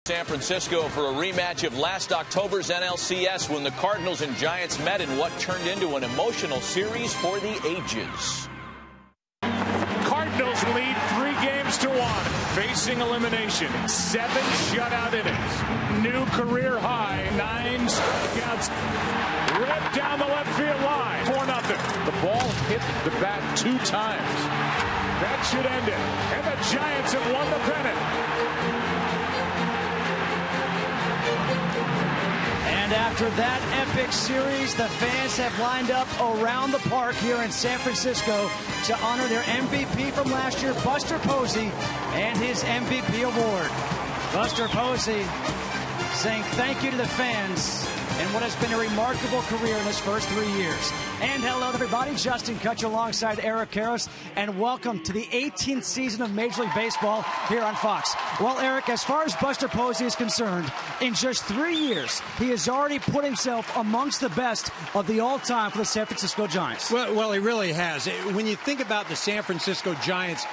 San Francisco for a rematch of last October's NLCS when the Cardinals and Giants met in what turned into an emotional series for the ages. Cardinals lead 3-1, facing elimination. 7 shutout innings. New career high, 9 strikeouts. Ripped down the left field line. 4-0. The ball hit the bat 2 times. That should end it. And the Giants have won the pennant. And after that epic series, the fans have lined up around the park here in San Francisco to honor their MVP from last year, Buster Posey, and his MVP award. Buster Posey saying thank you to the fans and what has been a remarkable career in his first 3 years. And hello, everybody. Justin Kutcher alongside Eric Karros, and welcome to the 18th season of Major League Baseball here on Fox. Well, Eric, as far as Buster Posey is concerned, in just 3 years, he has already put himself amongst the best of the all-time for the San Francisco Giants. Well, he really has. When you think about the San Francisco Giants,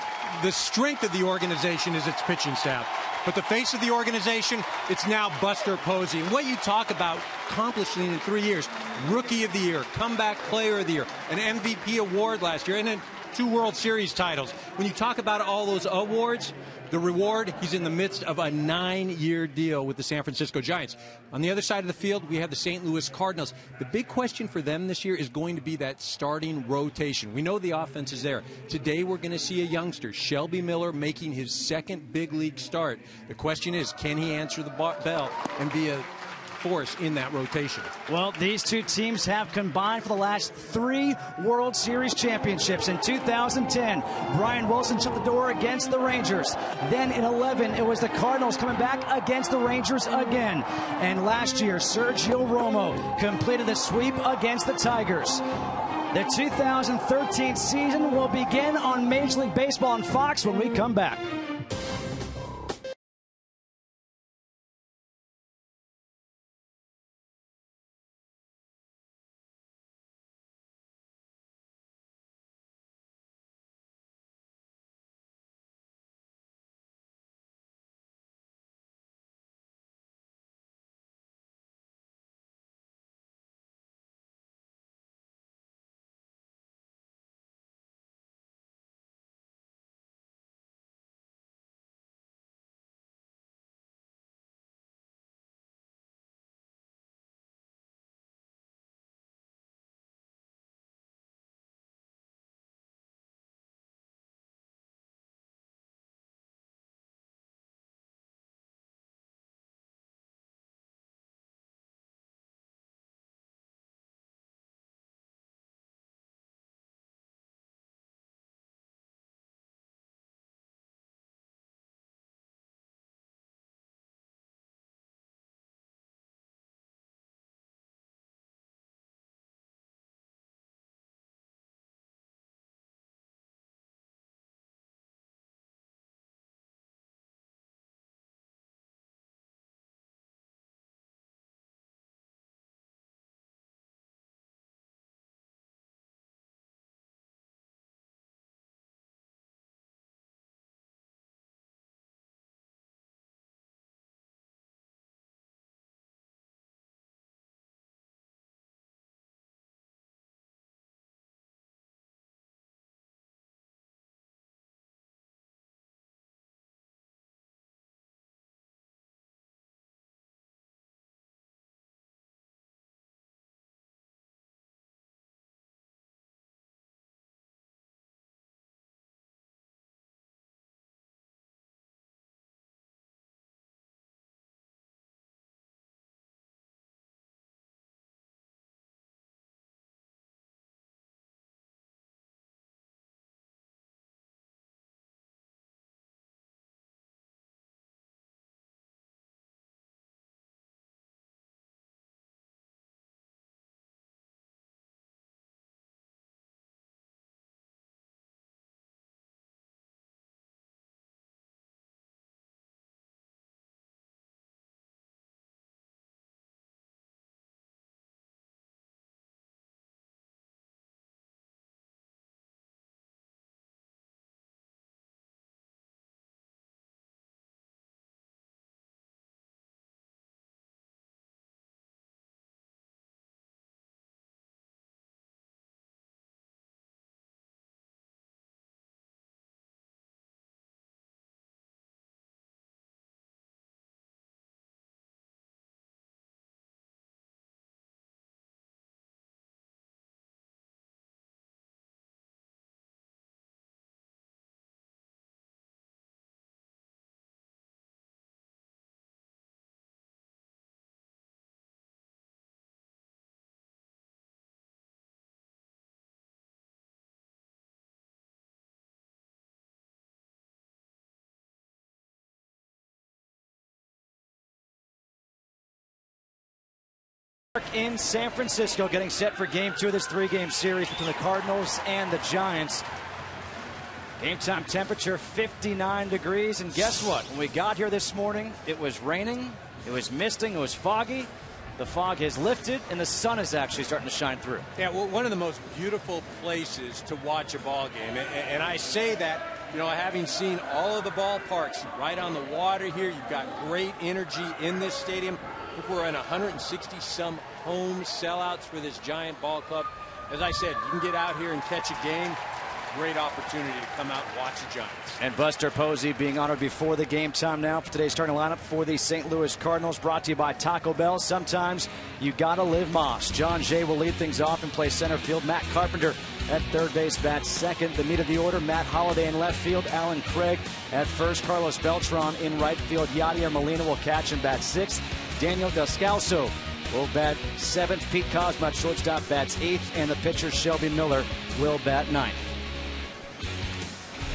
the strength of the organization is its pitching staff. But the face of the organization, it's now Buster Posey. And what you talk about accomplishing in 3 years, Rookie of the Year, Comeback Player of the Year, an MVP award last year, and then 2 World Series titles. When you talk about all those awards, the reward, he's in the midst of a 9-year deal with the San Francisco Giants. On the other side of the field, we have the St. Louis Cardinals. The big question for them this year is going to be that starting rotation. We know the offense is there. Today we're going to see a youngster, Shelby Miller, making his second big league start. The question is, can he answer the bell and be a force in that rotation? Well, these two teams have combined for the last 3 World Series championships. In 2010, Brian Wilson shut the door against the Rangers. Then in 11, it was the Cardinals coming back against the Rangers again. And last year, Sergio Romo completed the sweep against the Tigers. The 2013 season will begin on Major League Baseball on Fox when we come back. In San Francisco, getting set for game 2 of this 3-game series between the Cardinals and the Giants. Game time temperature 59 degrees, and guess what? When we got here this morning, it was raining, it was misting, it was foggy. The fog has lifted, and the sun is actually starting to shine through. Yeah, well, one of the most beautiful places to watch a ball game, and I say that, you know, having seen all of the ballparks right on the water here, you've got great energy in this stadium. I think we're in 160-some home sellouts for this Giant ball club. As I said, you can get out here and catch a game. Great opportunity to come out and watch the Giants. And Buster Posey being honored before the game time now for today's starting lineup for the St. Louis Cardinals, brought to you by Taco Bell. Sometimes you gotta live Moss. John Jay will lead things off and play center field. Matt Carpenter at third base bats second. The meat of the order, Matt Holliday in left field. Alan Craig at first. Carlos Beltran in right field. Yadier Molina will catch and bat sixth. Daniel Descalso will bat seventh. Pete Kozma at shortstop bats eighth. And the pitcher Shelby Miller will bat ninth.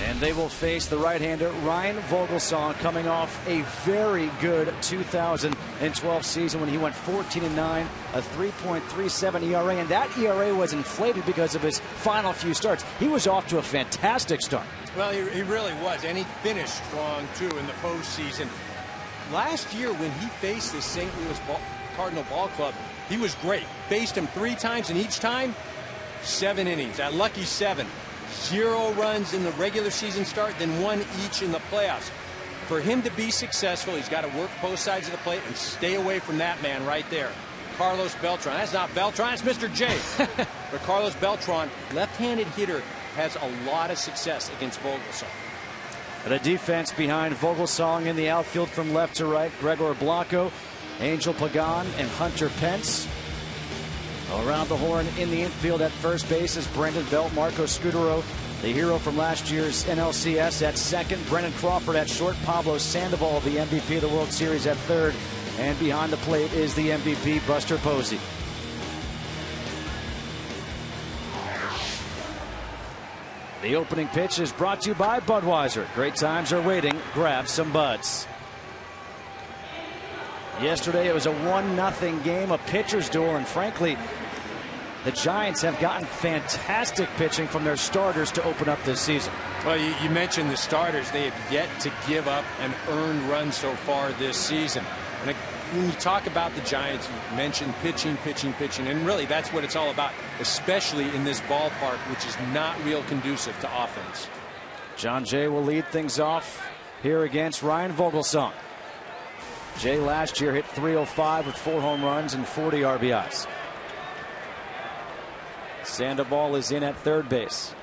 And they will face the right-hander Ryan Vogelsong, coming off a very good 2012 season when he went 14-9, a 3.37 ERA, and that ERA was inflated because of his final few starts. He was off to a fantastic start. Well, he really was, and he finished strong too in the postseason. Last year, when he faced the St. Louis Cardinal Ball Club, he was great. Faced him 3 times, and each time 7 innings. That lucky 7. 0 runs in the regular season start, then 1 each in the playoffs. For him to be successful, he's got to work both sides of the plate and stay away from that man right there, Carlos Beltran. That's not Beltran, it's Mr. J. But Carlos Beltran, left-handed hitter, has a lot of success against Vogelsong. The defense behind Vogelsong in the outfield from left to right, Gregor Blanco, Angel Pagan, and Hunter Pence. Around the horn in the infield at first base is Brendan Belt, Marco Scudero, the hero from last year's NLCS, at second. Brendan Crawford at short. Pablo Sandoval, the MVP of the World Series, at third. And behind the plate is the MVP, Buster Posey. The opening pitch is brought to you by Budweiser. Great times are waiting. Grab some Buds. Yesterday it was a 1-0 game, a pitcher's duel, and frankly, the Giants have gotten fantastic pitching from their starters to open up this season. Well, you mentioned the starters. They have yet to give up an earned run so far this season. And when you talk about the Giants, you mentioned pitching, and really that's what it's all about, especially in this ballpark, which is not real conducive to offense. John Jay will lead things off here against Ryan Vogelsong. Jay last year hit .305 with 4 home runs and 40 RBIs. Sandoval is in at third base.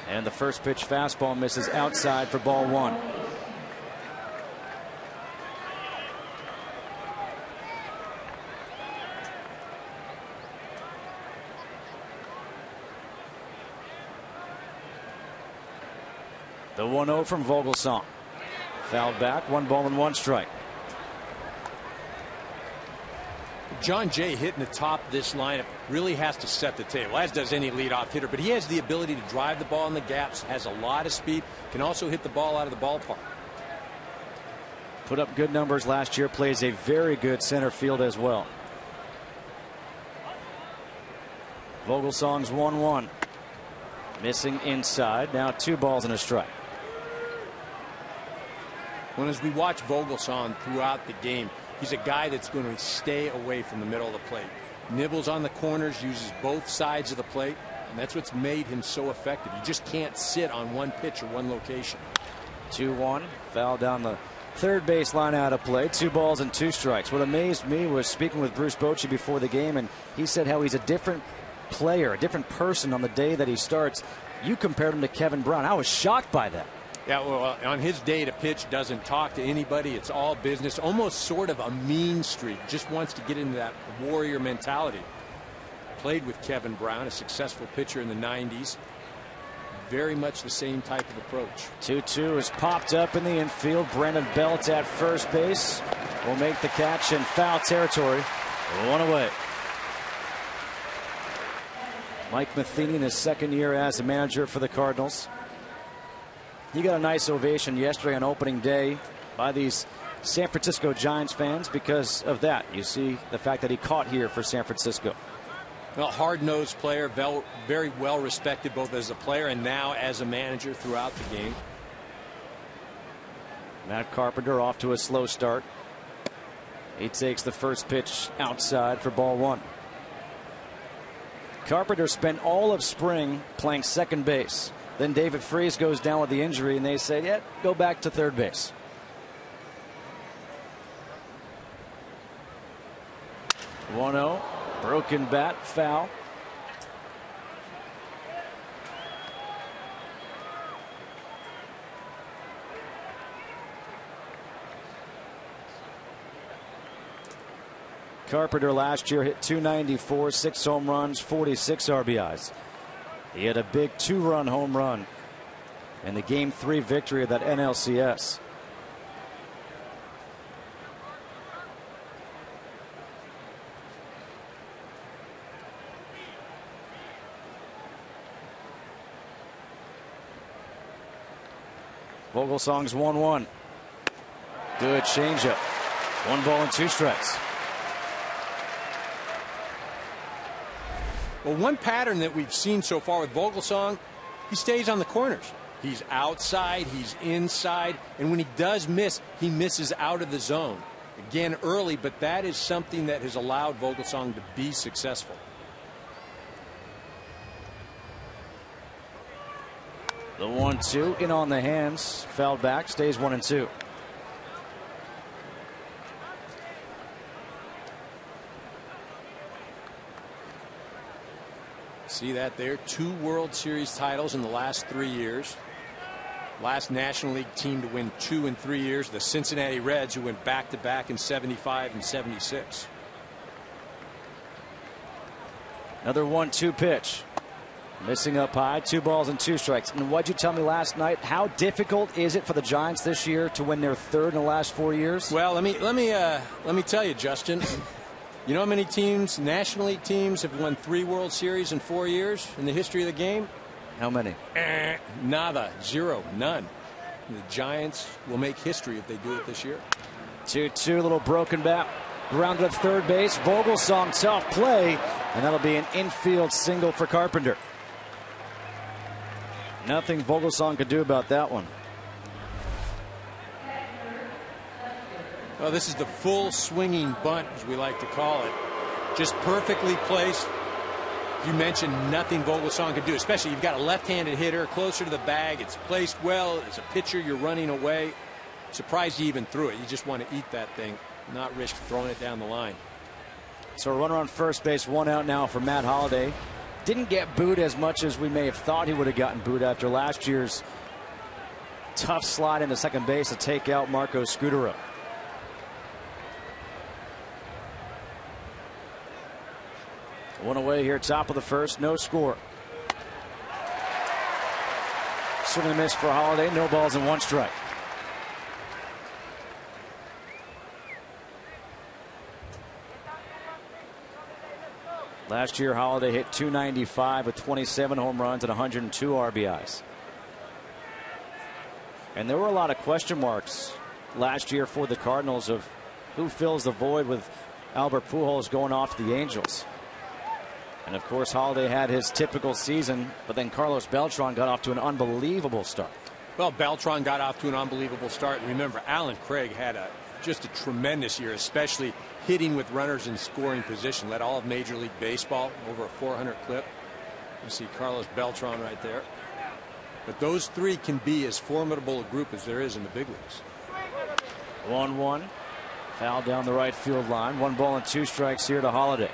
And the first pitch fastball misses outside for ball 1. The 1-0 from Vogelsong. Fouled back, 1 ball and 1 strike. John Jay hitting the top of this lineup really has to set the table, as does any leadoff hitter, but he has the ability to drive the ball in the gaps, has a lot of speed, can also hit the ball out of the ballpark. Put up good numbers last year, plays a very good center field as well. Vogelsong's 1-1. Missing inside, now 2 balls and a strike. Well, as we watch Vogelsong throughout the game, he's a guy that's going to stay away from the middle of the plate. Nibbles on the corners, uses both sides of the plate, and that's what's made him so effective. You just can't sit on one pitch or one location. 2-1, foul down the third base line out of play. 2 balls and 2 strikes. What amazed me was speaking with Bruce Bochy before the game, and he said how he's a different player, a different person on the day that he starts. You compared him to Kevin Brown. I was shocked by that. Yeah, well, on his day to pitch, doesn't talk to anybody. It's all business, almost sort of a mean streak. Just wants to get into that warrior mentality. Played with Kevin Brown, a successful pitcher in the 90s. Very much the same type of approach. 2-2 is popped up in the infield. Brandon Belt at first base will make the catch in foul territory. 1 away. Mike Matheny in his second year as a manager for the Cardinals. He got a nice ovation yesterday on opening day by these San Francisco Giants fans because of that. You see the fact that he caught here for San Francisco. Well, hard-nosed player, very well respected both as a player and now as a manager throughout the game. Matt Carpenter off to a slow start. He takes the first pitch outside for ball one. Carpenter spent all of spring playing second base. Then David Freese goes down with the injury, and they said, yeah, go back to third base. One-0, broken bat, foul. Carpenter last year hit .294, 6 home runs, 46 RBIs. He had a big 2-run home run in the Game 3 victory of that NLCS. Vogelsong's 1-1. Good changeup. 1 ball and 2 strikes. Well, one pattern that we've seen so far with Vogelsong, he stays on the corners. He's outside, he's inside, and when he does miss, he misses out of the zone. Again, early, but that is something that has allowed Vogelsong to be successful. The 1-2 in on the hands, fouled back, stays 1-2. See that there? 2 World Series titles in the last 3 years. Last National League team to win 2 in 3 years, the Cincinnati Reds, who went back-to-back in '75 and '76. Another 1-2 pitch. Missing up high, 2 balls and 2 strikes. And what'd you tell me last night? How difficult is it for the Giants this year to win their 3rd in the last 4 years? Well, let me tell you, Justin. You know how many teams, National League teams, have won 3 World Series in 4 years in the history of the game? How many? Nada. 0. None. The Giants will make history if they do it this year. 2-2, little broken bat. Grounded at third base. Vogelsong, tough play. And that'll be an infield single for Carpenter. Nothing Vogelsong could do about that one. Well, this is the full swinging bunt, as we like to call it. Just perfectly placed. You mentioned nothing Vogelsong could do, especially you've got a left-handed hitter closer to the bag. It's placed well. As a pitcher, you're running away. Surprised you even threw it. You just want to eat that thing, not risk throwing it down the line. So a runner on first base, 1 out now for Matt Holliday. Didn't get booed as much as we may have thought he would have gotten booed after last year's tough slide into second base to take out Marco Scutaro. One away here, top of the first, no score. Swing and a miss for Holliday, no balls and 1 strike. Last year, Holliday hit .295 with 27 home runs and 102 RBIs. And there were a lot of question marks last year for the Cardinals of who fills the void with Albert Pujols going off to the Angels. And of course, Holliday had his typical season, but then Carlos Beltran got off to an unbelievable start. Well, Beltran got off to an unbelievable start. And remember, Alan Craig had just a tremendous year, especially hitting with runners in scoring position. Led all of Major League Baseball, over a 400 clip. You see Carlos Beltran right there. But those 3 can be as formidable a group as there is in the big leagues. 1-1. Foul down the right field line. 1 ball and 2 strikes here to Holliday.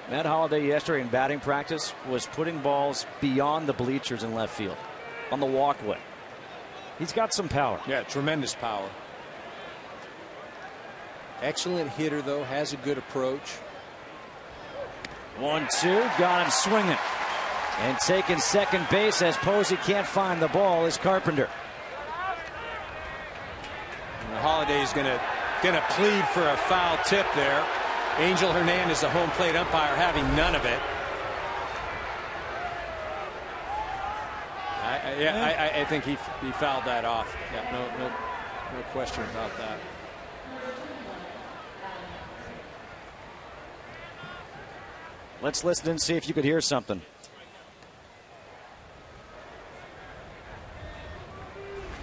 Matt Holliday yesterday in batting practice was putting balls beyond the bleachers in left field on the walkway. He's got some power. Yeah, tremendous power. Excellent hitter, though, has a good approach. 1-2, got him swinging. And taking second base as Posey can't find the ball is Carpenter. Holiday's gonna plead for a foul tip there. Angel Hernandez, the home plate umpire, having none of it. I think he fouled that off. Yeah, no question about that. Let's listen and see if you could hear something.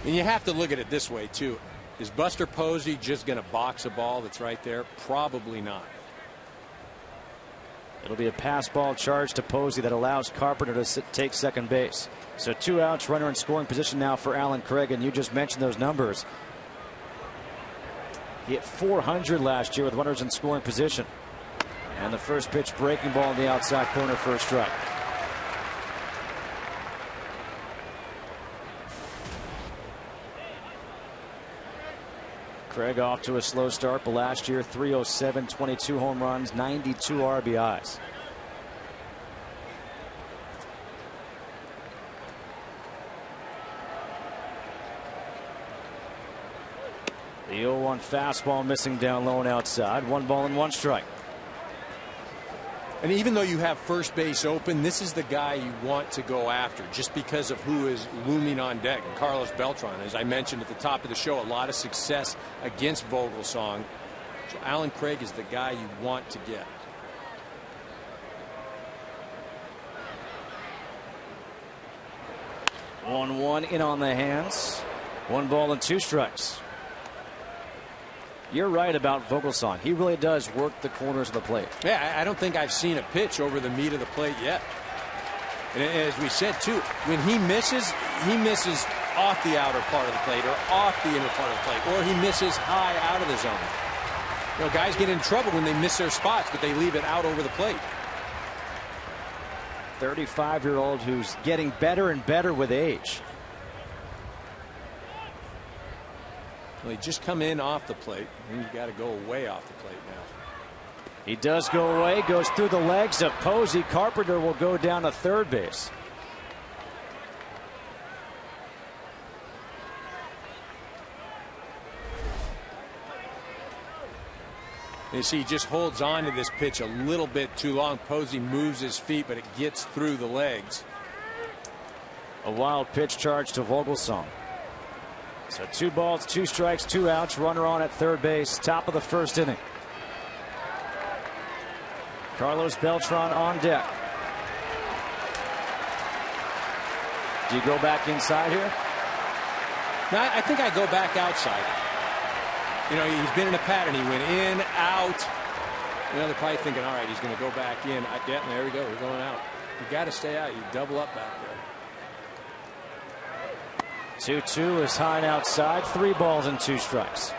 And you have to look at it this way too. Is Buster Posey just going to box a ball that's right there? Probably not. It'll be a pass ball charge to Posey that allows Carpenter to take second base. So 2 outs, runner in scoring position now for Alan Craig, and you just mentioned those numbers. He hit .400 last year with runners in scoring position. And the first pitch, breaking ball in the outside corner for a strike. Craig off to a slow start, but last year 307, 22 home runs, 92 RBIs. The 0-1 fastball missing down low and outside. 1 ball and 1 strike. And even though you have first base open, this is the guy you want to go after just because of who is looming on deck. And Carlos Beltran, as I mentioned at the top of the show, a lot of success against Vogelsong. So Alan Craig is the guy you want to get. One in on the hands. 1 ball and 2 strikes. You're right about Vogelsong. He really does work the corners of the plate. Yeah, I don't think I've seen a pitch over the meat of the plate yet. And as we said too, when he misses off the outer part of the plate or off the inner part of the plate, or he misses high out of the zone. You know, guys get in trouble when they miss their spots, but they leave it out over the plate. 35-year-old who's getting better and better with age. Well, he just come in off the plate, and you got to go away off the plate now. He does go away, goes through the legs of Posey. Carpenter will go down to third base. You see, he just holds on to this pitch a little bit too long. Posey moves his feet, but it gets through the legs. A wild pitch charge to Vogelsong. So 2 balls, 2 strikes, 2 outs. Runner on at third base. Top of the first inning. Carlos Beltran on deck. Do you go back inside here? No, I think I go back outside. You know, he's been in a pattern. He went in, out. You know, they're probably thinking, all right, he's going to go back in. Yeah, there we go. We're going out. You got to stay out. You double up back there. 2-2 is high and outside. 3 balls and 2 strikes.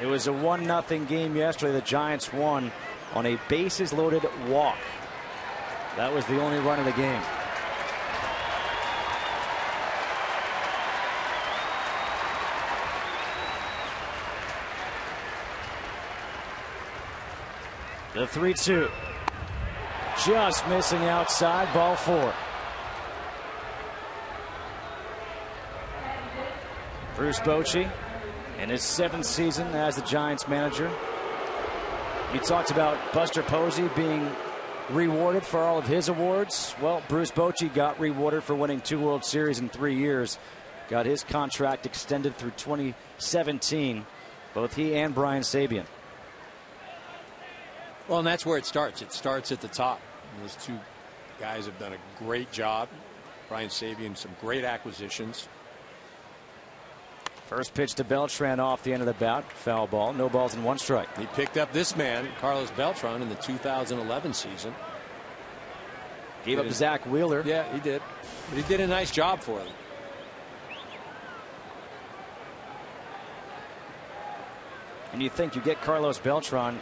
It was a 1-0 game yesterday. The Giants won on a bases loaded walk. That was the only run of the game. The 3-2. Just missing outside, ball 4. Bruce Bochy in his 7th season as the Giants manager. He talked about Buster Posey being rewarded for all of his awards. Well, Bruce Bochy got rewarded for winning 2 World Series in 3 years. Got his contract extended through 2017. Both he and Brian Sabean. Well, and that's where it starts. It starts at the top. And those 2 guys have done a great job. Brian Sabean, some great acquisitions. First pitch to Beltran off the end of the bat. Foul ball. No balls and 1 strike. He picked up this man, Carlos Beltran, in the 2011 season. Gave up Zach Wheeler. Yeah, he did. But he did a nice job for them. And you think you get Carlos Beltran,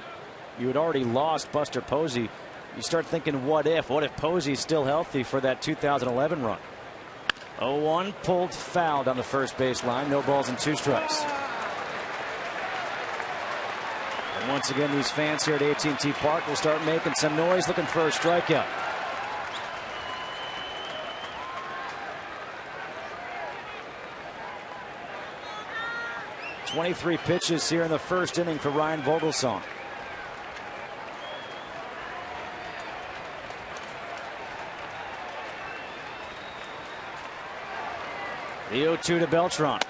you had already lost Buster Posey. You start thinking, what if? What if Posey's still healthy for that 2011 run? 0-1 pulled foul down the first base line. No balls and 2 strikes. And once again, these fans here at AT&T Park will start making some noise, looking for a strikeout. 23 pitches here in the first inning for Ryan Vogelsong. The 0-2 to Beltran.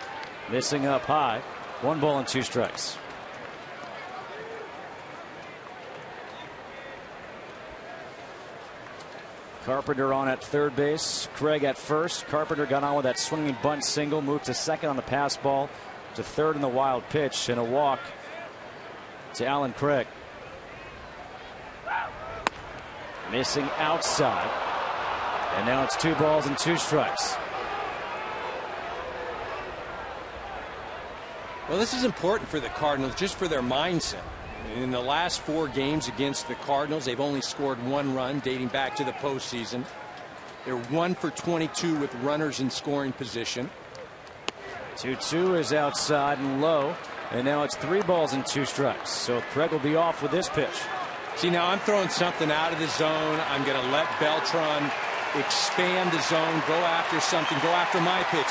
Missing up high. 1 ball and 2 strikes. Carpenter on at third base. Craig at first. Carpenter got on with that swinging bunt single. Moved to second on the pass ball. To third in the wild pitch. And a walk to Alan Craig. Missing outside. And now it's 2 balls and 2 strikes. Well, this is important for the Cardinals, just for their mindset. In the last 4 games against the Cardinals, they've only scored 1 run dating back to the postseason. They're 1 for 22 with runners in scoring position. 2-2 is outside and low. And now it's 3 balls and 2 strikes. So Craig will be off with this pitch. See, now I'm throwing something out of the zone. I'm going to let Beltran expand the zone, go after something, go after my pitch.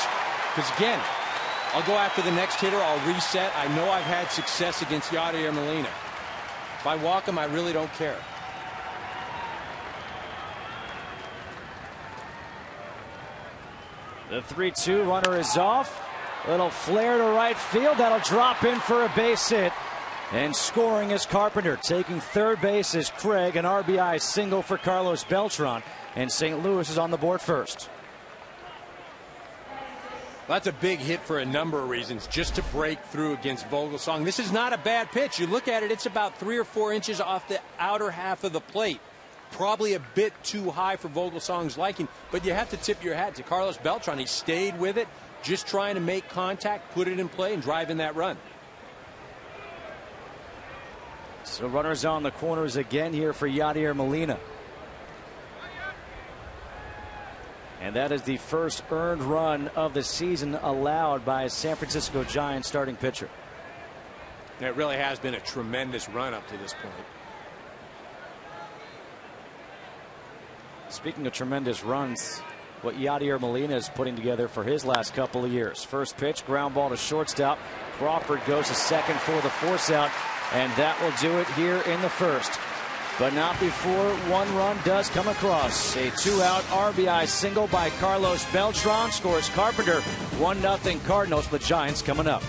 Because, again, I'll go after the next hitter. I'll reset. I know I've had success against Yadier Molina. If I walk him, I really don't care. The 3-2 runner is off. Little flare to right field. That'll drop in for a base hit. And scoring is Carpenter. Taking third base is Craig. An RBI single for Carlos Beltran. And St. Louis is on the board first. That's a big hit for a number of reasons, just to break through against Vogelsong. This is not a bad pitch. You look at it, it's about 3 or 4 inches off the outer half of the plate. Probably a bit too high for Vogelsong's liking, but you have to tip your hat to Carlos Beltran. He stayed with it, just trying to make contact, put it in play, and drive in that run. So runners on the corners again here for Yadier Molina. And that is the first earned run of the season allowed by a San Francisco Giants starting pitcher. It really has been a tremendous run up to this point. Speaking of tremendous runs, what Yadier Molina is putting together for his last couple of years. First pitch, ground ball to shortstop. Crawford goes to second for the force out, and that will do it here in the first. But not before 1 run does come across. A 2-out RBI single by Carlos Beltran scores Carpenter. 1-0 Cardinals. The Giants coming up.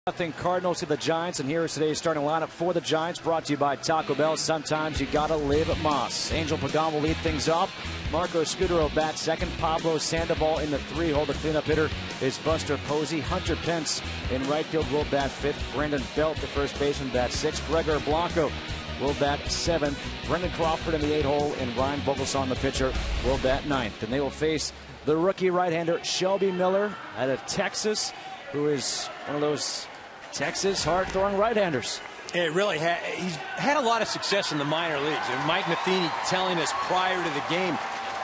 Nothing Cardinals to the Giants, and here is today's starting lineup for the Giants, brought to you by Taco Bell. Sometimes you gotta live at Moss. Angel Pagan will lead things off. Marco Scudero bats second. Pablo Sandoval in the 3-hole. The cleanup hitter is Buster Posey. Hunter Pence in right field will bat fifth. Brandon Belt, the first baseman, bats sixth. Gregor Blanco will bat 7th. Brendan Crawford in the 8-hole, and Ryan Vogelsong, the pitcher, will bat 9th. And they will face the rookie right-hander Shelby Miller out of Texas, who is one of those Texas hard-throwing right-handers. It really he's had a lot of success in the minor leagues. And Mike Matheny telling us prior to the game,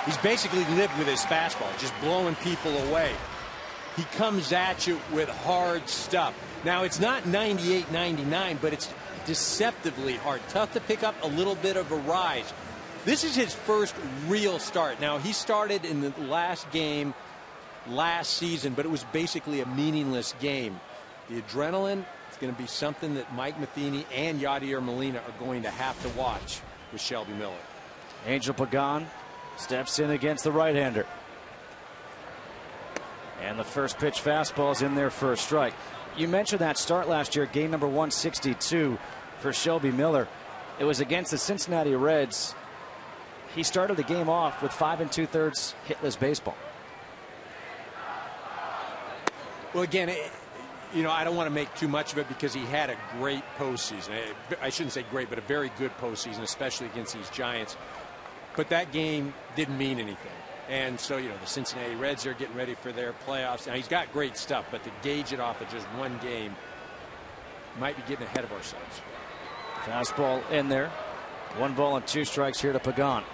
he's basically lived with his fastball, just blowing people away. He comes at you with hard stuff. Now, it's not 98, 99, but it's deceptively hard. Tough to pick up a little bit of a rise. This is his first real start. Now, he started in the last game last season, but it was basically a meaningless game. The adrenaline is going to be something that Mike Matheny and Yadier Molina are going to have to watch with Shelby Miller. Angel Pagan steps in against the right-hander. And the first pitch fastball is in there for a strike. You mentioned that start last year, game number 162 for Shelby Miller. It was against the Cincinnati Reds. He started the game off with 5 2/3 hitless baseball. Well, again, I don't want to make too much of it because he had a great postseason. I shouldn't say great, but a very good postseason, especially against these Giants. But that game didn't mean anything. And so, the Cincinnati Reds are getting ready for their playoffs. Now, he's got great stuff, but to gauge it off of just one game might be getting ahead of ourselves. Fastball in there. 1 ball and 2 strikes here to Pagan.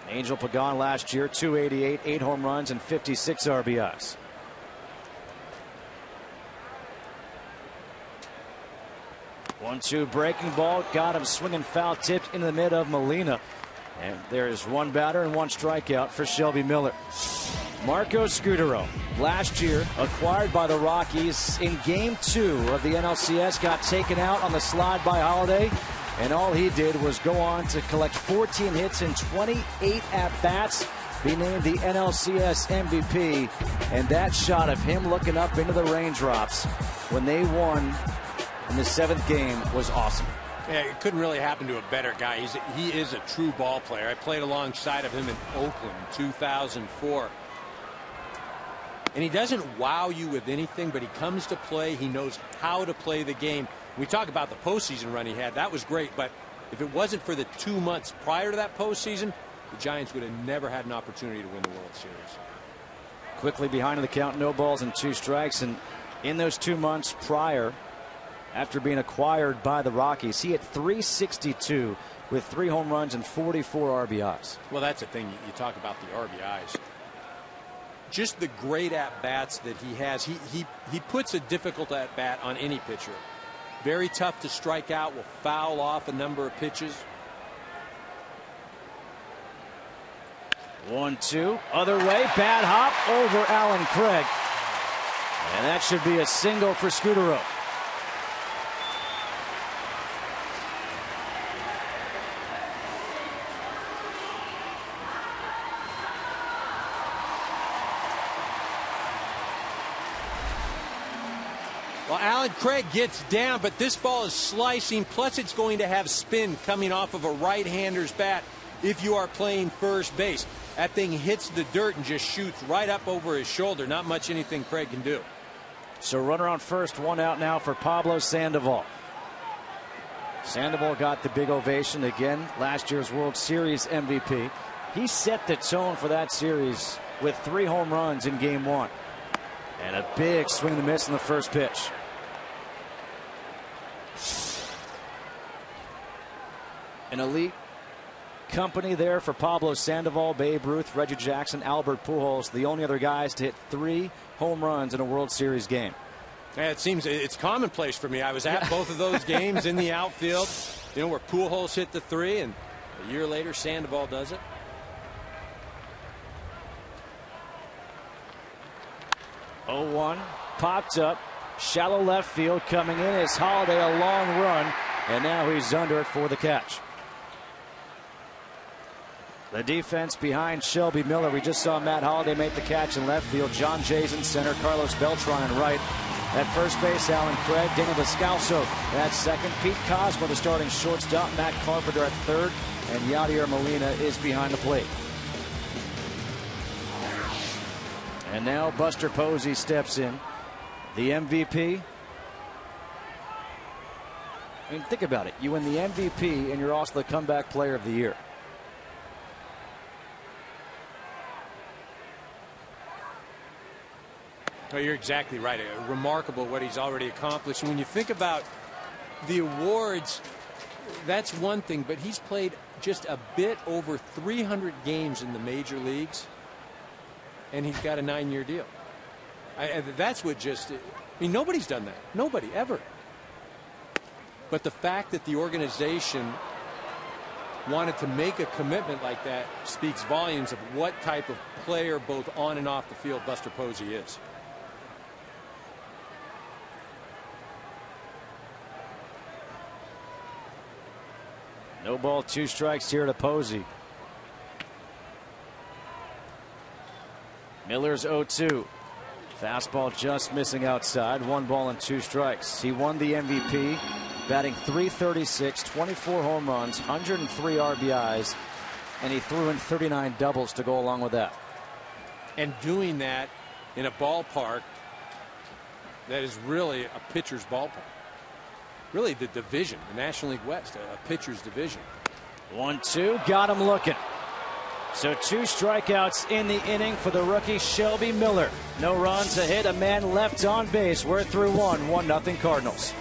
Angel Pagan last year, 288, 8 home runs, and 56 RBIs. One-two breaking ball, got him swinging foul, tipped into the mid of Molina. And there's 1 batter and 1 strikeout for Shelby Miller. Marco Scutaro, last year acquired by the Rockies in game 2 of the NLCS, got taken out on the slide by Holiday. And all he did was go on to collect 14 hits and 28 at-bats, be named the NLCS MVP. And that shot of him looking up into the raindrops when they won in the 7th game was awesome. Yeah, it couldn't really happen to a better guy. He is a true ball player. I played alongside of him in Oakland in 2004. And he doesn't wow you with anything, but he comes to play. He knows how to play the game. We talk about the postseason run he had. That was great, but if it wasn't for the 2 months prior to that postseason, the Giants would have never had an opportunity to win the World Series. Quickly behind in the count, no balls and 2 strikes. And in those 2 months prior, after being acquired by the Rockies, he hit .362 with 3 home runs and 44 RBIs. Well, that's the thing. You talk about the RBIs. Just the great at-bats that he has. He puts a difficult at-bat on any pitcher. Very tough to strike out, will foul off a number of pitches. 1-2, other way, bad hop over Alan Craig. And that should be a single for Scutaro. Well, Alan Craig gets down, but this ball is slicing, plus it's going to have spin coming off of a right-hander's bat if you are playing first base. That thing hits the dirt and just shoots right up over his shoulder. Not much anything Craig can do. So runner on first, 1 out now for Pablo Sandoval. Sandoval got the big ovation again, last year's World Series MVP. He set the tone for that series with 3 home runs in game 1. And a big swing and a miss in the first pitch. An elite company there for Pablo Sandoval, Babe Ruth, Reggie Jackson, Albert Pujols, the only other guys to hit 3 home runs in a World Series game. Yeah, it seems it's commonplace for me. I was at both of those games in the outfield, where Pujols hit the 3, and a year later Sandoval does it. 0-1, popped up, shallow left field, coming in is Holiday, a long run, and now he's under it for the catch. The defense behind Shelby Miller. We just saw Matt Holiday make the catch in left field. John Jays in center. Carlos Beltran in right. At first base, Alan Craig. Daniel Descalso at second. Pete Cosmo, the starting shortstop. Matt Carpenter at third. And Yadier Molina is behind the plate. And now Buster Posey steps in. The MVP. I mean, think about it. You win the MVP and you're also the comeback player of the year. Well, you're exactly right. Remarkable what he's already accomplished. And when you think about the awards, that's one thing, but he's played just a bit over 300 games in the major leagues, and he's got a 9-year deal. That's what just, I mean, nobody's done that. Nobody, ever. But the fact that the organization wanted to make a commitment like that speaks volumes of what type of player, both on and off the field, Buster Posey is. No ball, 2 strikes here to Posey. Miller's 0-2. Fastball just missing outside. 1 ball and 2 strikes. He won the MVP, batting .336, 24 home runs, 103 RBIs, and he threw in 39 doubles to go along with that. And doing that in a ballpark that is really a pitcher's ballpark. Really the division, the National League West, a pitcher's division. 1-2, got him looking. So 2 strikeouts in the inning for the rookie Shelby Miller. No runs, a hit, a man left on base. We're through 1-0 Cardinals.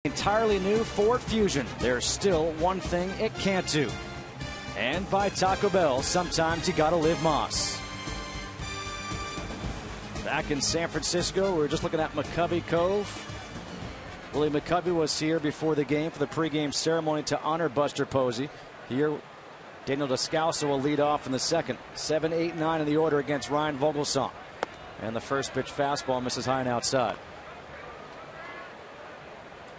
Entirely new Ford Fusion. There's still one thing it can't do. And by Taco Bell, sometimes you gotta live Moss. Back in San Francisco, we were just looking at McCovey Cove. Willie McCovey was here before the game for the pregame ceremony to honor Buster Posey. Here, Daniel Descalso will lead off in the second. 7, 8, 9 in the order against Ryan Vogelsong. And the first pitch fastball misses high and outside.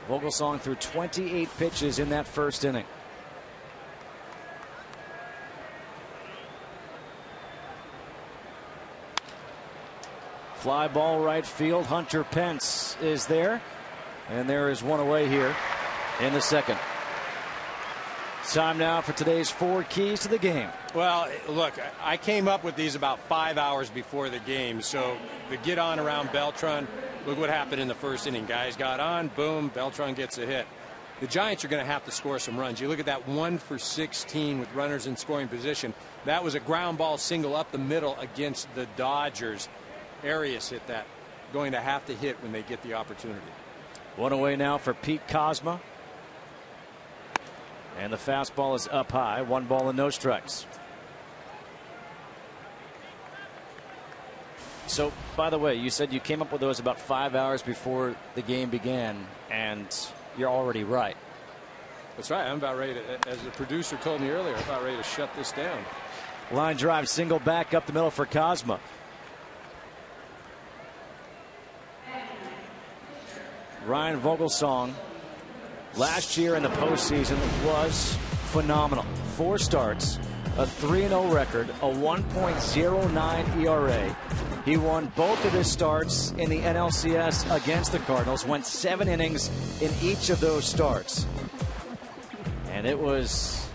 Vogelsong threw 28 pitches in that first inning. Fly ball right field. Hunter Pence is there. And there is one away here in the second. Time now for today's 4 keys to the game. Well, look, I came up with these about 5 hours before the game. So the get on around Beltran, look what happened in the first inning. Guys got on, boom, Beltran gets a hit. The Giants are going to have to score some runs. You look at that 1 for 16 with runners in scoring position. That was a ground ball single up the middle against the Dodgers. Arias hit that. Going to have to hit when they get the opportunity. One away now for Pete Kozma. And the fastball is up high. 1 ball and no strikes. So, by the way, you said you came up with those about 5 hours before the game began, and you're already right. That's right. I'm about ready to, as the producer told me earlier, I'm about ready to shut this down. Line drive single back up the middle for Kozma. Ryan Vogelsong last year in the postseason was phenomenal. 4 starts, a 3-0 record, a 1.09 ERA. He won both of his starts in the NLCS against the Cardinals, went 7 innings in each of those starts. And it was,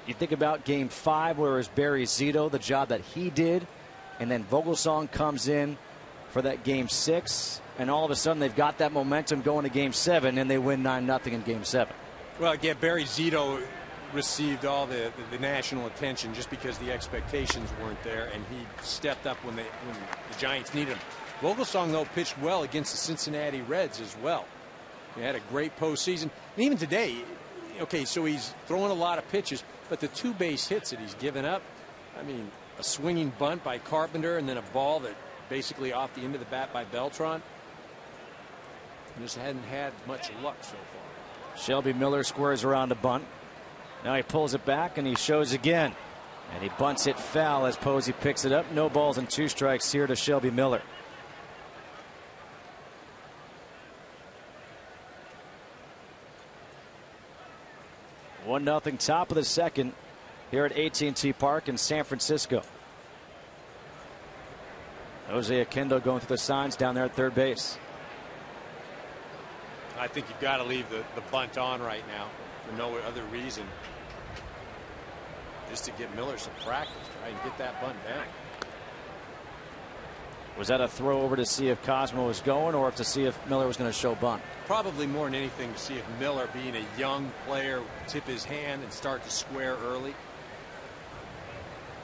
you think about game 5, where it was Barry Zito, the job that he did, and then Vogelsong comes in for that game 6, and all of a sudden they've got that momentum going to game 7, and they win 9-0 in game 7. Well, again, Barry Zito received all the national attention just because the expectations weren't there, and he stepped up when the Giants needed him. Vogelsong, though, pitched well against the Cincinnati Reds as well. He had a great postseason. And even today, okay, so he's throwing a lot of pitches, but the 2 base hits that he's given up, I mean, a swinging bunt by Carpenter and then a ball that basically off the end of the bat by Beltran. Just hadn't had much luck so far. Shelby Miller squares around a bunt. Now he pulls it back and he shows again. And he bunts it foul as Posey picks it up. No balls and 2 strikes here to Shelby Miller. One nothing, top of the second here at AT&T Park in San Francisco. Jose Akendo going through the signs down there at third base. I think you've got to leave the bunt on right now for no other reason. Just to get Miller some practice, try and get that bunt down. Was that a throw over to see if Kozma was going, or to see if Miller was going to show bunt? Probably more than anything to see if Miller, being a young player, tip his hand and start to square early.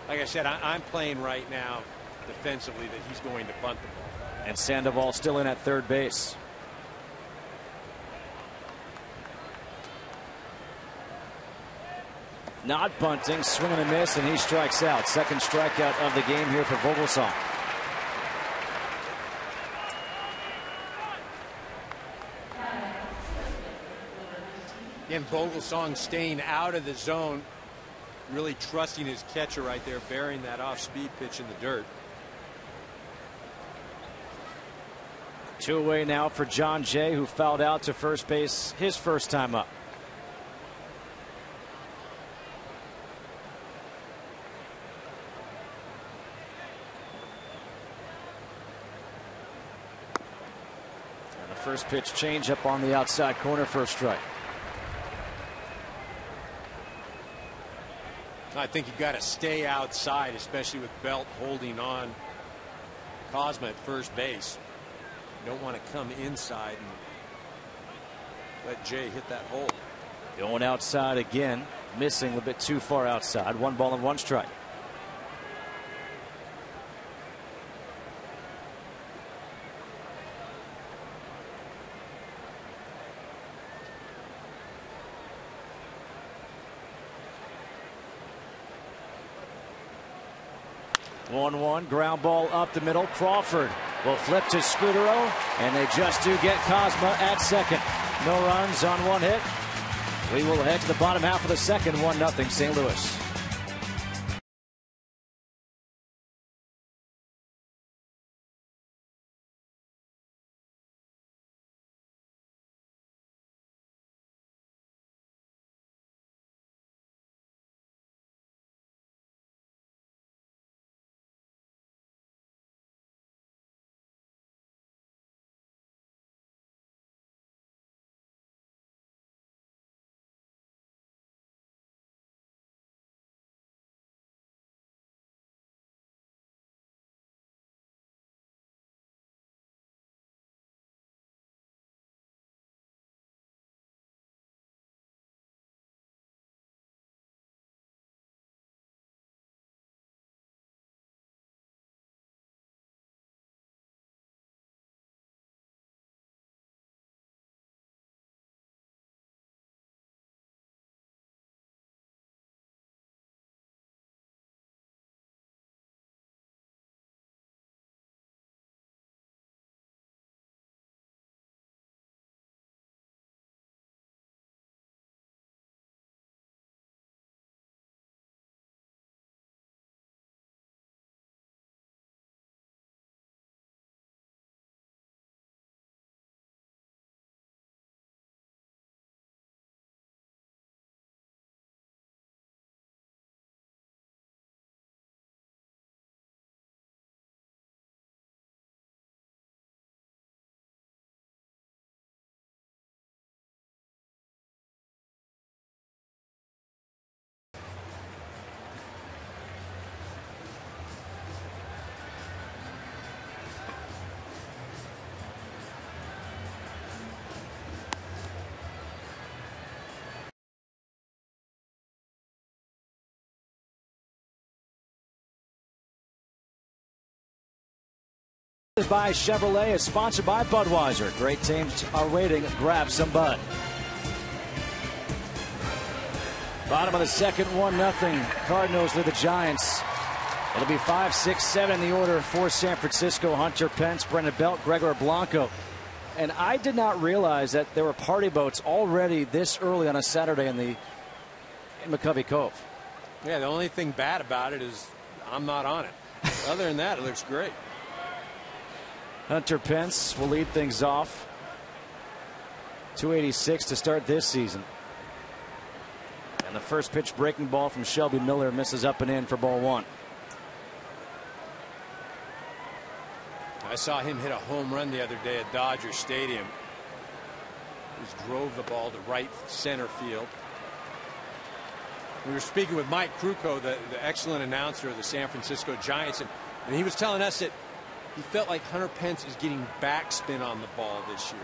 Like I said, I'm playing right now defensively that he's going to bunt the ball. And Sandoval still in at third base. Not bunting, swing and a miss, and he strikes out. Second strikeout of the game here for Vogelsong. Again, Vogelsong staying out of the zone, really trusting his catcher right there, burying that off-speed pitch in the dirt. 2 away now for John Jay, who fouled out to first base his first time up. And the first pitch change up on the outside corner for a strike. I think you've got to stay outside, especially with Belt holding on Kozma at first base. You don't want to come inside and let Jay hit that hole. Going outside again, missing a bit too far outside. 1 ball and 1 strike. One ground ball up the middle. Crawford will flip to Scudero, and they just do get Kozma at second. No runs on 1 hit. We will head to the bottom half of the second. 1-0 St. Louis. By Chevrolet is sponsored by Budweiser. Great teams are waiting. Grab some Bud. Bottom of the second, 1-0. Cardinals lead the Giants. It'll be 5, 6, 7 in the order for San Francisco. Hunter Pence, Brendan Belt, Gregor Blanco. And I did not realize that there were party boats already this early on a Saturday in McCovey Cove. Yeah, the only thing bad about it is I'm not on it. Other than that, it looks great. Hunter Pence will lead things off. 286 to start this season. And the first pitch breaking ball from Shelby Miller misses up and in for ball one. I saw him hit a home run the other day at Dodger Stadium. He drove the ball to right center field. We were speaking with Mike Krukow, the excellent announcer of the San Francisco Giants, and he was telling us that he felt like Hunter Pence is getting backspin on the ball this year.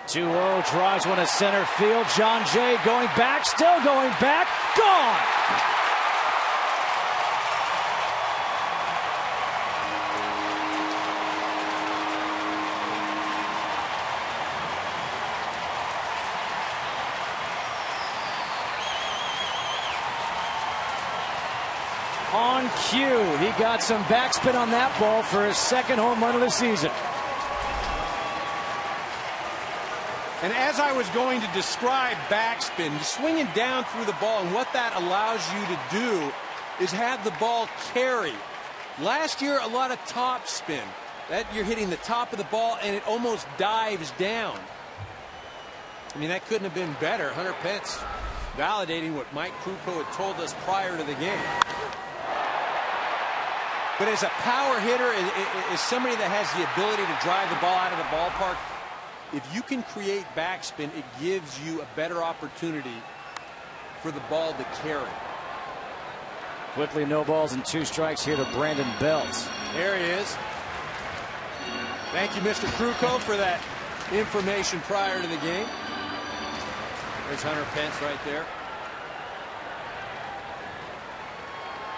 2-0, drives one to center field. John Jay going back, still going back, gone! On cue, he got some backspin on that ball for his second home run of the season. And as I was going to describe backspin, swinging down through the ball, and what that allows you to do is have the ball carry. Last year, a lot of top spin. That you're hitting the top of the ball and it almost dives down. I mean, that couldn't have been better. Hunter Pence validating what Mike Krukow had told us prior to the game. But as a power hitter, as somebody that has the ability to drive the ball out of the ballpark, if you can create backspin, it gives you a better opportunity for the ball to carry. Quickly, no balls and 2 strikes here to Brandon Belt. There he is. Thank you, Mr. Krukow, for that information prior to the game. There's Hunter Pence right there.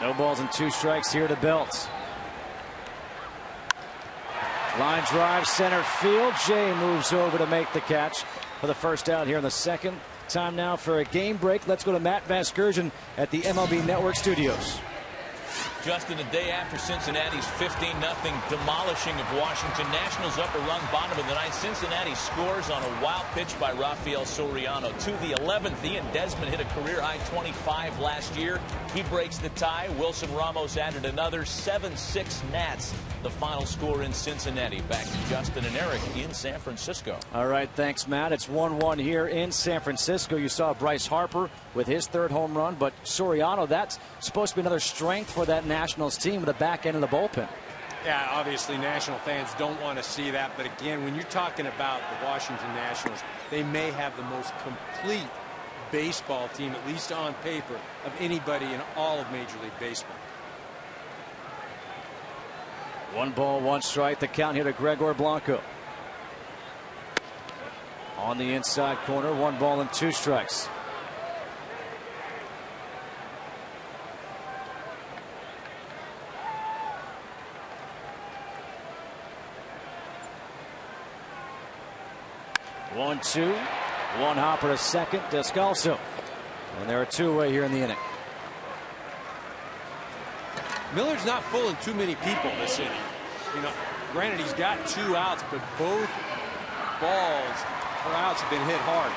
No balls and 2 strikes here to Belt. Line drive, center field. Jay moves over to make the catch for the first out here in the second. Time now for a game break. Let's go to Matt Vasgersian at the MLB Network studios. Justin, a day after Cincinnati's 15-0 demolishing of Washington Nationals, upper rung, bottom of the ninth. Cincinnati scores on a wild pitch by Rafael Soriano. To the 11th, Ian Desmond hit a career-high 25 last year. He breaks the tie. Wilson Ramos added another. 7-6 Nats, the final score in Cincinnati. Back to Justin and Eric in San Francisco. All right, thanks, Matt. It's 1-1 here in San Francisco. You saw Bryce Harper with his 3rd home run, but Soriano, that's supposed to be another strength for that Nationals team with the back end of the bullpen. Yeah, obviously National fans don't want to see that, but again, when you're talking about the Washington Nationals, they may have the most complete baseball team, at least on paper, of anybody in all of Major League Baseball. 1 ball, 1 strike. The count here to Gregor Blanco. On the inside corner, 1 ball and 2 strikes. One, 2, 1 hopper to second. Descalso. And there are 2 away here in the inning. Miller's not fooling too many people this inning. You know, granted, he's got 2 outs, but both balls or outs have been hit hard.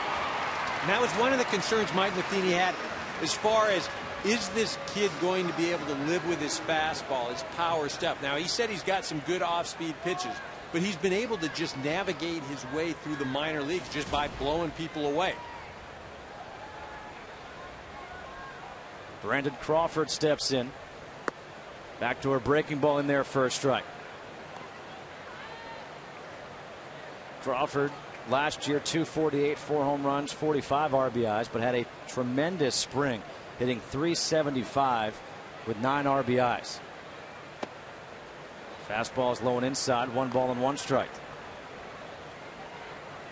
And that was one of the concerns Mike Matheny had as far as, is this kid going to be able to live with his fastball, his power stuff? Now, he said he's got some good off-speed pitches, but he's been able to just navigate his way through the minor leagues just by blowing people away. Brandon Crawford steps in. Back to a breaking ball in there for a strike. Crawford last year 248, 4 home runs, 45 RBIs, but had a tremendous spring, hitting .375 with 9 RBIs. Fastball is low and inside. 1 ball and 1 strike.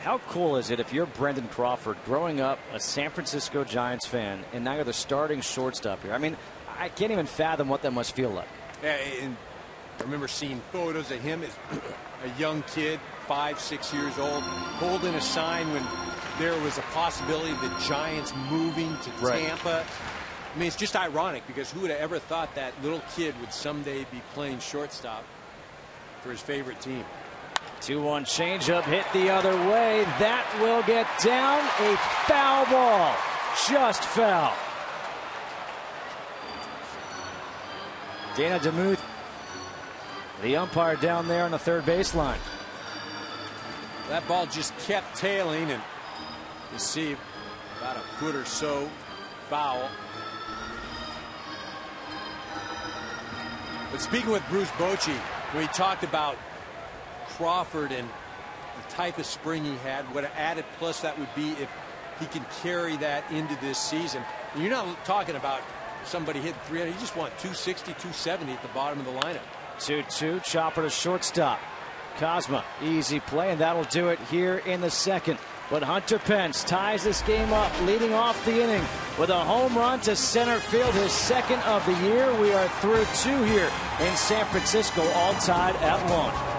How cool is it if you're Brendan Crawford, growing up a San Francisco Giants fan, and now you're the starting shortstop here? I mean, I can't even fathom what that must feel like. Yeah, and I remember seeing photos of him as a young kid, 5, 6 years old, holding a sign when there was a possibility of the Giants moving to Tampa. I mean, it's just ironic because who would have ever thought that little kid would someday be playing shortstop for his favorite team. 2-1 changeup hit the other way. That will get down. A foul ball. Just foul. Dana DeMuth, the umpire down there on the third baseline. That ball just kept tailing, and you see about a foot or so foul. But speaking with Bruce Bochy, when he talked about Crawford and the type of spring he had, what an added plus that would be if he can carry that into this season. And you're not talking about somebody hit 300. You just want 260, 270 at the bottom of the lineup. 2-2, chopper to shortstop. Kozma, easy play, and that'll do it here in the second. But Hunter Pence ties this game up, leading off the inning with a home run to center field, his second of the year. We are through 2 here in San Francisco, all tied at 1.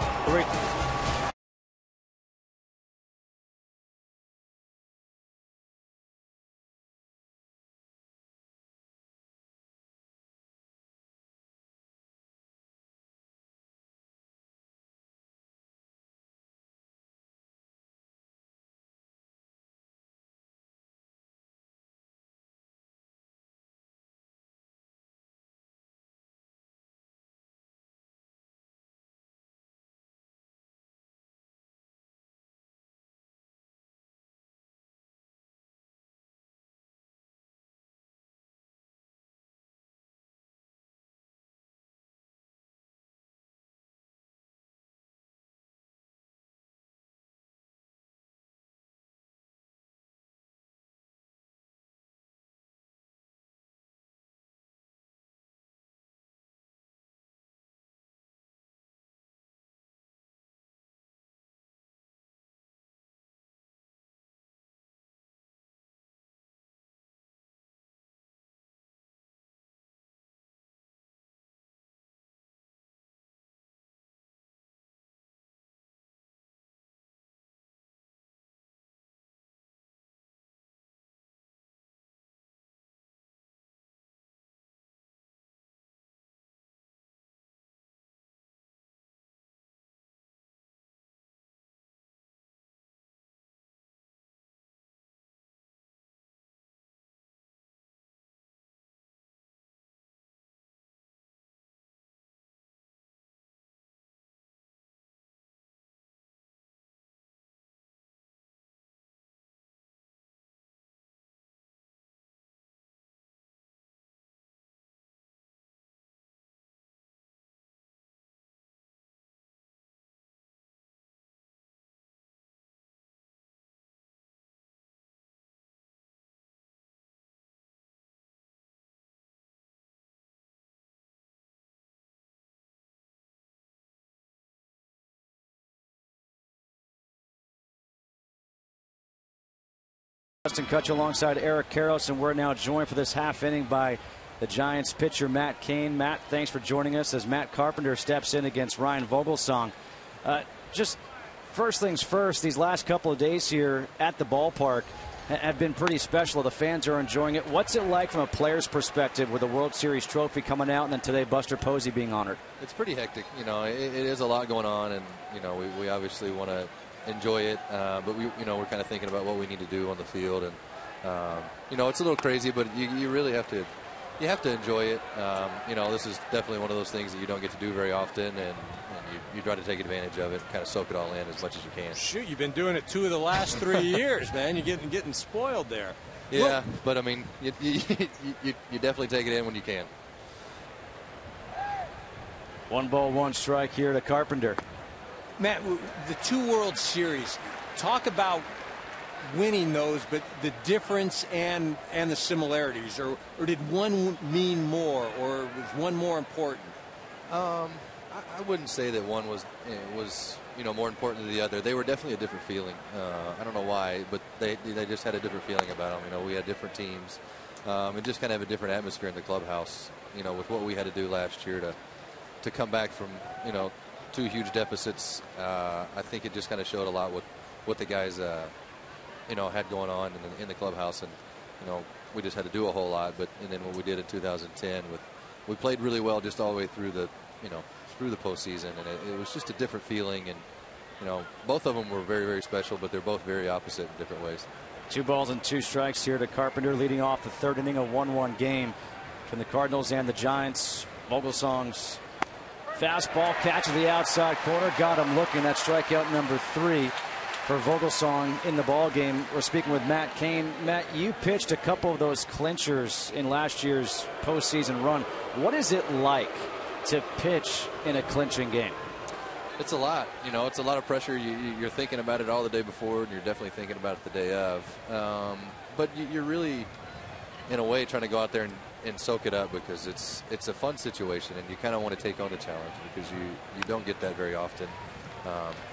Justin Kutcher alongside Eric Karros, and we're now joined for this half inning by the Giants pitcher Matt Cain. Matt, thanks for joining us as Matt Carpenter steps in against Ryan Vogelsong. Just first things first, these last couple of days here at the ballpark have been pretty special. The fans are enjoying it. What's it like from a player's perspective with the World Series trophy coming out and then today Buster Posey being honored? It's pretty hectic. You know, it is a lot going on, and you know we obviously want to enjoy it, but we're kind of thinking about what we need to do on the field, and it's a little crazy, but you really have to enjoy it. This is definitely one of those things that you don't get to do very often, and you try to take advantage of it, kind of soak it all in as much as you can. Shoot, you've been doing it 2 of the last 3 years, man. You're getting spoiled there. Yeah, but I mean, you definitely take it in when you can. 1 ball, 1 strike here to Carpenter. Matt, the 2 World Series, talk about winning those, but the difference and the similarities, or did one mean more, or was one more important? I wouldn't say that one was more important than the other. They were definitely a different feeling. I don't know why, but they just had a different feeling about them. We had different teams, and just kind of have a different atmosphere in the clubhouse. With what we had to do last year to come back from, you know, 2 huge deficits, I think it just kind of showed a lot what the guys, you know, had going on in the clubhouse. And, you know, we just had to do a whole lot. And then what we did in 2010, we played really well just all the way through the, you know, through the postseason. And it was just a different feeling. And, you know, both of them were very, very special, but they're both very opposite in different ways. 2 balls and 2 strikes here to Carpenter, leading off the 3rd inning, a 1-1 game between the Cardinals and the Giants. Vogelsong's fastball catches the outside corner, got him looking. That strikeout number 3 for Vogelsong in the ball game. We're speaking with Matt Cain. Matt, you pitched a couple of those clinchers in last year's postseason run. What is it like to pitch in a clinching game? It's a lot. You know, it's a lot of pressure. You're thinking about it all the day before, and you're definitely thinking about it the day of. But you're really, in a way, trying to go out there and soak it up, because it's a fun situation, and you kind of want to take on the challenge, because you don't get that very often.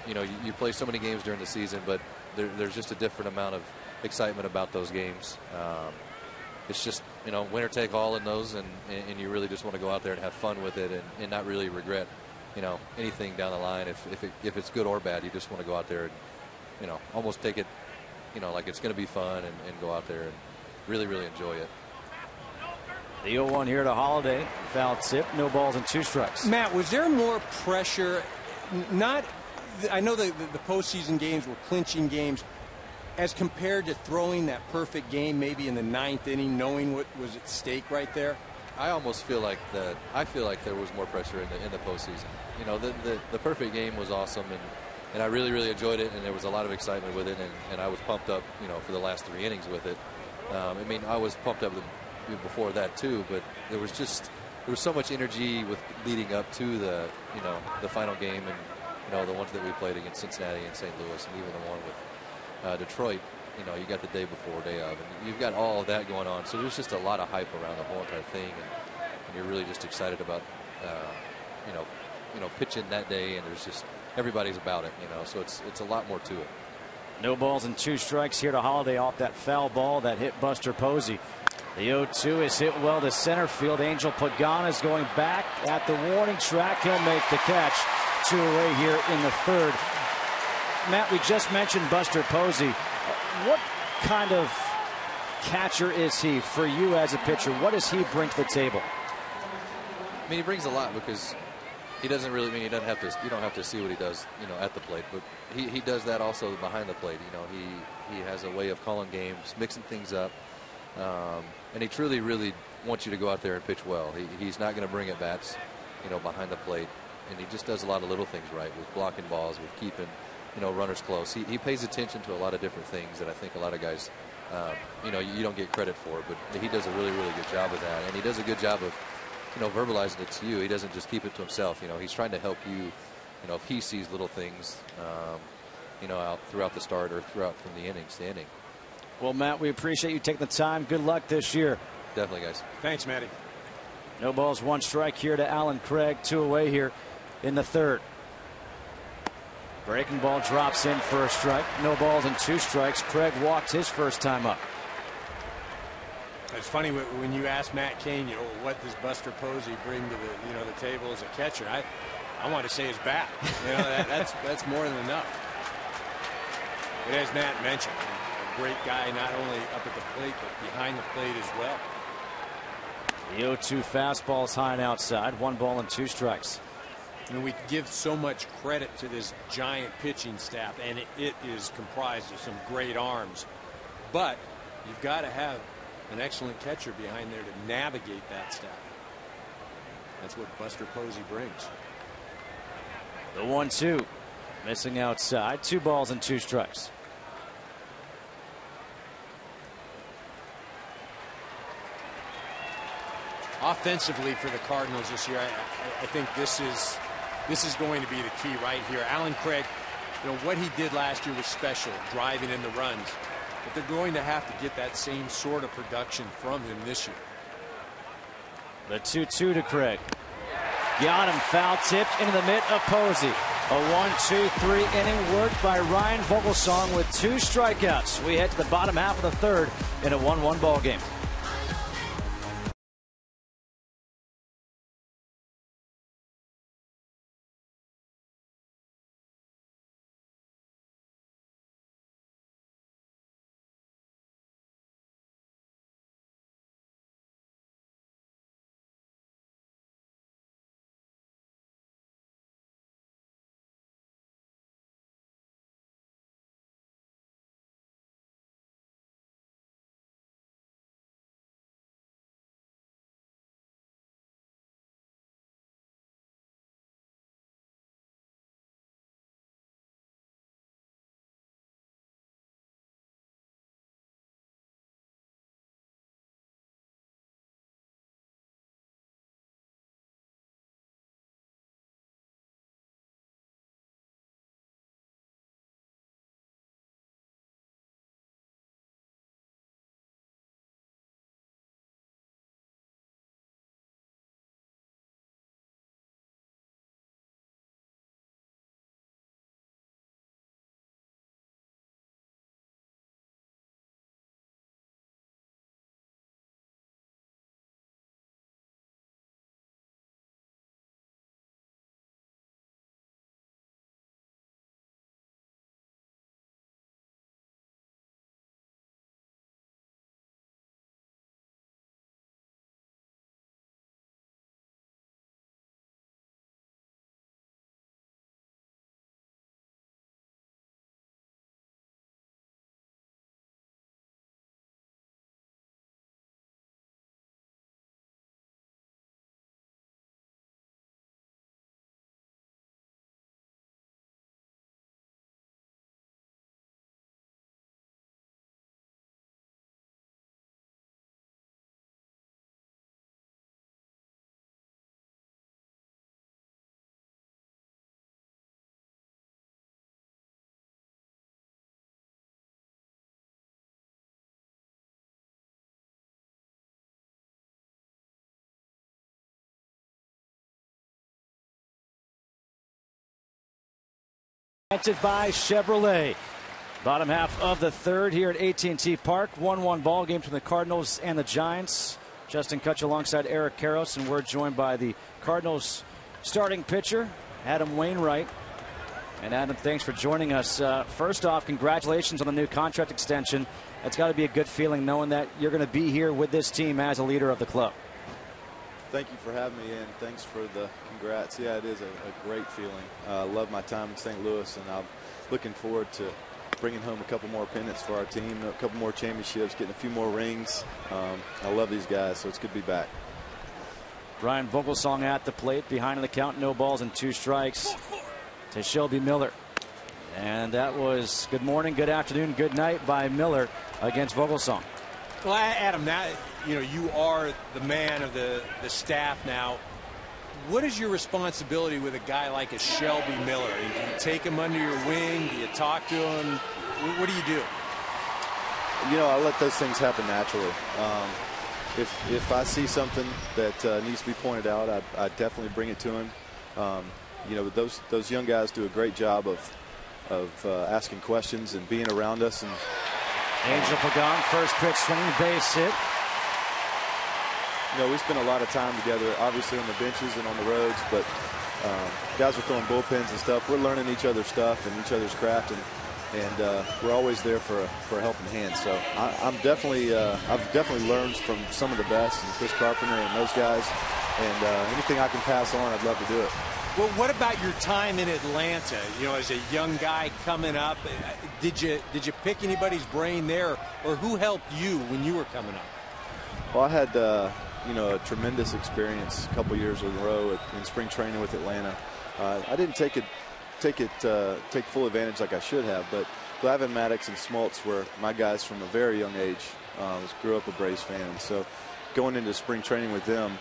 You know, you play so many games during the season, but there's just a different amount of excitement about those games. It's just, you know, winner take all in those, and you really just want to go out there and have fun with it, and not really regret, you know, anything down the line. If it's good or bad, you just want to go out there and, you know, almost take it, you know, like it's going to be fun, and go out there and really, really enjoy it. The 0-1 here to Holiday. Foul tip, no balls and 2 strikes. Matt, was there more pressure? I know the postseason games were clinching games, as compared to throwing that perfect game maybe in the 9th inning, knowing what was at stake right there. I almost feel like there was more pressure in the postseason. You know, the perfect game was awesome, and I really, really enjoyed it, and there was a lot of excitement with it, and I was pumped up, you know, for the last 3 innings with it. I mean, I was pumped up before that too, but there was so much energy with leading up to the final game, and, you know, the ones that we played against Cincinnati and St. Louis, and even the one with Detroit. You know, you got the day before, day of, and you've got all of that going on. So there's just a lot of hype around the whole entire thing, and you're really just excited about, you know, pitching that day, and there's just everybody's about it. You know, so it's a lot more to it. No balls and 2 strikes here to Holiday off that foul ball that hit Buster Posey. The 0-2 is hit well to center field. Angel Pagano is going back at the warning track. He'll make the catch. 2 away here in the 3rd. Matt, we just mentioned Buster Posey. What kind of catcher is he for you as a pitcher? What does he bring to the table? I mean, he brings a lot, because he doesn't really, I mean, you don't have to see what he does, you know, at the plate, but he does that also behind the plate. You know, he has a way of calling games, mixing things up, and he truly, really wants you to go out there and pitch well. He's not going to bring at bats, you know, behind the plate, and he just does a lot of little things right, with blocking balls, with keeping, you know, runners close. He pays attention to a lot of different things that I think a lot of guys, you know, you don't get credit for, but he does a really, really good job of that, and he does a good job of, you know, verbalizing it to you. He doesn't just keep it to himself. You know, he's trying to help you, you know, if he sees little things, you know, out throughout the start or throughout from the innings to inning. Well, Matt, we appreciate you taking the time. Good luck this year. Definitely, guys. Thanks, Matty. No balls, 1 strike here to Alan Craig. 2 away here in the 3rd. Breaking ball drops in for a strike. No balls and 2 strikes. Craig walked his first time up. It's funny when you ask Matt Cain, you know, what does Buster Posey bring to the table as a catcher? I want to say his bat. You know, that's more than enough. But as Matt mentioned, a great guy, not only up at the plate but behind the plate as well. The 0-2 fastball is high and outside. 1 ball and 2 strikes. You know, we give so much credit to this Giant pitching staff, and it is comprised of some great arms. But you've got to have an excellent catcher behind there to navigate that staff. That's what Buster Posey brings. The 1-2 missing outside. 2 balls and 2 strikes. Offensively for the Cardinals this year, I think this is going to be the key right here. Alan Craig, you know, what he did last year was special, driving in the runs. But they're going to have to get that same sort of production from him this year. The 2-2 to Craig. Got him, foul tipped into the mitt of Posey. A 1-2-3 inning worked by Ryan Vogelsong with 2 strikeouts. We head to the bottom half of the 3rd in a 1-1 ball game. Presented by Chevrolet. Bottom half of the third here at AT&T Park. 1-1 ball game between the Cardinals and the Giants. Justin Kutch alongside Eric Karros, and we're joined by the Cardinals starting pitcher, Adam Wainwright. And Adam, thanks for joining us. First off, congratulations on the new contract extension. It's got to be a good feeling knowing that you're going to be here with this team as a leader of the club. Thank you for having me in. Thanks for the congrats. Yeah, it is a great feeling. I love my time in St. Louis, and I'm looking forward to bringing home a couple more pennants for our team, a couple more championships, getting a few more rings. I love these guys, so it's good to be back. Brian Vogelsong at the plate, behind the count, no balls and 2 strikes to Shelby Miller. And that was good morning, good afternoon, good night by Miller against Vogelsong. Well, Adam, now you are the man of the staff now. What is your responsibility with a guy like a Shelby Miller? Do you take him under your wing? Do you talk to him? What do you do? I let those things happen naturally. If I see something that needs to be pointed out, I definitely bring it to him. Those young guys do a great job of asking questions and being around us. And Angel Pagan, first pitch swinging, base hit. We spend a lot of time together, obviously on the benches and on the roads, but guys are throwing bullpens and stuff. We're learning each other's stuff and each other's craft, and we're always there for a helping hand. So I've definitely learned from some of the best, and Chris Carpenter and those guys, and anything I can pass on, I'd love to do it. Well, what about your time in Atlanta? As a young guy coming up, did you pick anybody's brain there, or who helped you when you were coming up? Well, I had a tremendous experience a couple years in a row in spring training with Atlanta. I didn't take full advantage like I should have, but Glavin, Maddox, and Smoltz were my guys from a very young age. Grew up a Braves fan, and so going into spring training with them,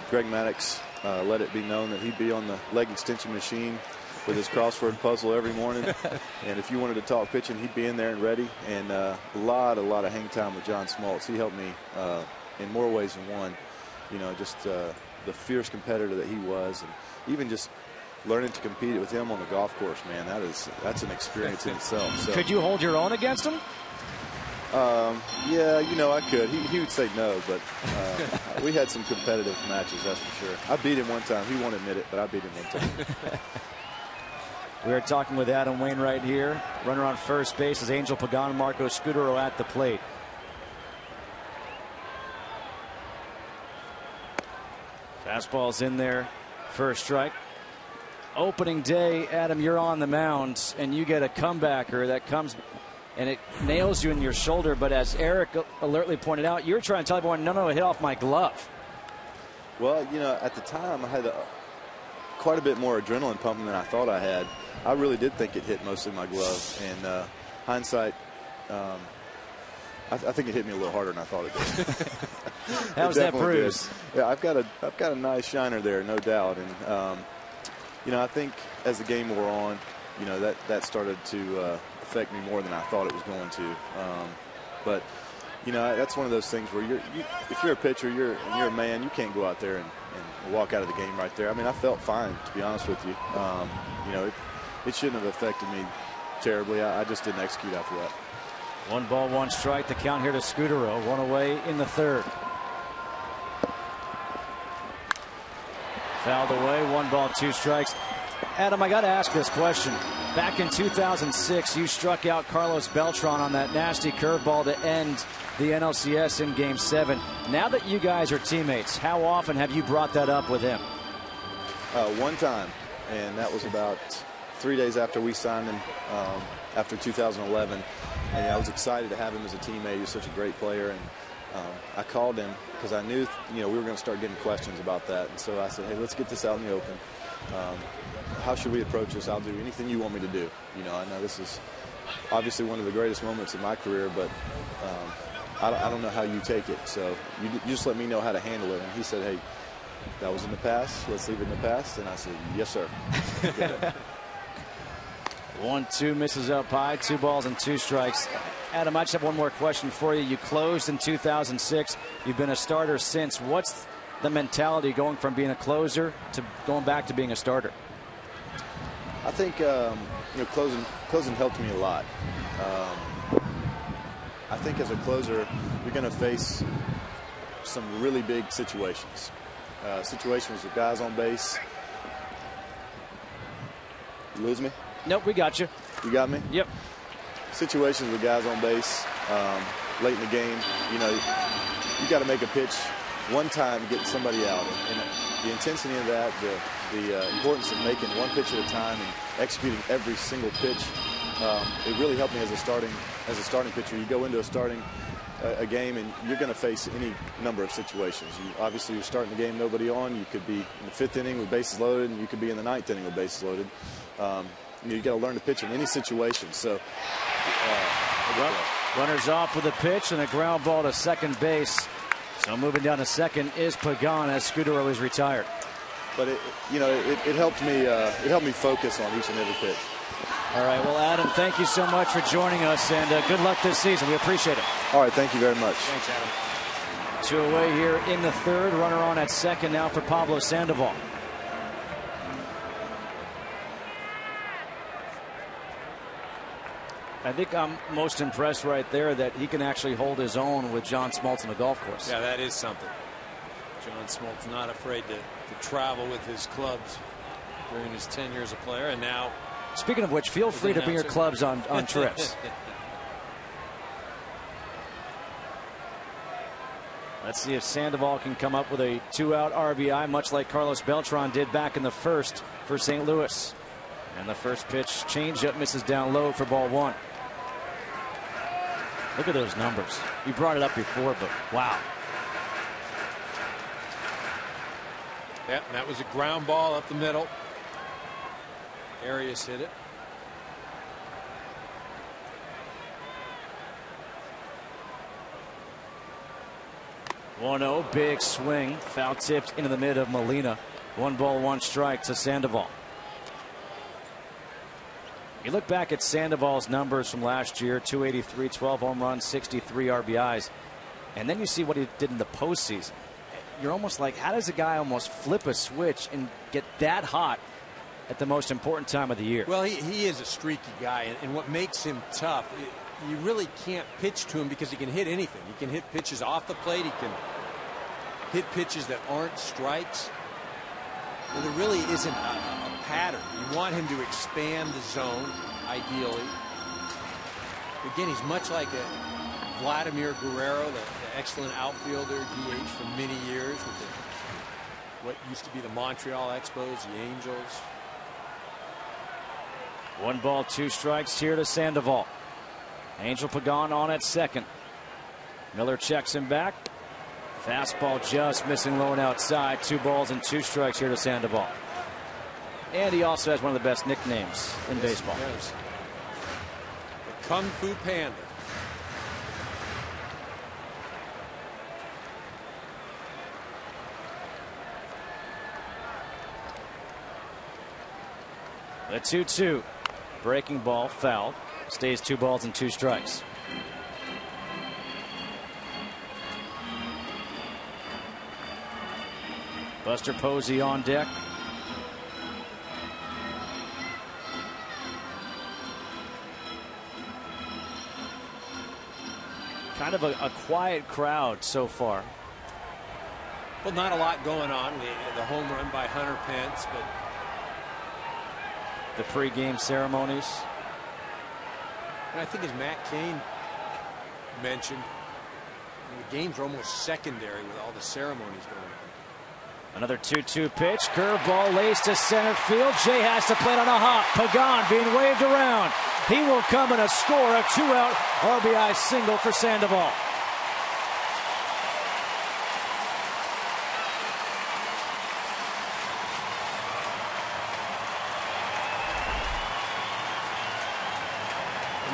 Greg Maddox let it be known that he'd be on the leg extension machine with his crossword puzzle every morning, and if you wanted to talk pitching, he'd be in there and ready. And a lot of hang time with John Smoltz. He helped me in more ways than one. Just the fierce competitor that he was, and even just learning to compete with him on the golf course, man, that's an experience in itself. So, could you hold your own against him? Yeah, I could. He would say no, but we had some competitive matches, that's for sure. I beat him one time. He won't admit it, but I beat him one time. We're talking with Adam Wainwright here. Runner on first base is Angel Pagan, Marco Scudero at the plate. Fastball's in there. First strike. Opening day, Adam, you're on the mound, and you get a comebacker that comes and it nails you in your shoulder. But as Eric alertly pointed out, you're trying to tell everyone, no, it hit off my glove. Well, at the time I had quite a bit more adrenaline pumping than I thought I had. I really did think it hit mostly my glove. And hindsight, I think it hit me a little harder than I thought it did. How was that bruise? Yeah, I've got a nice shiner there, no doubt. And I think as the game wore on, that started to affect me more than I thought it was going to. But that's one of those things where if you're a pitcher, you're a man, you can't go out there and walk out of the game right there. I mean, I felt fine, to be honest with you. It shouldn't have affected me terribly. I just didn't execute after that. 1 ball, 1 strike. The count here to Scudero. 1 away in the third. Fouled away. 1 ball, 2 strikes. Adam, I got to ask this question. Back in 2006, you struck out Carlos Beltran on that nasty curveball to end the NLCS in Game 7. Now that you guys are teammates, how often have you brought that up with him? One time, and that was about 3 days after we signed him after 2011. And I was excited to have him as a teammate. He was such a great player. And I called him because I knew we were going to start getting questions about that. And so I said, hey, let's get this out in the open. How should we approach this? I'll do anything you want me to do. I know this is obviously one of the greatest moments in my career, but I don't know how you take it. So you just let me know how to handle it. And he said, hey, that was in the past. Let's leave it in the past. And I said, yes, sir. 1-2 misses up high. 2 balls and 2 strikes. Adam, I just have one more question for you. You closed in 2006. You've been a starter since. What's the mentality going from being a closer to going back to being a starter? I think closing helped me a lot. I think as a closer, you're going to face some really big situations. Situations with guys on base. You lose me? Nope, we got you. You got me? Yep. Situations with guys on base late in the game, you got to make a pitch one time, get somebody out. And the intensity of that, the importance of making one pitch at a time and executing every single pitch, it really helped me as a starting pitcher. You go into a game and you're going to face any number of situations. Obviously, you're starting the game, nobody on. You could be in the 5th inning with bases loaded, and you could be in the 9th inning with bases loaded. You got to learn to pitch in any situation. So, runners off with a pitch and a ground ball to second base. So moving down to second is Pagan as Scudero is retired. But it helped me. It helped me focus on each and every pitch. All right. Well, Adam, thank you so much for joining us, and good luck this season. We appreciate it. All right. Thank you very much. Thanks, Adam. 2 away here in the 3rd. Runner on at second now for Pablo Sandoval. I think I'm most impressed right there that he can actually hold his own with John Smoltz on the golf course. Yeah, that is something. John Smoltz not afraid to travel with his clubs during his tenure as a player, and now. Speaking of which, feel free to bring your clubs on trips. Let's see if Sandoval can come up with a 2-out RBI, much like Carlos Beltran did back in the 1st for St. Louis. And the first pitch changeup misses down low for ball 1. Look at those numbers. You brought it up before, but wow. Yeah, that was a ground ball up the middle. Arias hit it. "1-0, big swing, foul tipped into the mid of Molina. 1 ball, 1 strike to Sandoval. You look back at Sandoval's numbers from last year: 283, 12 home runs, 63 RBIs, and then you see what he did in the postseason. You're almost like, how does a guy almost flip a switch and get that hot at the most important time of the year? Well, he is a streaky guy, and what makes him tough, you really can't pitch to him because he can hit anything. He can hit pitches off the plate. He can hit pitches that aren't strikes. Well, there really isn't a pattern. You want him to expand the zone, ideally. Again, he's much like a Vladimir Guerrero, the excellent outfielder, DH for many years with what used to be the Montreal Expos, the Angels. 1 ball, 2 strikes here to Sandoval. Angel Pagan on at second. Miller checks him back. Fastball just missing low and outside. 2 balls and 2 strikes here to Sandoval. And he also has one of the best nicknames in baseball. Yes. The Kung Fu Panda. The 2-2. Breaking ball foul. Stays 2 balls and 2 strikes. Buster Posey on deck. Kind of a quiet crowd so far. Well, not a lot going on. The home run by Hunter Pence, but the pregame ceremonies. and I think as Matt Cain mentioned, the games are almost secondary with all the ceremonies going on. Another 2-2 pitch. Curveball lays to center field. Jay has to play it on a hop. Pagan being waved around. He will come and score a 2-out RBI single for Sandoval.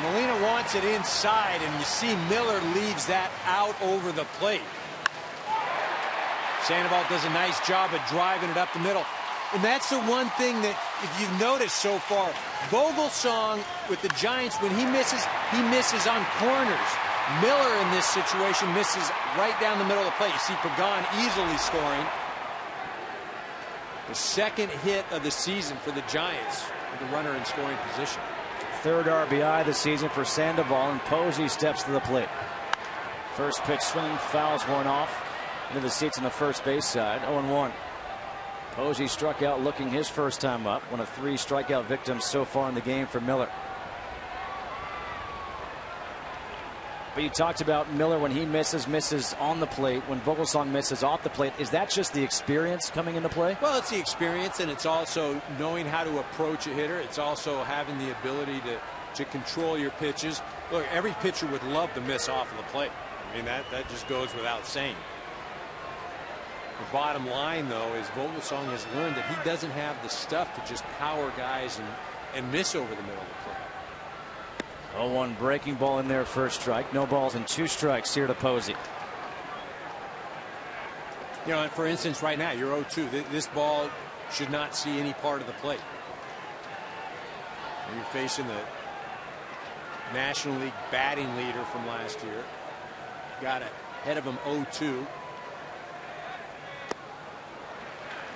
Molina wants it inside, and you see Miller leaves that out over the plate. Sandoval does a nice job of driving it up the middle. And that's the one thing that, if you've noticed so far, Vogelsong with the Giants, when he misses on corners. Miller in this situation misses right down the middle of the plate. You see Pagan easily scoring. The second hit of the season for the Giants with the runner in scoring position. Third RBI this season for Sandoval, and Posey steps to the plate. First pitch swing, fouls one off into the seats on the first base side. 0-1. Posey struck out looking his first time up. One of 3 strikeout victims so far in the game for Miller. But you talked about Miller when he misses on the plate, when Vogelsong misses off the plate. Is that just the experience coming into play? Well, it's the experience, and it's also knowing how to approach a hitter. It's also having the ability to control your pitches. Look, every pitcher would love to miss off of the plate. I mean, that just goes without saying. The bottom line, though, is Vogelsong has learned that he doesn't have the stuff to just power guys and miss over the middle of the plate. 0-1 breaking ball in there, first strike. No balls and 2 strikes here to Posey. You know, and for instance, right now, you're 0-2. This ball should not see any part of the plate. You're facing the National League batting leader from last year. Got ahead of him 0-2.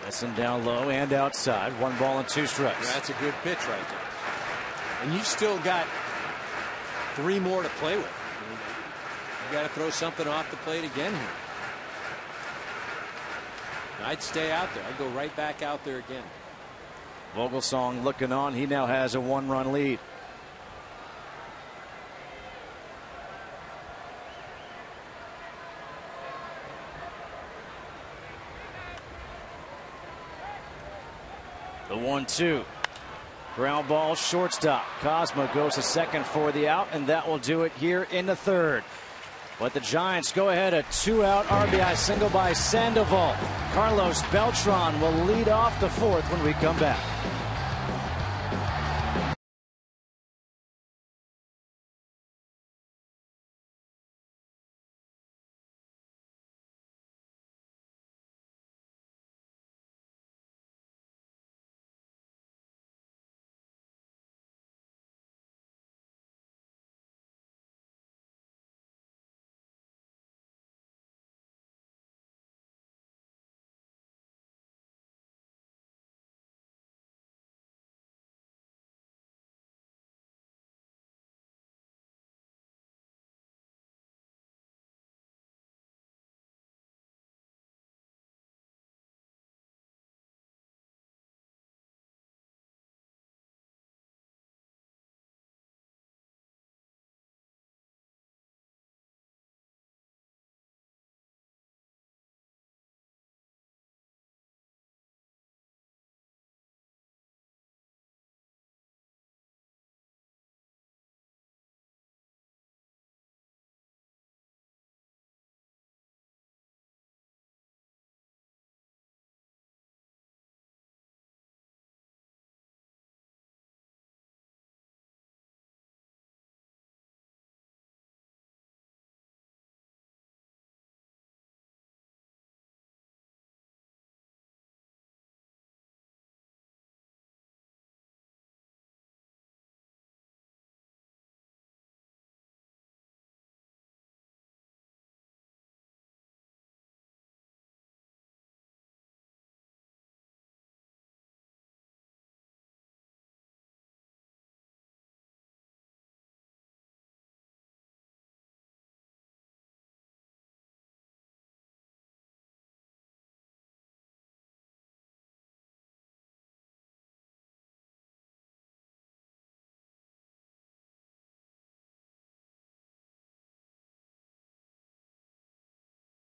Listen down low and outside. 1 ball and 2 strikes. That's a good pitch right there. And you've still got 3 more to play with. You got to throw something off the plate again here. I'd stay out there. I'd go right back out there again. Vogelsong looking on. He now has a 1-run lead. The 1-2. Ground ball, shortstop. Cosmo goes to second for the out, and that will do it here in the third. But the Giants go ahead, a 2-out RBI single by Sandoval. Carlos Beltran will lead off the fourth when we come back.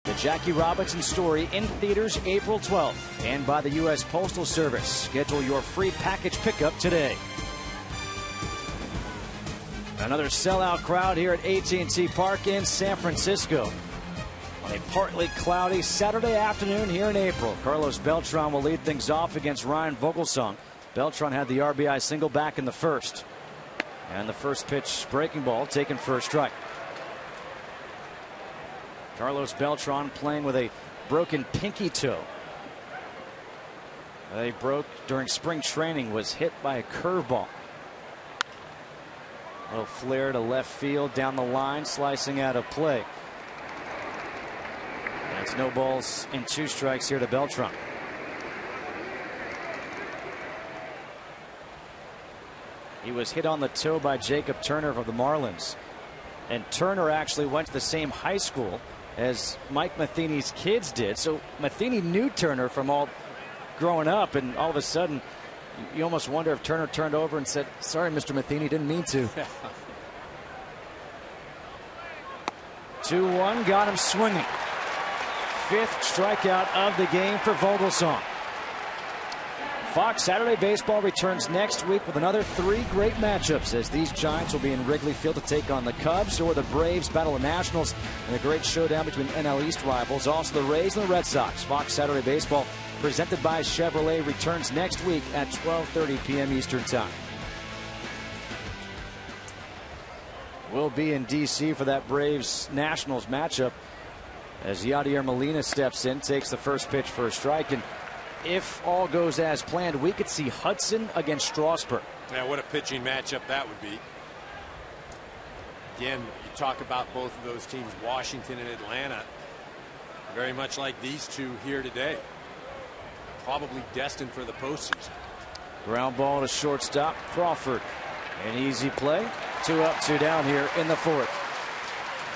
The Jackie Robinson Story in theaters April 12th and by the U.S. Postal Service. Schedule your free package pickup today. Another sellout crowd here at AT&T Park in San Francisco on a partly cloudy Saturday afternoon here in April. Carlos Beltran will lead things off against Ryan Vogelsong. Beltran had the RBI single back in the first. And the first pitch breaking ball taken for a strike. Carlos Beltran playing with a broken pinky toe. They broke during spring training, was hit by a curveball. A little flare to left field down the line, slicing out of play. And it's no balls and 2 strikes here to Beltran. He was hit on the toe by Jacob Turner of the Marlins. And Turner actually went to the same high school as Mike Matheny's kids did. So Matheny knew Turner from all growing up, and all of a sudden you almost wonder if Turner turned over and said, "Sorry, Mr. Matheny, didn't mean to." 2-1, got him swinging. 5th strikeout of the game for Vogelsong. Fox Saturday Baseball returns next week with another 3 great matchups, as these Giants will be in Wrigley Field to take on the Cubs, or the Braves battle the Nationals in a great showdown between NL East rivals. Also the Rays and the Red Sox. Fox Saturday Baseball, presented by Chevrolet, returns next week at 12:30 p.m. Eastern Time. We'll be in D.C. for that Braves-Nationals matchup as Yadier Molina steps in, takes the first pitch for a strike, and if all goes as planned, we could see Hudson against Strasburg. Yeah, what a pitching matchup that would be. Again, you talk about both of those teams, Washington and Atlanta, very much like these two here today. Probably destined for the postseason. Ground ball to shortstop, Crawford. An easy play. 2 up, 2 down here in the 4th.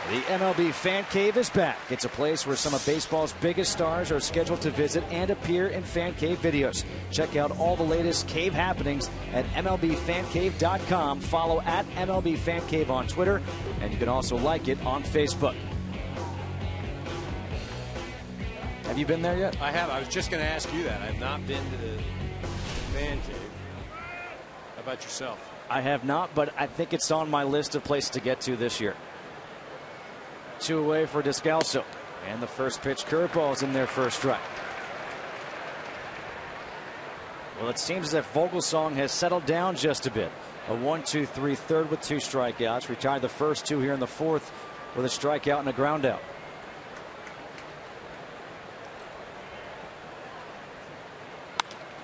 The MLB Fan Cave is back. It's a place where some of baseball's biggest stars are scheduled to visit and appear in Fan Cave videos. Check out all the latest cave happenings at MLBFancave.com. Follow at MLB Fan Cave on Twitter, and you can also like it on Facebook. Have you been there yet? I have. I was just going to ask you that. I have not been to the Fan Cave. How about yourself? I have not, but I think it's on my list of places to get to this year. 2 away for Descalso, and the first pitch curveball is in there for a strike. Well, it seems as if Vogelsong has settled down just a bit. A 1-2-3 third with 2 strikeouts. Retired the first 2 here in the 4th with a strikeout and a ground out.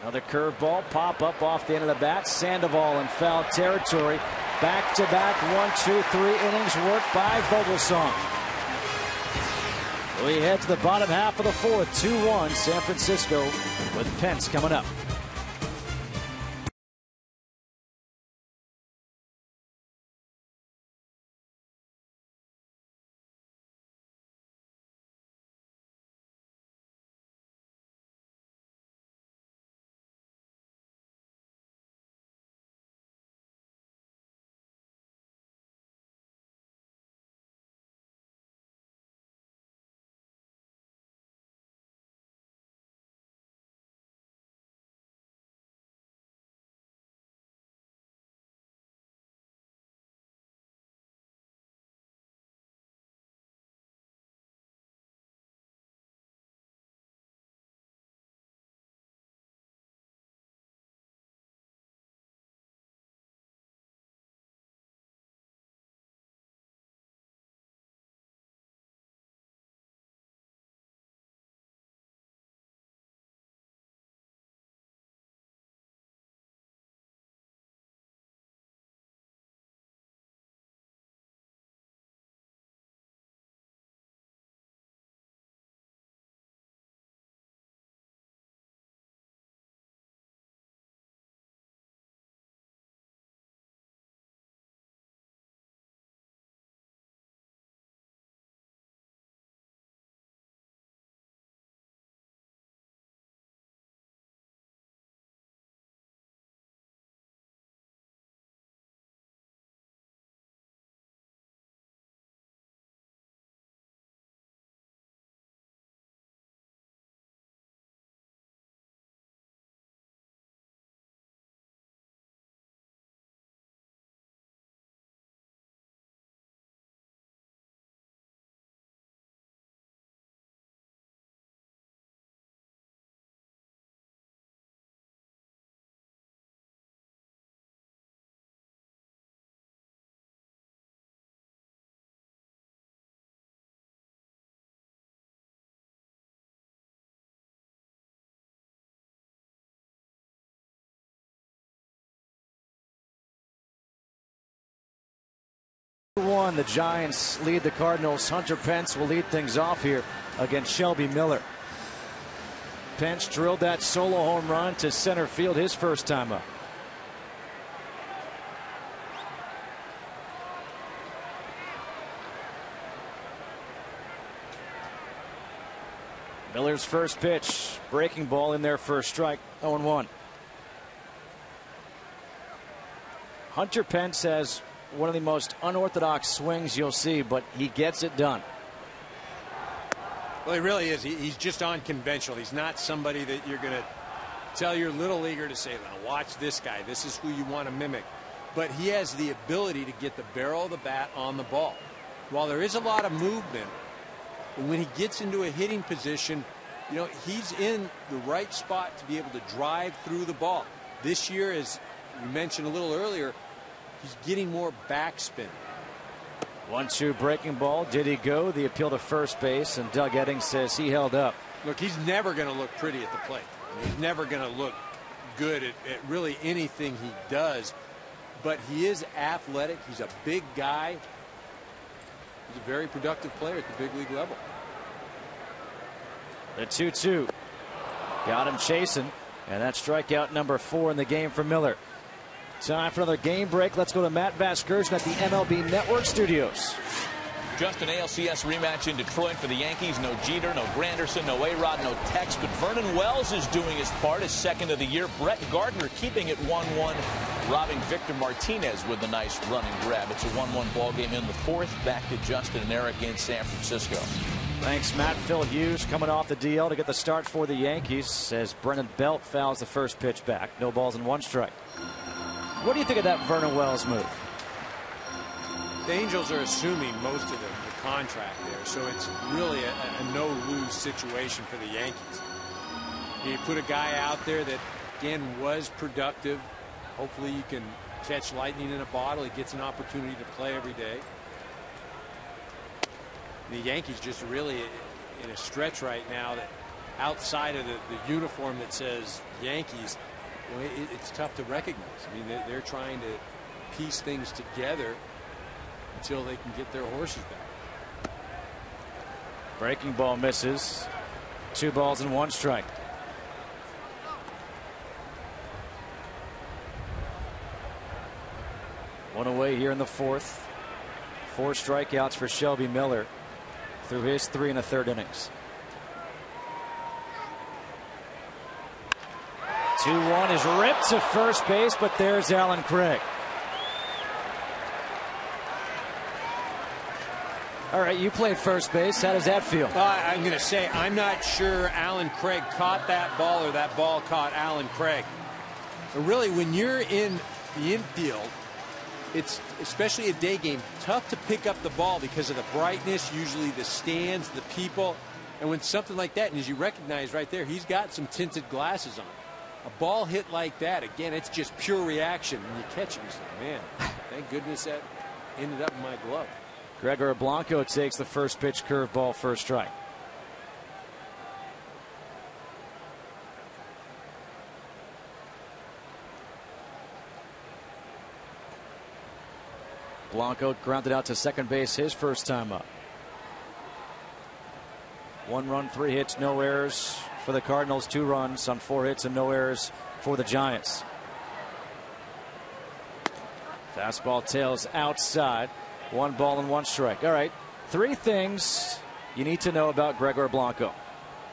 Another curveball, pop up off the end of the bat. Sandoval in foul territory. Back-to-back 1-2-3 innings work by Vogelsong. We head to the bottom half of the 4th. 2-1 San Francisco, with Pence coming up. The Giants lead the Cardinals. Hunter Pence will lead things off here against Shelby Miller. Pence drilled that solo home run to center field his first time up. Miller's first pitch, breaking ball in there for a strike, 0-1. Hunter Pence has one of the most unorthodox swings you'll see, but he gets it done. Well, he really is. He's just unconventional. He's not somebody that you're going to tell your little leaguer to say, now watch this guy. This is who you want to mimic. But he has the ability to get the barrel of the bat on the ball. While there is a lot of movement, when he gets into a hitting position, you know, he's in the right spot to be able to drive through the ball. This year, as we mentioned a little earlier, he's getting more backspin. 1-2 breaking ball. Did he go? The appeal to first base, and Doug Eddings says he held up. Look, he's never going to look pretty at the plate. He's never going to look good at really anything he does. But he is athletic. He's a big guy. He's a very productive player at the big league level. The 2-2. Got him chasing. And that's strikeout number 4 in the game for Miller. Time for another game break. Let's go to Matt Vasgersian at the MLB Network studios. Just an ALCS rematch in Detroit for the Yankees. No Jeter, no Granderson, no A-Rod, no Tex, but Vernon Wells is doing his part, his second of the year. Brett Gardner keeping it 1-1, robbing Victor Martinez with a nice running grab. It's a 1-1 ball game in the fourth. Back to Justin and Eric in San Francisco. Thanks, Matt. Phil Hughes coming off the DL to get the start for the Yankees as Brennan Belt fouls the first pitch back. No balls and 1 strike. What do you think of that Vernon Wells move? The Angels are assuming most of the contract there, so it's really a no-lose situation for the Yankees. You put a guy out there that, again, was productive. Hopefully you can catch lightning in a bottle. He gets an opportunity to play every day. The Yankees just really in a stretch right now that outside of the uniform that says Yankees, well, it's tough to recognize. I mean, they're trying to piece things together until they can get their horses back. Breaking ball misses. 2 balls and 1 strike. One away here in the fourth. 4 strikeouts for Shelby Miller through his 3 1/3 innings. 2-1 is ripped to first base, but there's Alan Craig. All right, you played first base. How does that feel? I'm going to say I'm not sure Alan Craig caught that ball or that ball caught Alan Craig. But really, when you're in the infield, it's, especially a day game, tough to pick up the ball because of the brightness, usually the stands, the people. And when something like that, and as you recognize right there, he's got some tinted glasses on. A ball hit like that, again, it's just pure reaction. When you catch it, you say, man, thank goodness that ended up in my glove. Gregor Blanco takes the first pitch curveball for a strike. Blanco grounded out to second base his first time up. 1 run, 3 hits, no errors for the Cardinals. 2 runs on 4 hits and no errors for the Giants. Fastball tails outside. 1 ball and 1 strike. All right, 3 things you need to know about Gregor Blanco.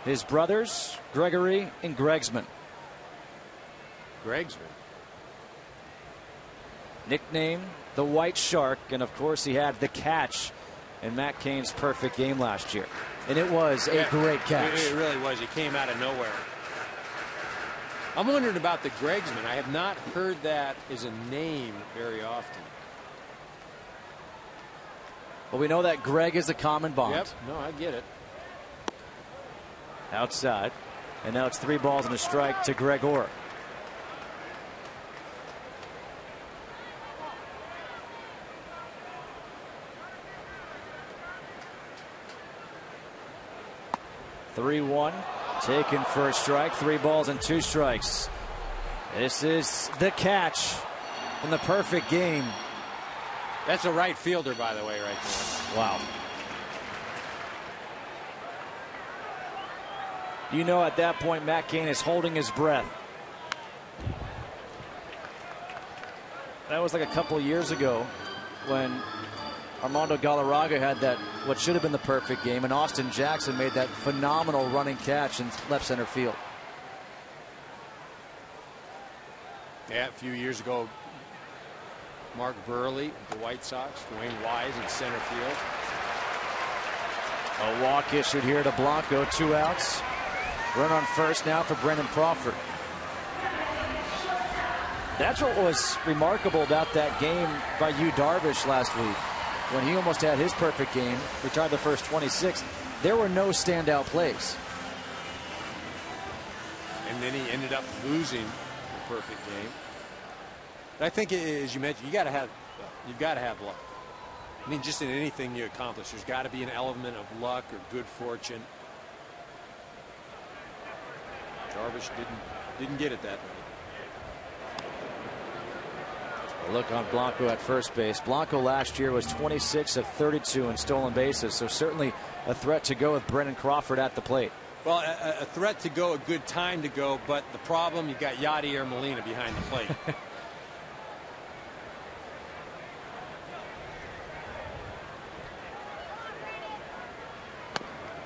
His brothers, Gregory and Gregsman. Gregsman. Nickname the White Shark, and of course he had the catch in Matt Cain's perfect game last year. And it was a great catch. It really was. It came out of nowhere. I'm wondering about the Gregsman. I have not heard that as a name very often. Well, we know that Greg is a common bond. Yep. No, I get it. Outside. And now it's 3 balls and a strike to Gregor. (3-1) taken for a strike. 3 balls and 2 strikes. This is the catch in the perfect game. That's a right fielder, by the way, right there. Wow. You know, at that point, Matt Cain is holding his breath. That was like a couple years ago when Armando Galarraga had that, what should have been the perfect game, and Austin Jackson made that phenomenal running catch in left center field. Yeah, a few years ago, Mark Burley, the White Sox, Dwayne Wise in center field. A walk issued here to Blanco, 2 outs. Run on first now for Brendan Crawford. That's what was remarkable about that game by Yu Darvish last week, when he almost had his perfect game, retired the first 26. There were no standout plays. And then he ended up losing the perfect game. But I think, as you mentioned, you've got to have luck. I mean, just in anything you accomplish, there's got to be an element of luck or good fortune. Darvish didn't get it that night. A look on Blanco at first base. Blanco last year was 26 of 32 in stolen bases, so certainly a threat to go with Brendan Crawford at the plate. Well, a threat to go, a good time to go, but the problem, you've got Yadier Molina behind the plate.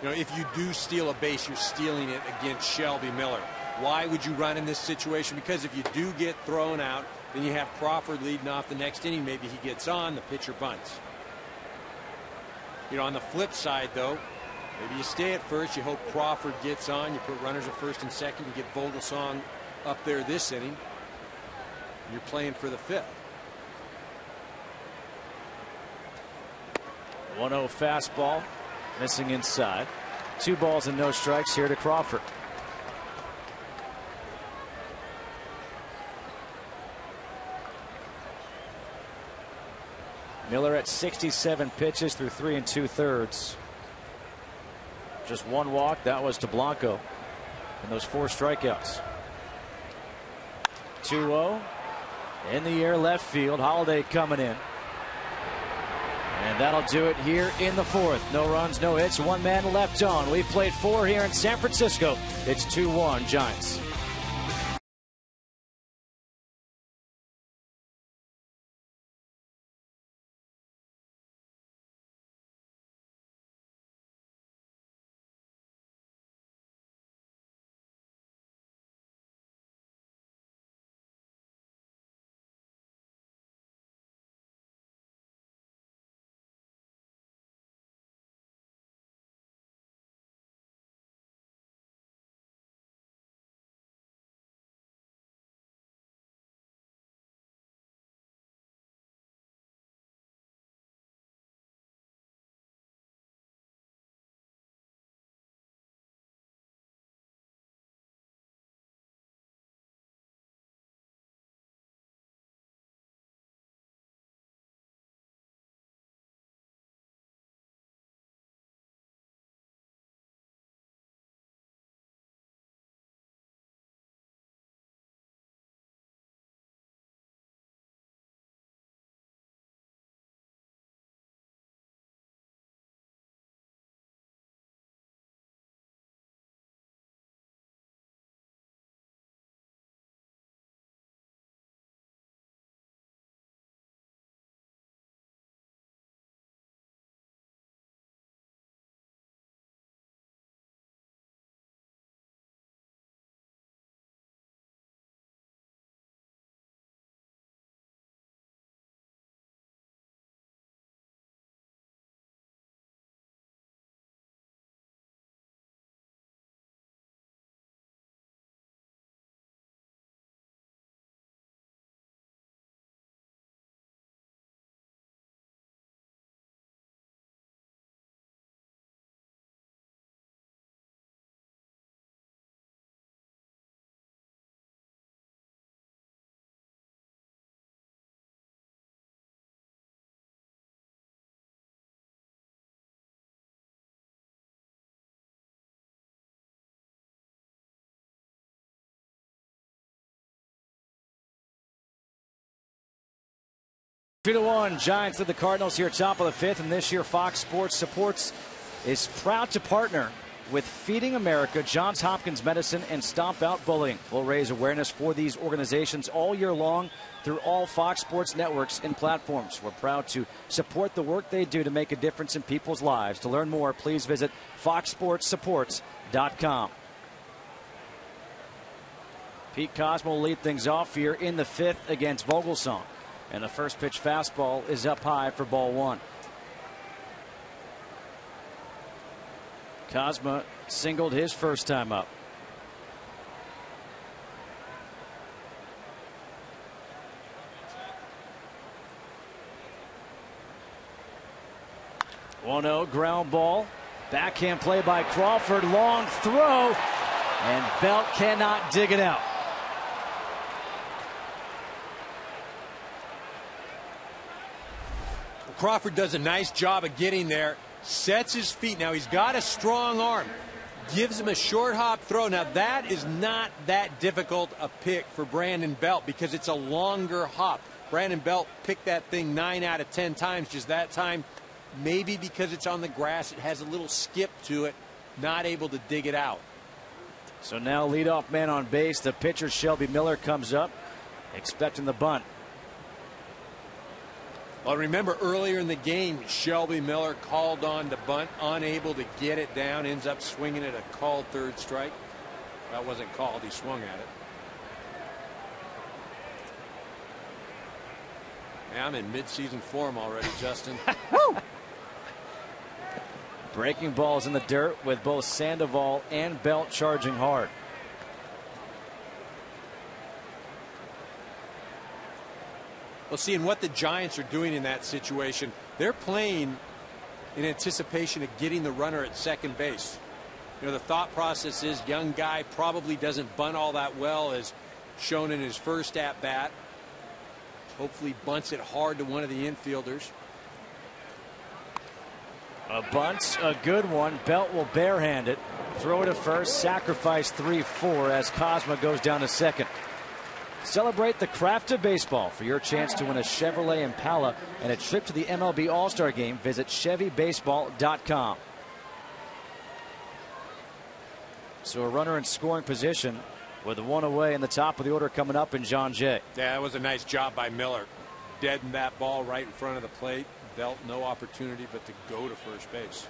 You know, if you do steal a base, you're stealing it against Shelby Miller. Why would you run in this situation? Because if you do get thrown out, then you have Crawford leading off the next inning. Maybe he gets on, the pitcher bunts. You know, on the flip side, though, maybe you stay at first, you hope Crawford gets on, you put runners at first and second, you get Vogelsong up there this inning. You're playing for the fifth. 1-0 fastball, missing inside. 2 balls and no strikes here to Crawford. Miller at 67 pitches through 3 2/3. Just 1 walk. That was to Blanco. And those 4 strikeouts. 2-0. In the air left field. Holiday coming in. And that'll do it here in the 4th. No runs, no hits, 1 man left on. We've played 4 here in San Francisco. It's 2-1 Giants. Two to 1, Giants lead the Cardinals here top of the 5th, and this year Fox Sports Supports is proud to partner with Feeding America, Johns Hopkins Medicine, and Stomp Out Bullying. We'll raise awareness for these organizations all year long through all Fox Sports networks and platforms. We're proud to support the work they do to make a difference in people's lives. To learn more, please visit foxsportssupports.com. Pete Kozma will lead things off here in the 5th against Vogelsong. And the first pitch fastball is up high for ball 1. Kozma singled his first time up. One-0 ground ball. Backhand play by Crawford. Long throw. And Belt cannot dig it out. Crawford does a nice job of getting there. Sets his feet. Now he's got a strong arm. Gives him a short hop throw. Now that is not that difficult a pick for Brandon Belt because it's a longer hop. Brandon Belt picked that thing 9 out of 10 times. Just that time, maybe because it's on the grass, it has a little skip to it. Not able to dig it out. So now leadoff man on base. The pitcher Shelby Miller comes up, expecting the bunt. Well, remember earlier in the game, Shelby Miller called on to bunt, unable to get it down, ends up swinging at a called third strike. That wasn't called, he swung at it. Yeah, I'm in midseason form already, Justin. Woo! Breaking balls in the dirt with both Sandoval and Belt charging hard. Well, seeing what the Giants are doing in that situation, they're playing in anticipation of getting the runner at second base. You know, the thought process is young guy probably doesn't bunt all that well, as shown in his first at bat. Hopefully bunts it hard to one of the infielders. A bunt, a good one. Belt will barehand it. Throw it to first. Sacrifice 3-4 as Kozma goes down to second. Celebrate the craft of baseball. For your chance to win a Chevrolet Impala and a trip to the MLB All-Star Game, visit ChevyBaseball.com. So a runner in scoring position with one away in the top of the order coming up in John Jay. Yeah, that was a nice job by Miller. Deadened that ball right in front of the plate. Belt no opportunity but to go to first base.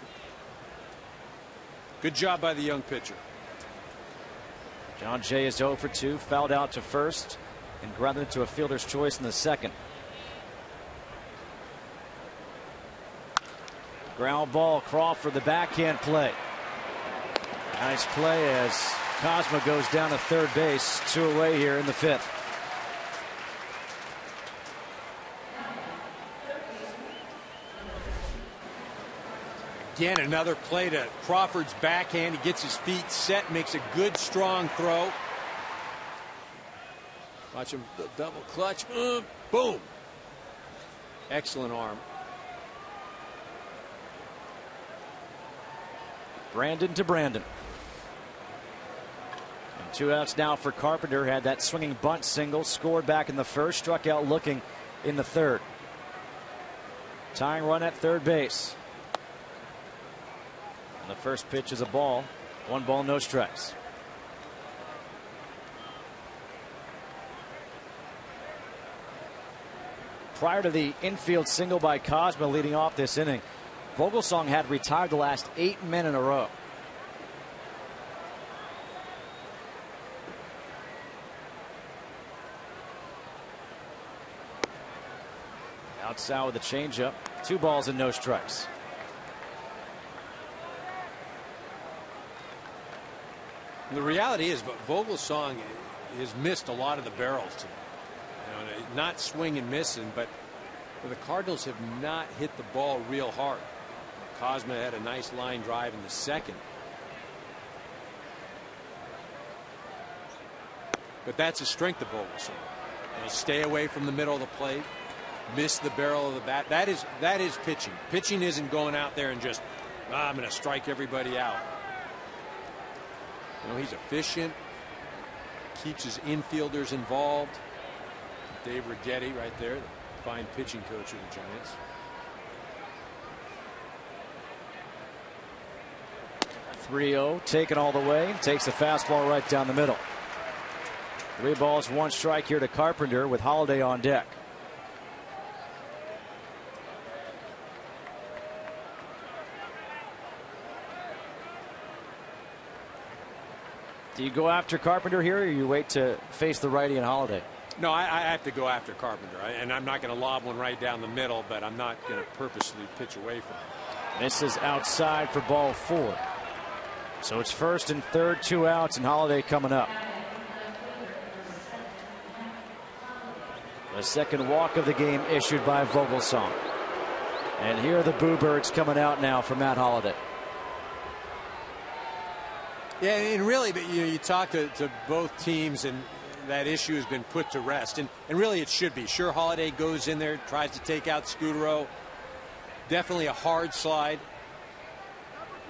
Good job by the young pitcher. John Jay is 0 for 2, fouled out to first and grounded to a fielder's choice in the second. Ground ball, Crawford, the backhand play. Nice play as Kozma goes down to third base, 2 away here in the 5th. Again, another play to Crawford's backhand. He gets his feet set, makes a good strong throw. Watch him double clutch. Boom. Excellent arm. Brandon to Brandon. And 2 outs now for Carpenter. Had that swinging bunt single, scored back in the first, struck out looking in the third. Tying run at third base. And the first pitch is a ball. 1 ball, no strikes. Prior to the infield single by Kozma leading off this inning, Vogelsong had retired the last 8 men in a row. Outside with a changeup. 2 balls and no strikes. The reality is, but Vogelsong has missed a lot of the barrels today. You know, not swing and missing, but the Cardinals have not hit the ball real hard. Kozma had a nice line drive in the second. But that's a strength of Vogelsong. You know, stay away from the middle of the plate, miss the barrel of the bat. That is pitching. Pitching isn't going out there and just, I'm going to strike everybody out. You know, he's efficient, keeps his infielders involved. Dave Righetti right there, the fine pitching coach of the Giants. 3-0, taken all the way, takes the fastball right down the middle. 3 balls, 1 strike here to Carpenter with Holiday on deck. Do you go after Carpenter here, or you wait to face the righty and Holiday? No, I have to go after Carpenter, and I'm not going to lob one right down the middle, but I'm not going to purposely pitch away from him. This is outside for ball 4. So it's first and third, 2 outs, and Holiday coming up. The second walk of the game issued by Vogelsong. And here are the Boo Birds coming out now for Matt Holiday. Yeah, and really, but you talk to both teams, and that issue has been put to rest. And really, it should be. Sure, Holiday goes in there, tries to take out Scutaro. Definitely a hard slide.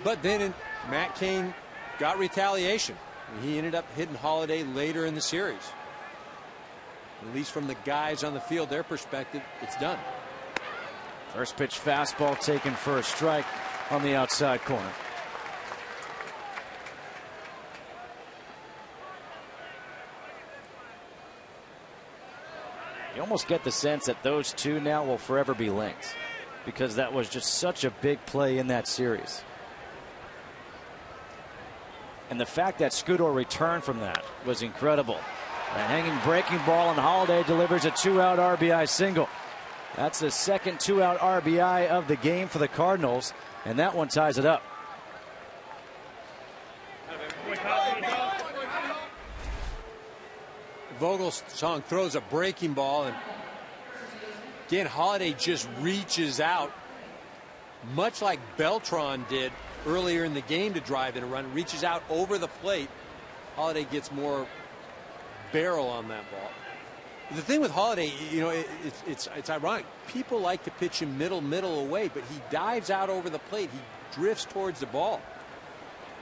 But then Matt Cain got retaliation. He ended up hitting Holiday later in the series. At least from the guys on the field, their perspective, it's done. First pitch fastball taken for a strike on the outside corner. You almost get the sense that those two now will forever be linked, because that was just such a big play in that series. And the fact that Scutaro returned from that was incredible. A hanging breaking ball, and Holiday delivers a 2-out RBI single. That's the second 2-out RBI of the game for the Cardinals, and that one ties it up. Vogelsong throws a breaking ball, and again, Holiday just reaches out, much like Beltran did earlier in the game to drive in a run. Reaches out over the plate. Holiday gets more barrel on that ball. The thing with Holiday, it's ironic. People like to pitch him middle away, but he dives out over the plate. He drifts towards the ball.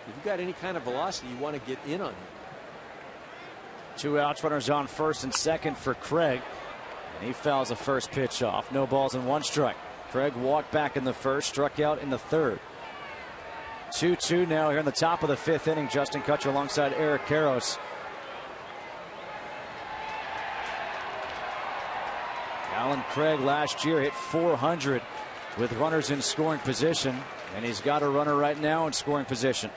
If you've got any kind of velocity, you want to get in on him. 2 outs, runners on first and second for Craig. And he fouls the first pitch off. No balls and 1 strike. Craig walked back in the first, struck out in the third. 2-2 now here in the top of the 5th inning. Justin Kutcher alongside Eric Karros. Alan Craig last year hit .400 with runners in scoring position, and he's got a runner right now in scoring position.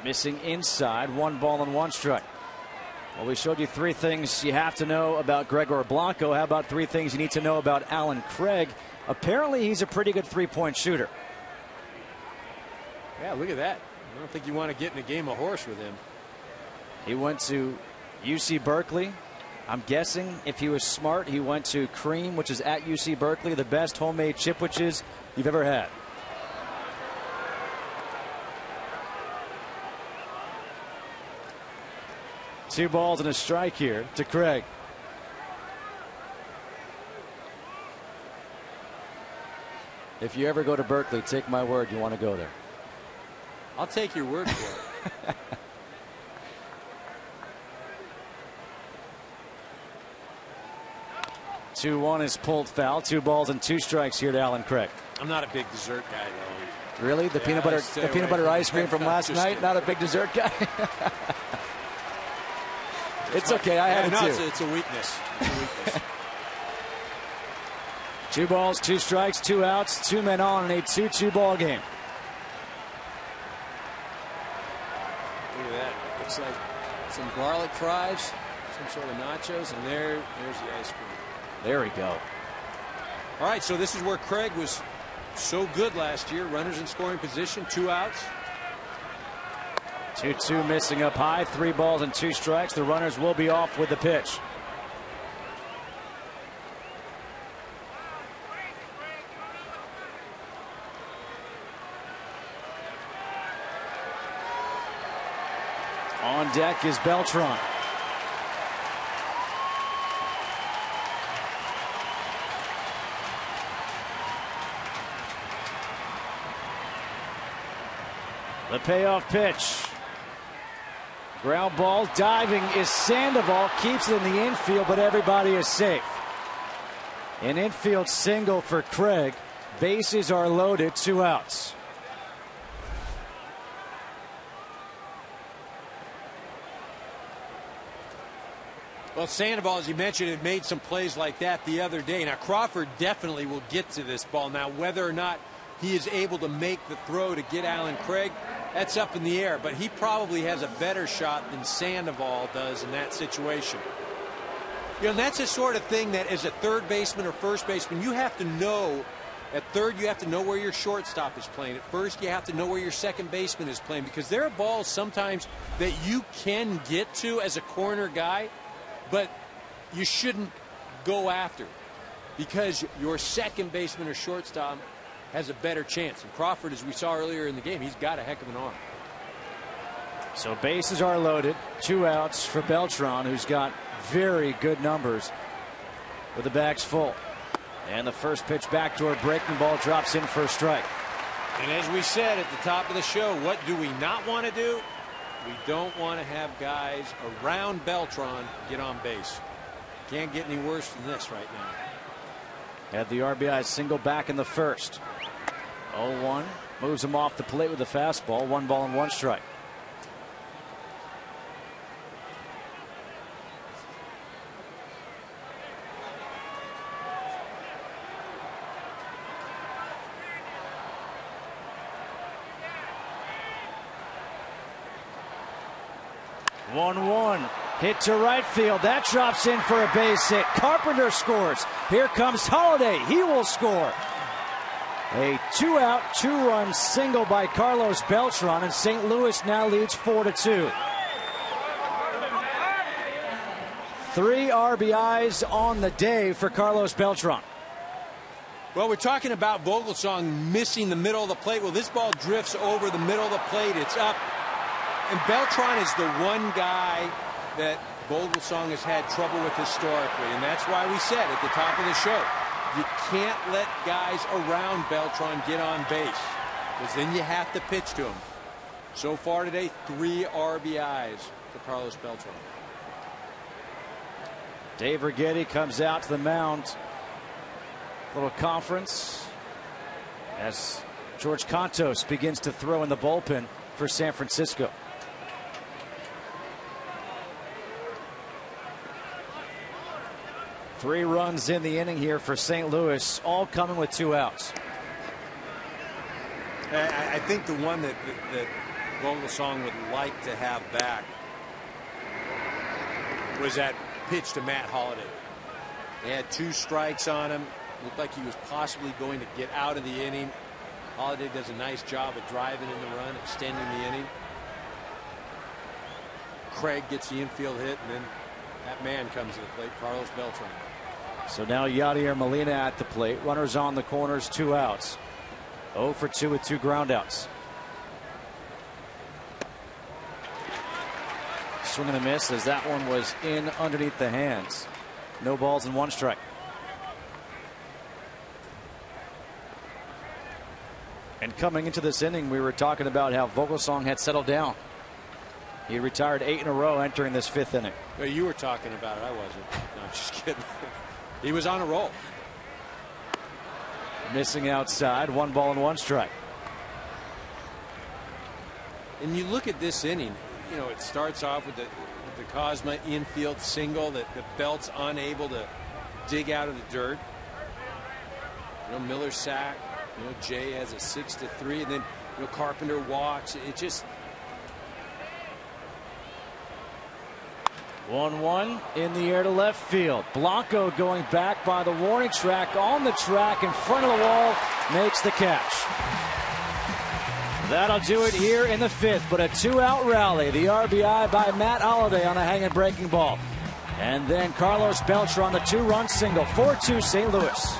Missing inside, 1 ball and 1 strike. Well, we showed you 3 things you have to know about Gregor Blanco. How about 3 things you need to know about Alan Craig? Apparently, he's a pretty good 3-point shooter. Yeah, look at that. I don't think you want to get in a game of horse with him. He went to UC Berkeley. I'm guessing if he was smart, he went to Cream, which is at UC Berkeley, the best homemade chipwiches you've ever had. Two balls and a strike here to Craig. If you ever go to Berkeley, take my word, you want to go there. I'll take your word for it. 2-1 is pulled foul. 2 balls and 2 strikes here to Alan Craig. I'm not a big dessert guy, though. Really? The peanut butter ice cream from last night? Not a big dessert guy? It's okay. I had it too. It's a weakness. It's a weakness. 2 balls, 2 strikes, 2 outs, 2 men on in a 2-2 ball game. Look at that. Looks like some garlic fries, some sort of nachos, and there's the ice cream. There we go. All right, so this is where Craig was so good last year. Runners in scoring position, 2 outs. 2-2 missing up high. 3 balls and 2 strikes. The runners will be off with the pitch. On deck is Beltran. The payoff pitch. Ground ball, diving is Sandoval, keeps it in the infield, but everybody is safe. An infield single for Craig. Bases are loaded, 2 outs. Well, Sandoval, as you mentioned, had made some plays like that the other day. Now, Crawford definitely will get to this ball. Now, whether or not he is able to make the throw to get Alan Craig, that's up in the air. But he probably has a better shot than Sandoval does in that situation. You know, that's the sort of thing that as a third baseman or first baseman, you have to know. At third, you have to know where your shortstop is playing. At first, you have to know where your second baseman is playing, because there are balls sometimes that you can get to as a corner guy, but you shouldn't go after, because your second baseman or shortstop has a better chance. And Crawford, as we saw earlier in the game, he's got a heck of an arm. So bases are loaded, 2 outs for Beltran, who's got very good numbers with the bags full. And the first pitch backdoor breaking ball drops in for a strike. And as we said at the top of the show, what do we not want to do? We don't want to have guys around Beltran get on base. Can't get any worse than this right now. Had the RBI single back in the first. 0-1. Moves him off the plate with a fastball. 1 ball and 1 strike. Hit to right field. That drops in for a base hit. Carpenter scores. Here comes Holiday. He will score. A 2-out, 2-run single by Carlos Beltran, and St. Louis now leads 4-2. 3 RBIs on the day for Carlos Beltran. Well, we're talking about Vogelsong missing the middle of the plate. Well, this ball drifts over the middle of the plate. It's up. And Beltran is the one guy that Vogelsong has had trouble with historically. And that's why we said at the top of the show, you can't let guys around Beltran get on base, because then you have to pitch to him. So far today, 3 RBIs for Carlos Beltran. Dave Righetti comes out to the mound. Little conference as George Contos begins to throw in the bullpen for San Francisco. Three runs in the inning here for St. Louis, all coming with 2 outs. I think the one that Vogelsong would like to have back was that pitch to Matt Holliday. They had 2 strikes on him. Looked like he was possibly going to get out of the inning. Holliday does a nice job of driving in the run, extending the inning. Craig gets the infield hit, and then that man comes to the plate, Carlos Beltran. So now Yadier Molina at the plate. Runners on the corners, 2 outs. 0 for 2 with 2 groundouts. Swing and a miss as that one was in underneath the hands. No balls and 1 strike. And coming into this inning, we were talking about how Vogelsong had settled down. He retired 8 in a row entering this 5th inning. Well, you were talking about it. I wasn't. No, I'm just kidding. He was on a roll. Missing outside, 1 ball and 1 strike. And you look at this inning, you know, it starts off with the Cosma infield single that the Belt's unable to dig out of the dirt. You know, Miller sack. You know, Jay has a 6-3, and then, you know, Carpenter walks. It just 1-1 in the air to left field. Blanco going back by the warning track, on the track in front of the wall, makes the catch. That'll do it here in the 5th, but a 2-out rally. The RBI by Matt Holliday on a hanging breaking ball. And then Carlos Beltran, the 2-run single. 4-2 St. Louis.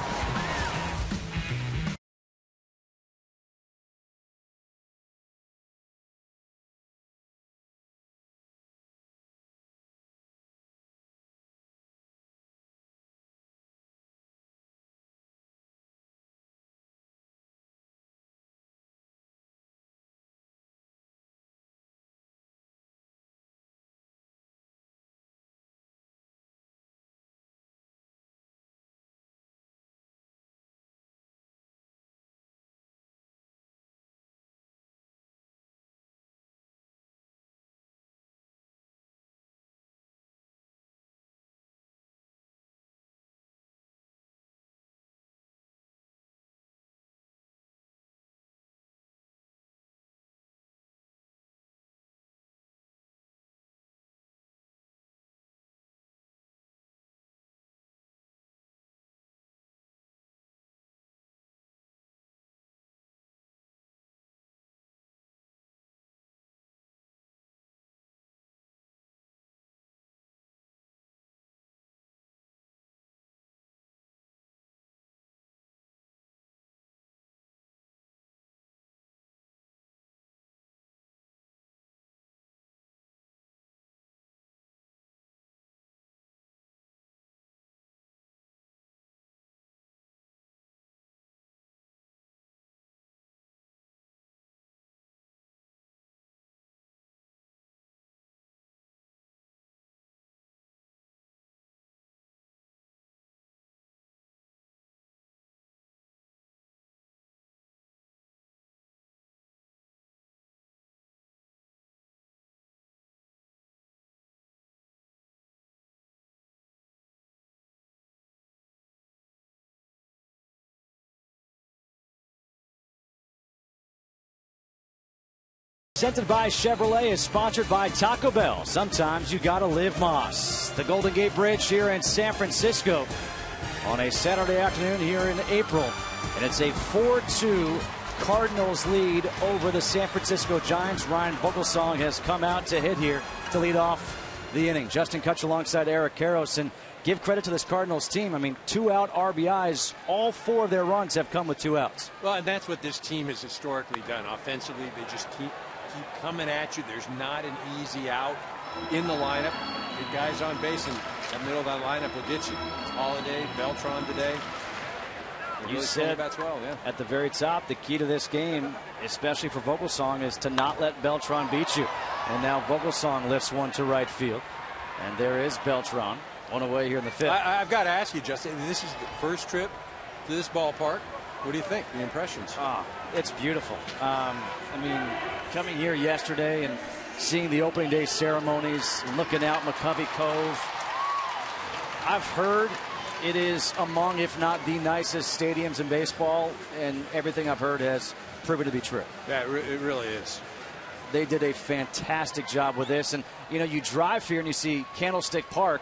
Presented by Chevrolet is sponsored by Taco Bell. Sometimes you gotta live Moss. The Golden Gate Bridge here in San Francisco on a Saturday afternoon here in April. And it's a 4-2 Cardinals lead over the San Francisco Giants. Ryan Vogelsong has come out to hit here to lead off the inning. Justin Kutch alongside Eric Karros. And give credit to this Cardinals team. I mean, 2-out RBIs. All 4 of their runs have come with 2 outs. Well, and that's what this team has historically done. Offensively, they just keep coming at you. There's not an easy out in the lineup. Good guys on base, and that middle of that lineup will get you. Holiday, Beltran today. You really said well, yeah. At the very top, the key to this game, especially for Vogelsong, is to not let Beltran beat you. And now Vogelsong lifts one to right field. And there is Beltran on away here in the 5th. I've got to ask you, Justin, this is the first trip to this ballpark. What do you think? The impressions? It's beautiful. I mean, coming here yesterday and seeing the opening day ceremonies, looking out McCovey Cove, I've heard it is among, if not the nicest stadiums in baseball, and everything I've heard has proven to be true. Yeah, it really is. They did a fantastic job with this. And, you know, you drive here and you see Candlestick Park.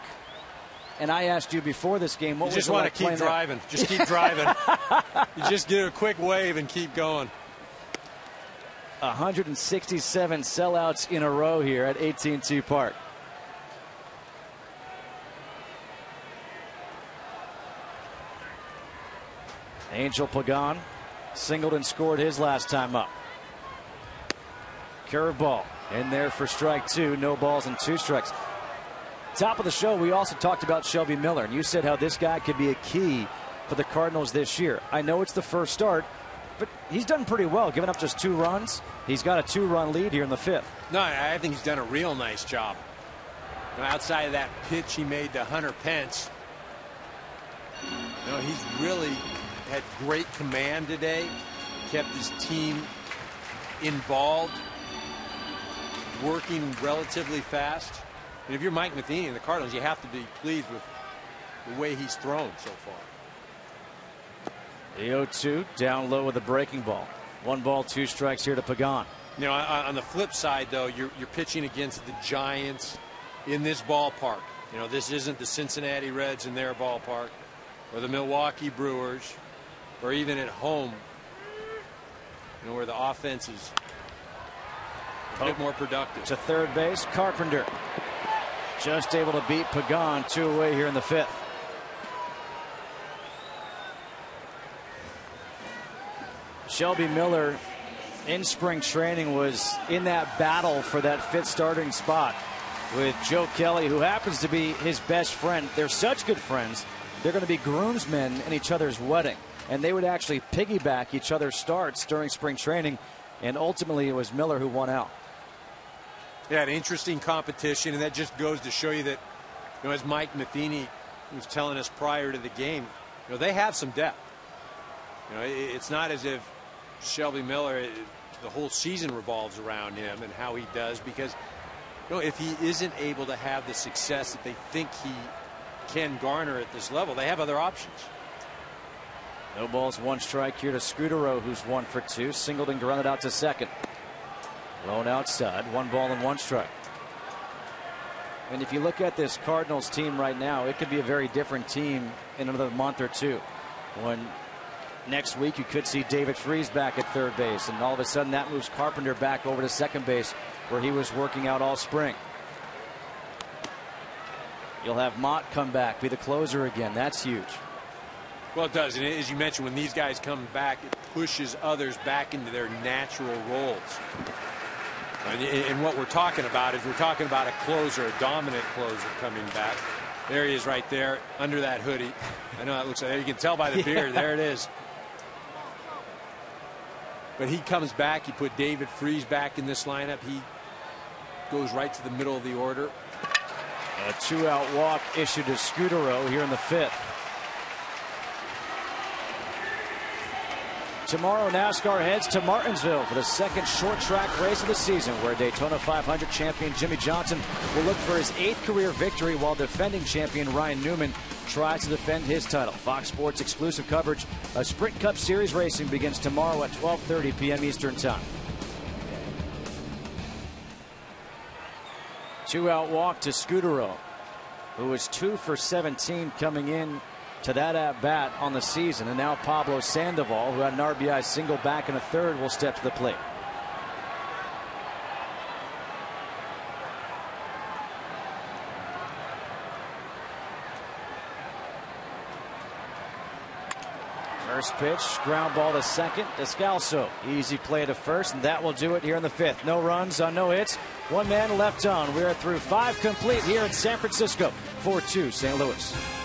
And I asked you before this game, what was it like playing there? You just want to keep driving. Just keep driving. You just get a quick wave and keep going. 167 sellouts in a row here at AT&T Park. Angel Pagan singled and scored his last time up. Curveball in there for strike 2. No balls and 2 strikes. Top of the show, we also talked about Shelby Miller, and you said how this guy could be a key for the Cardinals this year. I know it's the first start, but he's done pretty well, giving up just 2 runs. He's got a 2-run lead here in the 5th. No, I think he's done a real nice job. You know, outside of that pitch he made to Hunter Pence, you know, he's really had great command today, kept his team involved, working relatively fast. And if you're Mike Matheny and the Cardinals, you have to be pleased with the way he's thrown so far. The 0-2 down low with a breaking ball. 1 ball, 2 strikes here to Pagan. You know, on the flip side, though, you're pitching against the Giants in this ballpark. You know, this isn't the Cincinnati Reds in their ballpark, or the Milwaukee Brewers, or even at home, you know, where the offense is a bit more productive. To third base, Carpenter just able to beat Pagan. 2 away here in the 5th. Shelby Miller in spring training was in that battle for that 5th starting spot with Joe Kelly, who happens to be his best friend. They're such good friends. They're going to be groomsmen in each other's wedding, and they would actually piggyback each other's starts during spring training, and ultimately it was Miller who won out. Yeah, an interesting competition, and that just goes to show you that, you know, as Mike Matheny was telling us prior to the game, you know, they have some depth. You know, it's not as if Shelby Miller, the whole season revolves around him and how he does, because, you know, if he isn't able to have the success that they think he can garner at this level, they have other options. No balls, 1 strike here to Scudero, who's 1 for 2, singled and grounded out to second. Lone outside, 1 ball and 1 strike. And if you look at this Cardinals team right now, it could be a very different team in another month or 2. When next week you could see David Freese back at third base, and all of a sudden that moves Carpenter back over to second base, where he was working out all spring. You'll have Mott come back, be the closer again. That's huge. Well, it does, and as you mentioned, when these guys come back, it pushes others back into their natural roles. And what we're talking about is we're talking about a closer, a dominant closer coming back. There he is right there under that hoodie. I know that looks like, you can tell by the beard. There it is. But he comes back. He put David Freese back in this lineup. He goes right to the middle of the order. A 2-out walk issued to Scudero here in the 5th. Tomorrow, NASCAR heads to Martinsville for the 2nd short track race of the season, where Daytona 500 champion Jimmy Johnson will look for his 8th career victory, while defending champion Ryan Newman tries to defend his title. Fox Sports exclusive coverage of Sprint Cup Series racing begins tomorrow at 12:30 p.m. Eastern Time. 2-out walk to Scudero, who was 2 for 17 coming in to that at-bat on the season. And now Pablo Sandoval, who had an RBI single back in the third, will step to the plate. First pitch, ground ball to second. Descalso, easy play to first, and that will do it here in the fifth. No runs on no hits. One man left on. We are through 5 complete here in San Francisco. 4-2 St. Louis.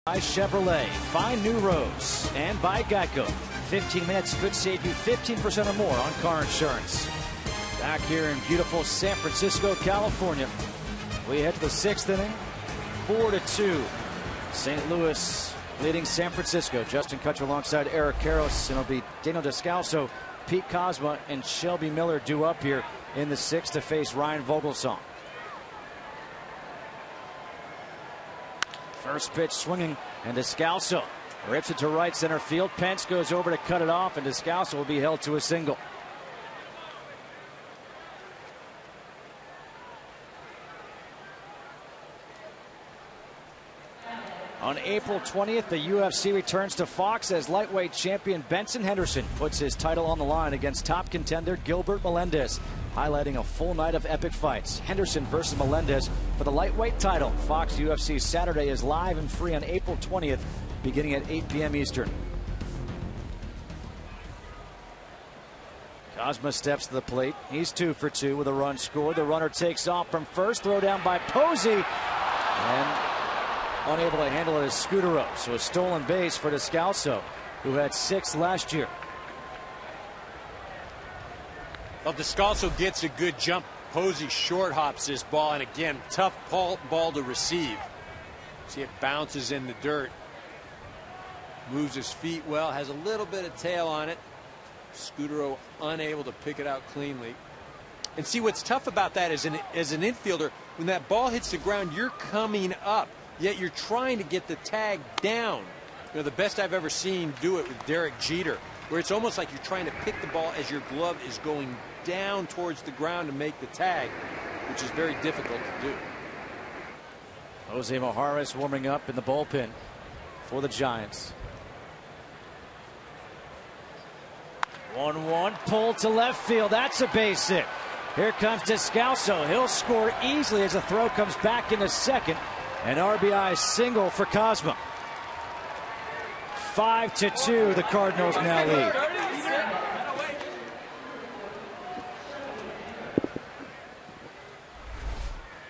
By Chevrolet, find new roads, and by Geico. 15 minutes could save you 15% or more on car insurance. Back here in beautiful San Francisco, California, we head to the 6th inning. 4-2. St. Louis leading San Francisco. Justin Kutcher alongside Eric Karros, and it'll be Daniel Descalso, Pete Kozma, and Shelby Miller due up here in the 6th to face Ryan Vogelsong. First pitch swinging, and Descalso rips it to right center field. Pence goes over to cut it off, and Descalso will be held to a single. On April 20th, the UFC returns to Fox as lightweight champion Benson Henderson puts his title on the line against top contender Gilbert Melendez, highlighting a full night of epic fights. Henderson versus Melendez for the lightweight title. Fox UFC Saturday is live and free on April 20th, beginning at 8 p.m. Eastern. Kozma steps to the plate. He's 2 for 2 with a run scored. The runner takes off from first. Throw down by Posey. And unable to handle it is Scudero. So a stolen base for Descalso, who had 6 last year. Well, Descalso gets a good jump. Posey short hops this ball, and again, tough ball to receive. See, it bounces in the dirt. Moves his feet well, has a little bit of tail on it. Scudero unable to pick it out cleanly. And see, what's tough about that is as an infielder, when that ball hits the ground, you're coming up, yet you're trying to get the tag down. You know, the best I've ever seen do it with Derek Jeter, where it's almost like you're trying to pick the ball as your glove is going down towards the ground to make the tag, which is very difficult to do. Jose Mojarez warming up in the bullpen for the Giants. 1-1, pull to left field. That's a base hit. Here comes Descalso. He'll score easily as the throw comes back into second. An RBI single for Kozma. 5-2, the Cardinals now lead.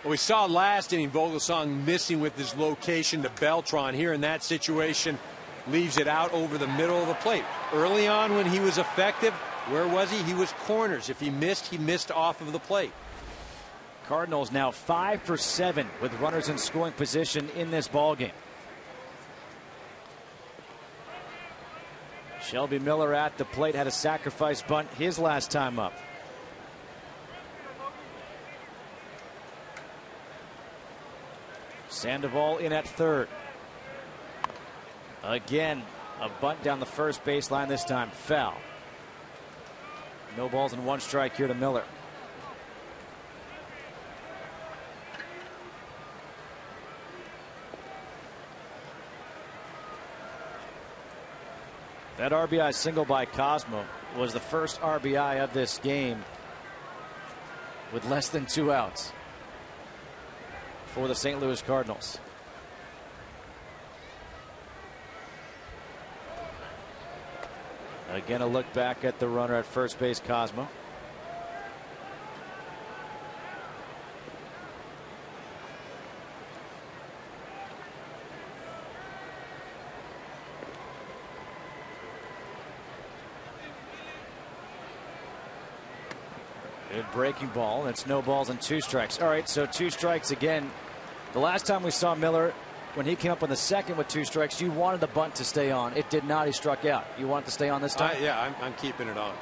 We saw last inning Vogelsong missing with his location to Beltran. Here in that situation, leaves it out over the middle of the plate. Early on when he was effective, where was he? He was corners. If he missed off of the plate. Cardinals now 5 for 7 with runners in scoring position in this ballgame. Shelby Miller at the plate, had a sacrifice bunt his last time up. Sandoval in at third. Again, a bunt down the first baseline, this time foul. No balls and 1 strike here to Miller. That RBI single by Cosmo was the first RBI of this game with less than 2 outs for the St. Louis Cardinals. Again, a look back at the runner at first base, Cosmo. Good breaking ball. It's no balls and 2 strikes. All right, so 2 strikes again. The last time we saw Miller, when he came up on the second with 2 strikes, you wanted the bunt to stay on. It did not. He struck out. You want it to stay on this time? Yeah, I'm keeping it on.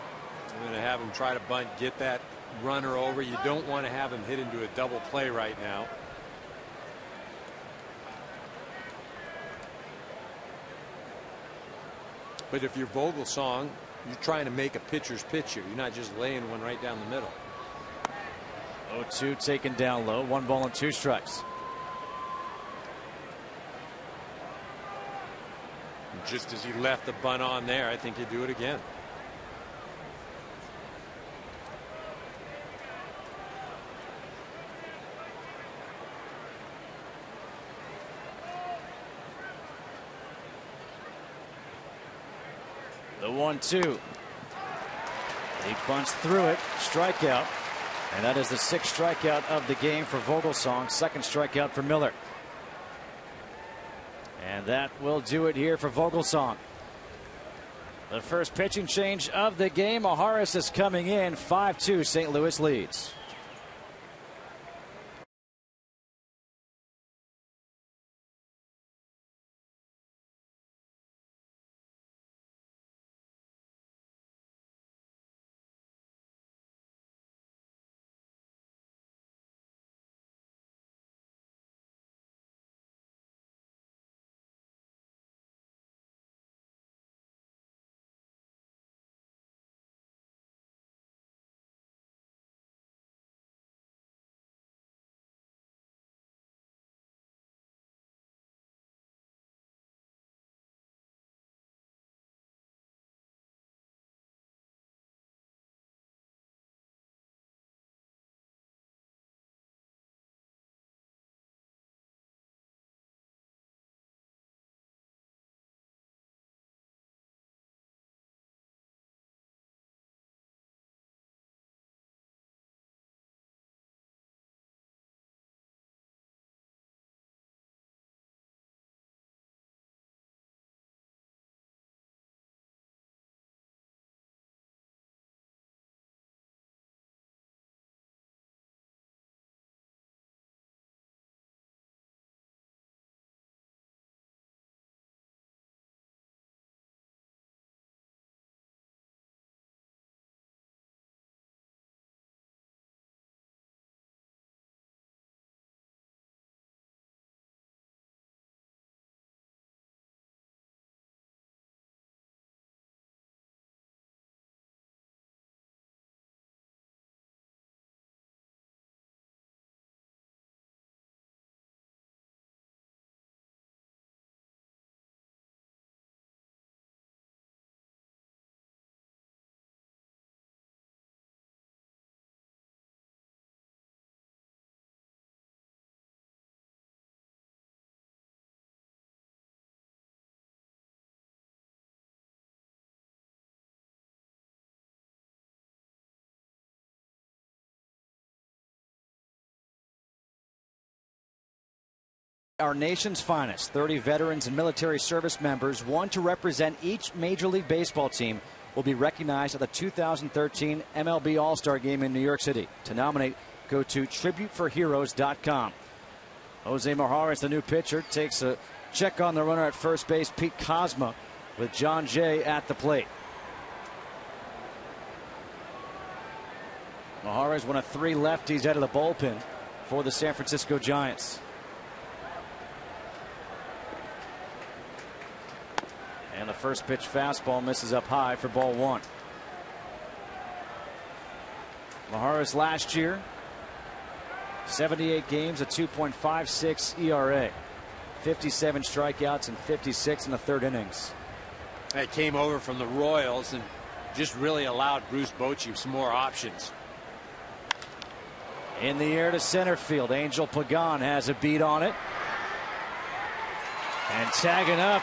I'm going to have him try to bunt, get that runner over. You don't want to have him hit into a double play right now. But if you're Vogelsong, you're trying to make a pitcher's pitch here. You're not just laying one right down the middle. 0-2 taken down low. 1 ball and 2 strikes. And just as he left the bunt on there, I think he'd do it again. The 1-2. He bunts through it. Strikeout. And that is the 6th strikeout of the game for Vogelsong. 2nd strikeout for Miller. And that will do it here for Vogelsong. The first pitching change of the game. Oharis is coming in. 5-2 St. Louis leads. Our nation's finest, 30 veterans and military service members, one to represent each Major League Baseball team, will be recognized at the 2013 MLB All-Star Game in New York City. To nominate, go to tributeforheroes.com. Jose Mijares, the new pitcher, takes a check on the runner at first base, Pete Kozma, with John Jay at the plate. Mijares, one of 3 lefties out of the bullpen for the San Francisco Giants. And the first pitch fastball misses up high for ball 1. Mijares last year, 78 games, a 2.56 ERA, 57 strikeouts and 56 in the 3rd innings. They came over from the Royals and just really allowed Bruce Bochy some more options. In the air to center field, Angel Pagan has a beat on it. And tagging up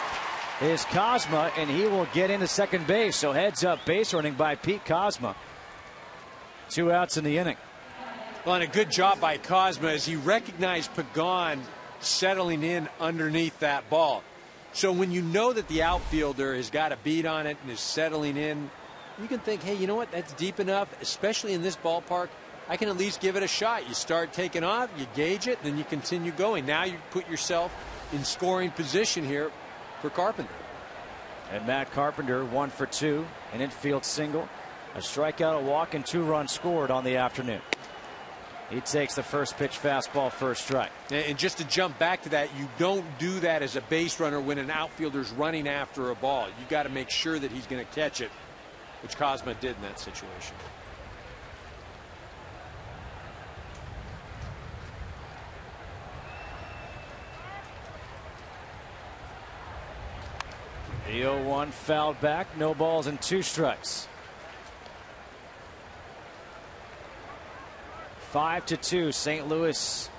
is Kozma, and he will get into second base. So heads up base running by Pete Kozma. 2 outs in the inning. Well, and a good job by Kozma as he recognized Pagan settling in underneath that ball. So when you know that the outfielder has got a beat on it and is settling in, you can think, hey, you know what, that's deep enough, especially in this ballpark. I can at least give it a shot. You start taking off, you gauge it, then you continue going. Now you put yourself in scoring position here for Carpenter. And Matt Carpenter 1 for 2, an infield single, a strikeout, a walk, and 2 runs scored on the afternoon. He takes the first pitch fastball, first strike. And just to jump back to that, you don't do that as a base runner when an outfielder's running after a ball. You got to make sure that he's going to catch it, which Kozma did in that situation. The 0-1 fouled back, no balls and 2 strikes. 5-2, St. Louis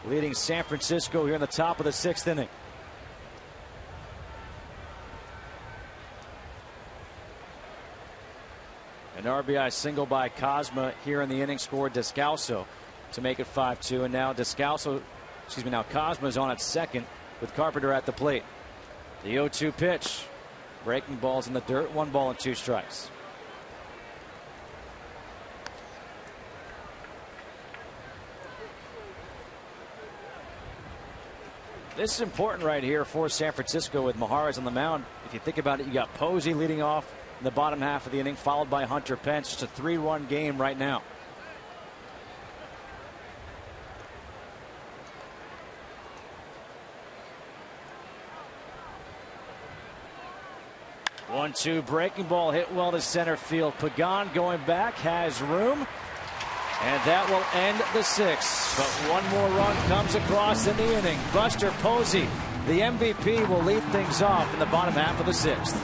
leading San Francisco here in the top of the 6th inning. An RBI single by Kozma here in the inning scored Descalso to make it 5-2, and now Kozma's on at second with Carpenter at the plate. The 0-2 pitch. Breaking balls in the dirt, 1 ball and 2 strikes. This is important right here for San Francisco with Mijares on the mound. If you think about it, you got Posey leading off in the bottom half of the inning, followed by Hunter Pence. Just a 3-run game right now. One-two breaking ball hit well to center field. Pagan going back, has room, and that will end the 6th. But 1 more run comes across in the inning. Buster Posey, the MVP, will lead things off in the bottom half of the 6th.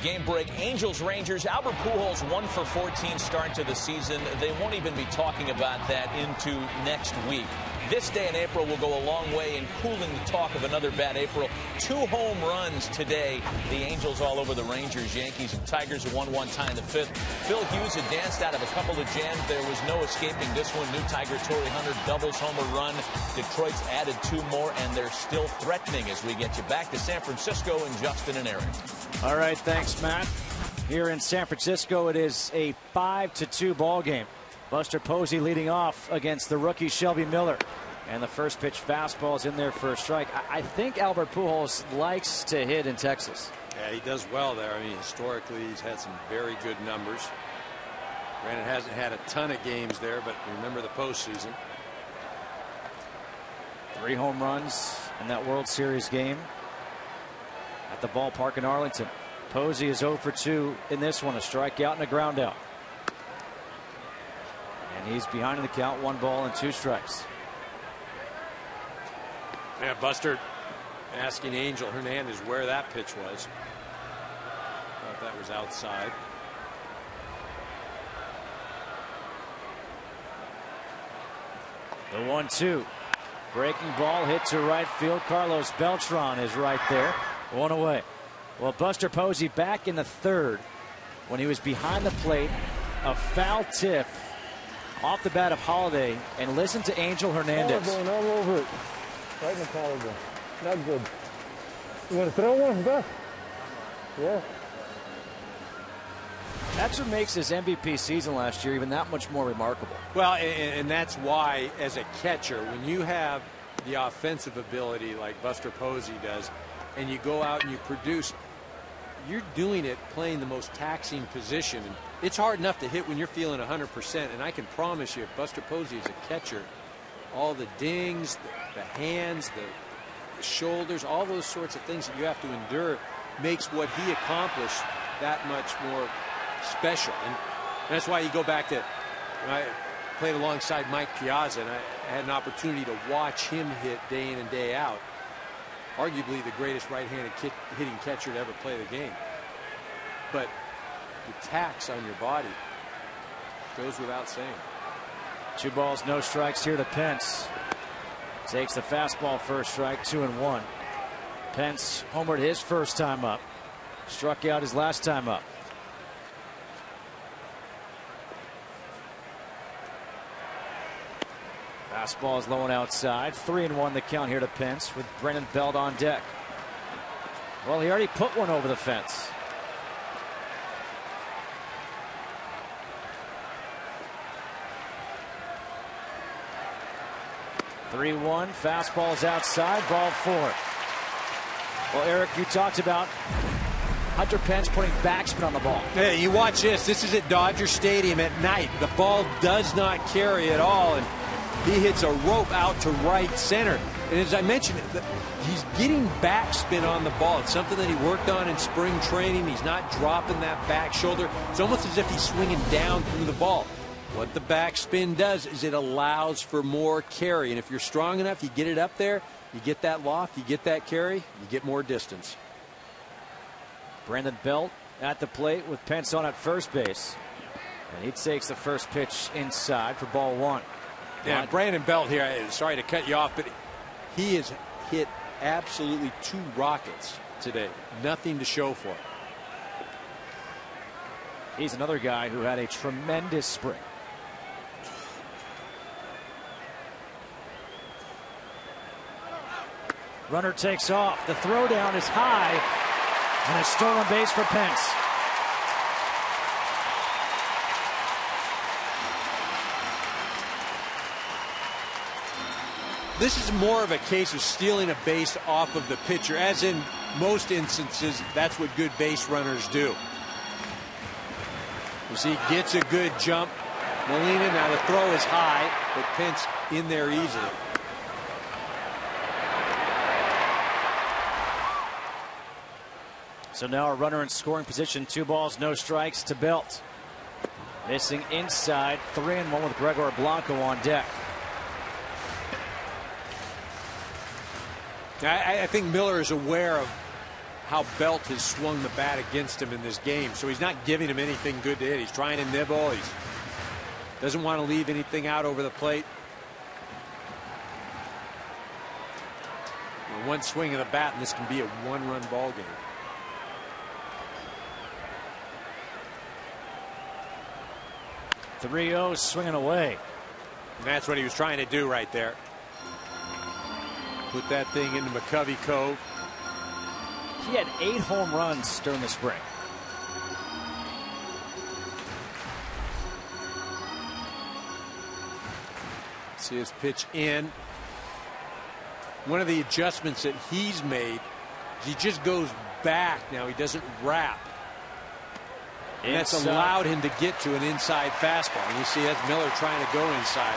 Game break. Angels Rangers. Albert Pujols 1 for 14 start to the season. They won't even be talking about that into next week. This day in April will go a long way in cooling the talk of another bad April. 2 home runs today. The Angels all over the Rangers. Yankees and Tigers a 1-1 tie in the 5th. Phil Hughes had danced out of a couple of jams. There was no escaping this one. New Tiger Torrey Hunter doubles homer run. Detroit's added 2 more, and they're still threatening as we get you back to San Francisco and Justin and Eric. All right, thanks, Matt. Here in San Francisco, it is a 5-2 ball game. Buster Posey leading off against the rookie Shelby Miller. And the first pitch fastball is in there for a strike. I think Albert Pujols likes to hit in Texas. Yeah, he does well there. I mean, historically, he's had some very good numbers. Granted, hasn't had a ton of games there, but remember the postseason. 3 home runs in that World Series game at the ballpark in Arlington. Posey is 0 for 2 in this one, a strikeout and a ground out. And he's behind in the count, 1 ball and 2 strikes. Yeah, Buster asking Angel Hernandez where that pitch was. Thought that was outside. The 1-2. Breaking ball hit to right field. Carlos Beltran is right there. 1 away. Well, Buster Posey back in the 3rd when he was behind the plate. A foul tip off the bat of Holiday, and listen to Angel Hernandez. Going all over it. Right in the collarbone. Not good. You want to throw one back? Yeah. That's what makes his MVP season last year even that much more remarkable. Well, and that's why, as a catcher, when you have the offensive ability like Buster Posey does, and you go out and you produce, you're doing it playing the most taxing position. And it's hard enough to hit when you're feeling 100%. And I can promise you, if Buster Posey is a catcher, all the dings, the hands, the shoulders, all those sorts of things that you have to endure makes what he accomplished that much more special. And that's why you go back to, I played alongside Mike Piazza, and I had an opportunity to watch him hit day in and day out. Arguably the greatest right-handed hitting catcher to ever play the game. But the tax on your body goes without saying. 2 balls, no strikes here to Pence. Takes the fastball first strike, 2-1. Pence homered his first time up. Struck out his last time up. Fastball is low and outside. 3-1 the count here to Pence with Brennan Belt on deck. Well, he already put one over the fence. (3-1) fastball is outside, ball 4. Well, Eric, you talked about Hunter Pence putting backspin on the ball. Hey, you watch this. This is at Dodger Stadium at night. The ball does not carry at all, and he hits a rope out to right center. And as I mentioned, he's getting backspin on the ball. It's something that he worked on in spring training. He's not dropping that back shoulder. It's almost as if he's swinging down through the ball. What the backspin does is it allows for more carry. And if you're strong enough, you get it up there, you get that loft, you get that carry, you get more distance. Brandon Belt at the plate with Pence on at first base. And he takes the first pitch inside for ball 1. Yeah, Brandon Belt here, sorry to cut you off, but he has hit absolutely 2 rockets today. Nothing to show for it. He's another guy who had a tremendous spring. Runner takes off. The throwdown is high, and a stolen base for Pence. This is more of a case of stealing a base off of the pitcher, as in most instances, that's what good base runners do. As he gets a good jump. Molina, now the throw is high, but Pence in there easily. So now a runner in scoring position, 2 balls, no strikes to Belt. Missing inside, 3-1 with Gregor Blanco on deck. I think Miller is aware of how Belt has swung the bat against him in this game. So he's not giving him anything good to hit. He's trying to nibble. He doesn't want to leave anything out over the plate. One swing of the bat, and this can be a one-run ball game. .30 swinging away. And that's what he was trying to do right there. Put that thing into McCovey Cove. He had 8 home runs during the spring. See his pitch in. One of the adjustments that he's made, he just goes back now. He doesn't wrap. And that's allowed him to get to an inside fastball. And you see that's Miller trying to go inside.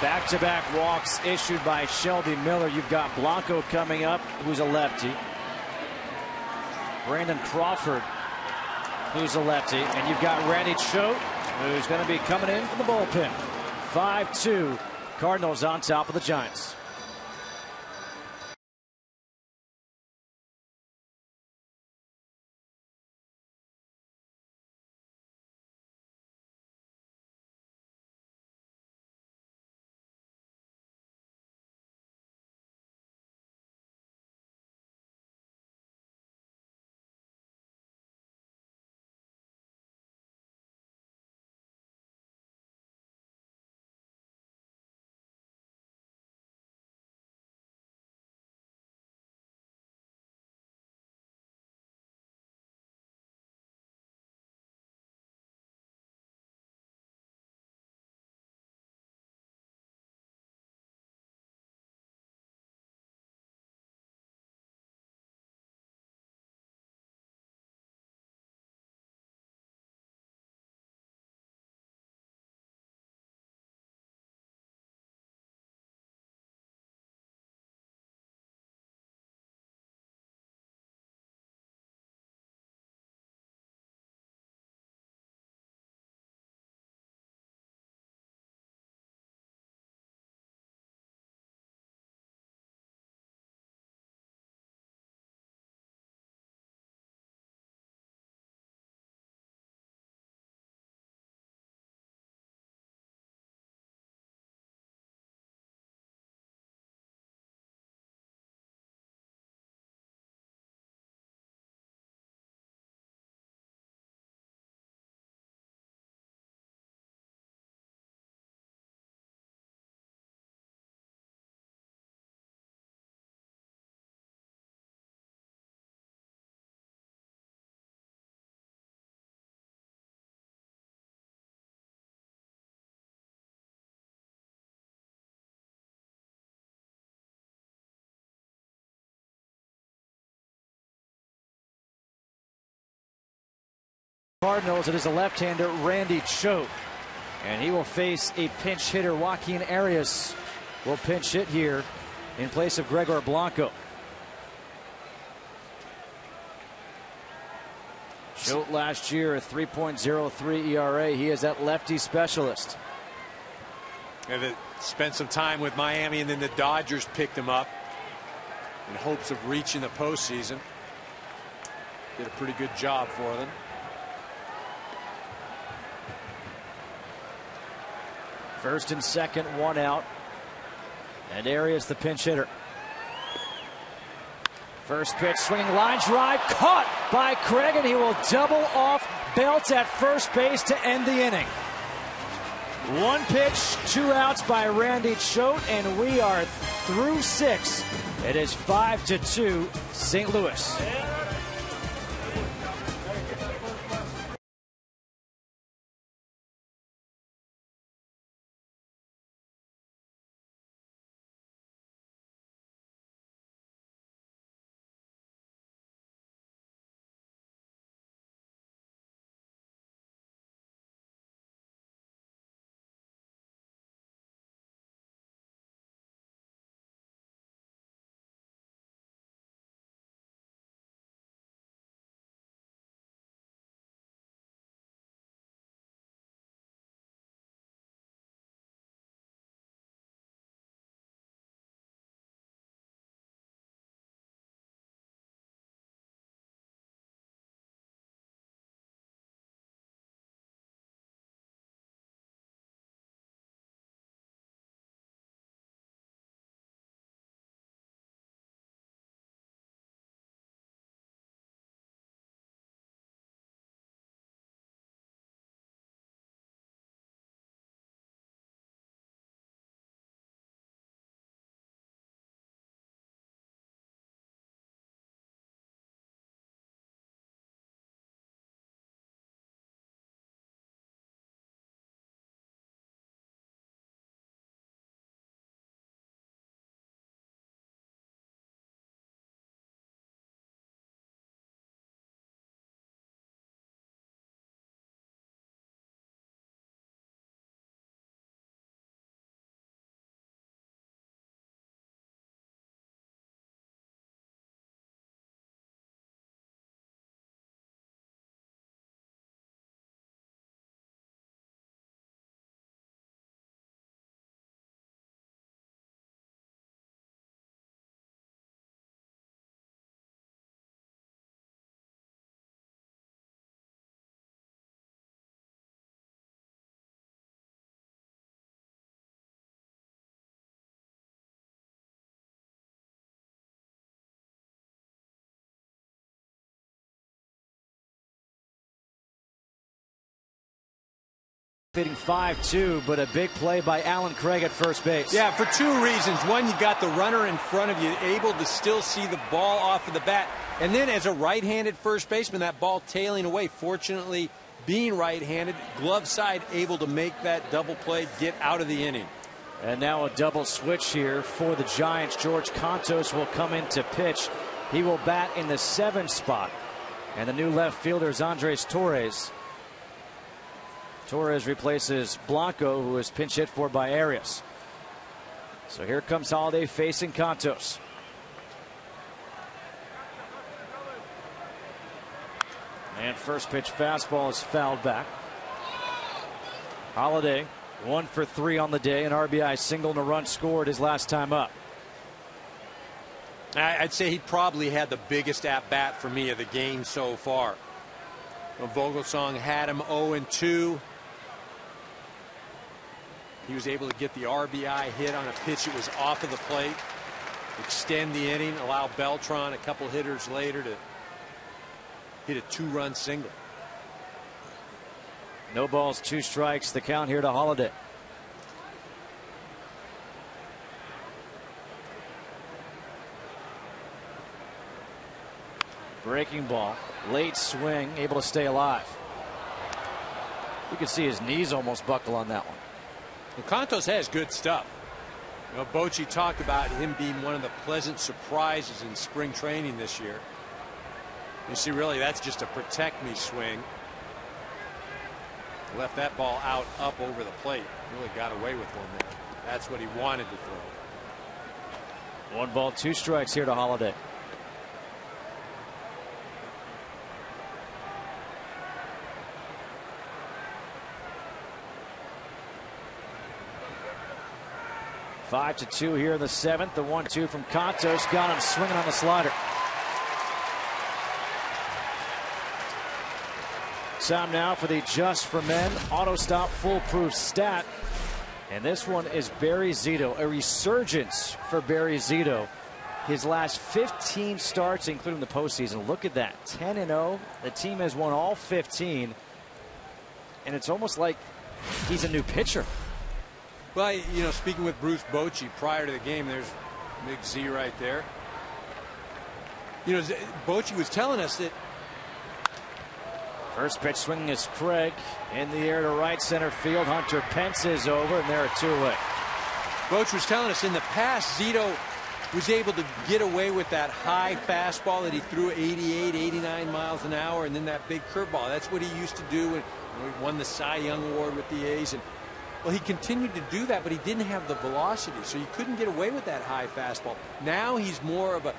Back-to-back walks issued by Shelby Miller. You've got Blanco coming up, who's a lefty. Brandon Crawford, who's a lefty. And you've got Randy Choate, who's going to be coming in from the bullpen. 5-2, Cardinals on top of the Giants. Cardinals, it is a left-hander, Randy Choate. And he will face a pinch hitter, Joaquin Arias will pinch hit here in place of Gregor Blanco. Choate last year, a 3.03 ERA. He is that lefty specialist. And spent some time with Miami, and then the Dodgers picked him up in hopes of reaching the postseason. Did a pretty good job for them. First and second, one out. And Arias the pinch hitter. First pitch, swinging line drive, caught by Craig, and he will double off Belt at first base to end the inning. One pitch, 2 outs by Randy Choate, and we are through 6. It is 5-2 St. Louis. Hitting 5-2, but a big play by Alan Craig at first base. Yeah, for two reasons. One, you got the runner in front of you, able to still see the ball off of the bat. And then as a right-handed first baseman, that ball tailing away. Fortunately, being right-handed, glove side, able to make that double play, get out of the inning. And now a double switch here for the Giants. George Contos will come in to pitch. He will bat in the 7th spot. And the new left fielder is Andres Torres. Torres replaces Blanco, who is pinch hit for by Arias. So here comes Holiday facing Contos. And first pitch fastball is fouled back. Holiday 1 for 3 on the day, an RBI single and a run scored his last time up. I'd say he probably had the biggest at bat for me of the game so far. Vogelsong had him 0-2. He was able to get the RBI hit on a pitch that was off of the plate, extend the inning, allow Beltran a couple hitters later to hit a 2-run single. No balls, 2 strikes, the count here to Holiday. Breaking ball, late swing, able to stay alive. You can see his knees almost buckle on that one. Well, Contos has good stuff. You know, Bochy talked about him being one of the pleasant surprises in spring training this year. You see, really, that's just a protect me swing. Left that ball out up over the plate. Really got away with one there. That's what he wanted to throw. 1 ball, 2 strikes here to Holiday. Five to 2 here in the 7th. The 1-2 from Contos got him swinging on the slider. Time now for the Just for Men Auto Stop Foolproof Stat. And this one is Barry Zito. A resurgence for Barry Zito. His last 15 starts, including the postseason. Look at that. 10-0. The team has won all 15. And it's almost like he's a new pitcher. Well, you know, speaking with Bruce Bochy prior to the game, there's Big Z right there. You know, Bochy was telling us that. First pitch swinging is Craig in the air to right center field. Hunter Pence is over, and they're a 2-away. Bochy was telling us in the past, Zito was able to get away with that high fastball that he threw 88, 89 miles an hour, and then that big curveball. That's what he used to do when he won the Cy Young Award with the A's. And well, he continued to do that, but he didn't have the velocity, so you couldn't get away with that high fastball. Now he's more of a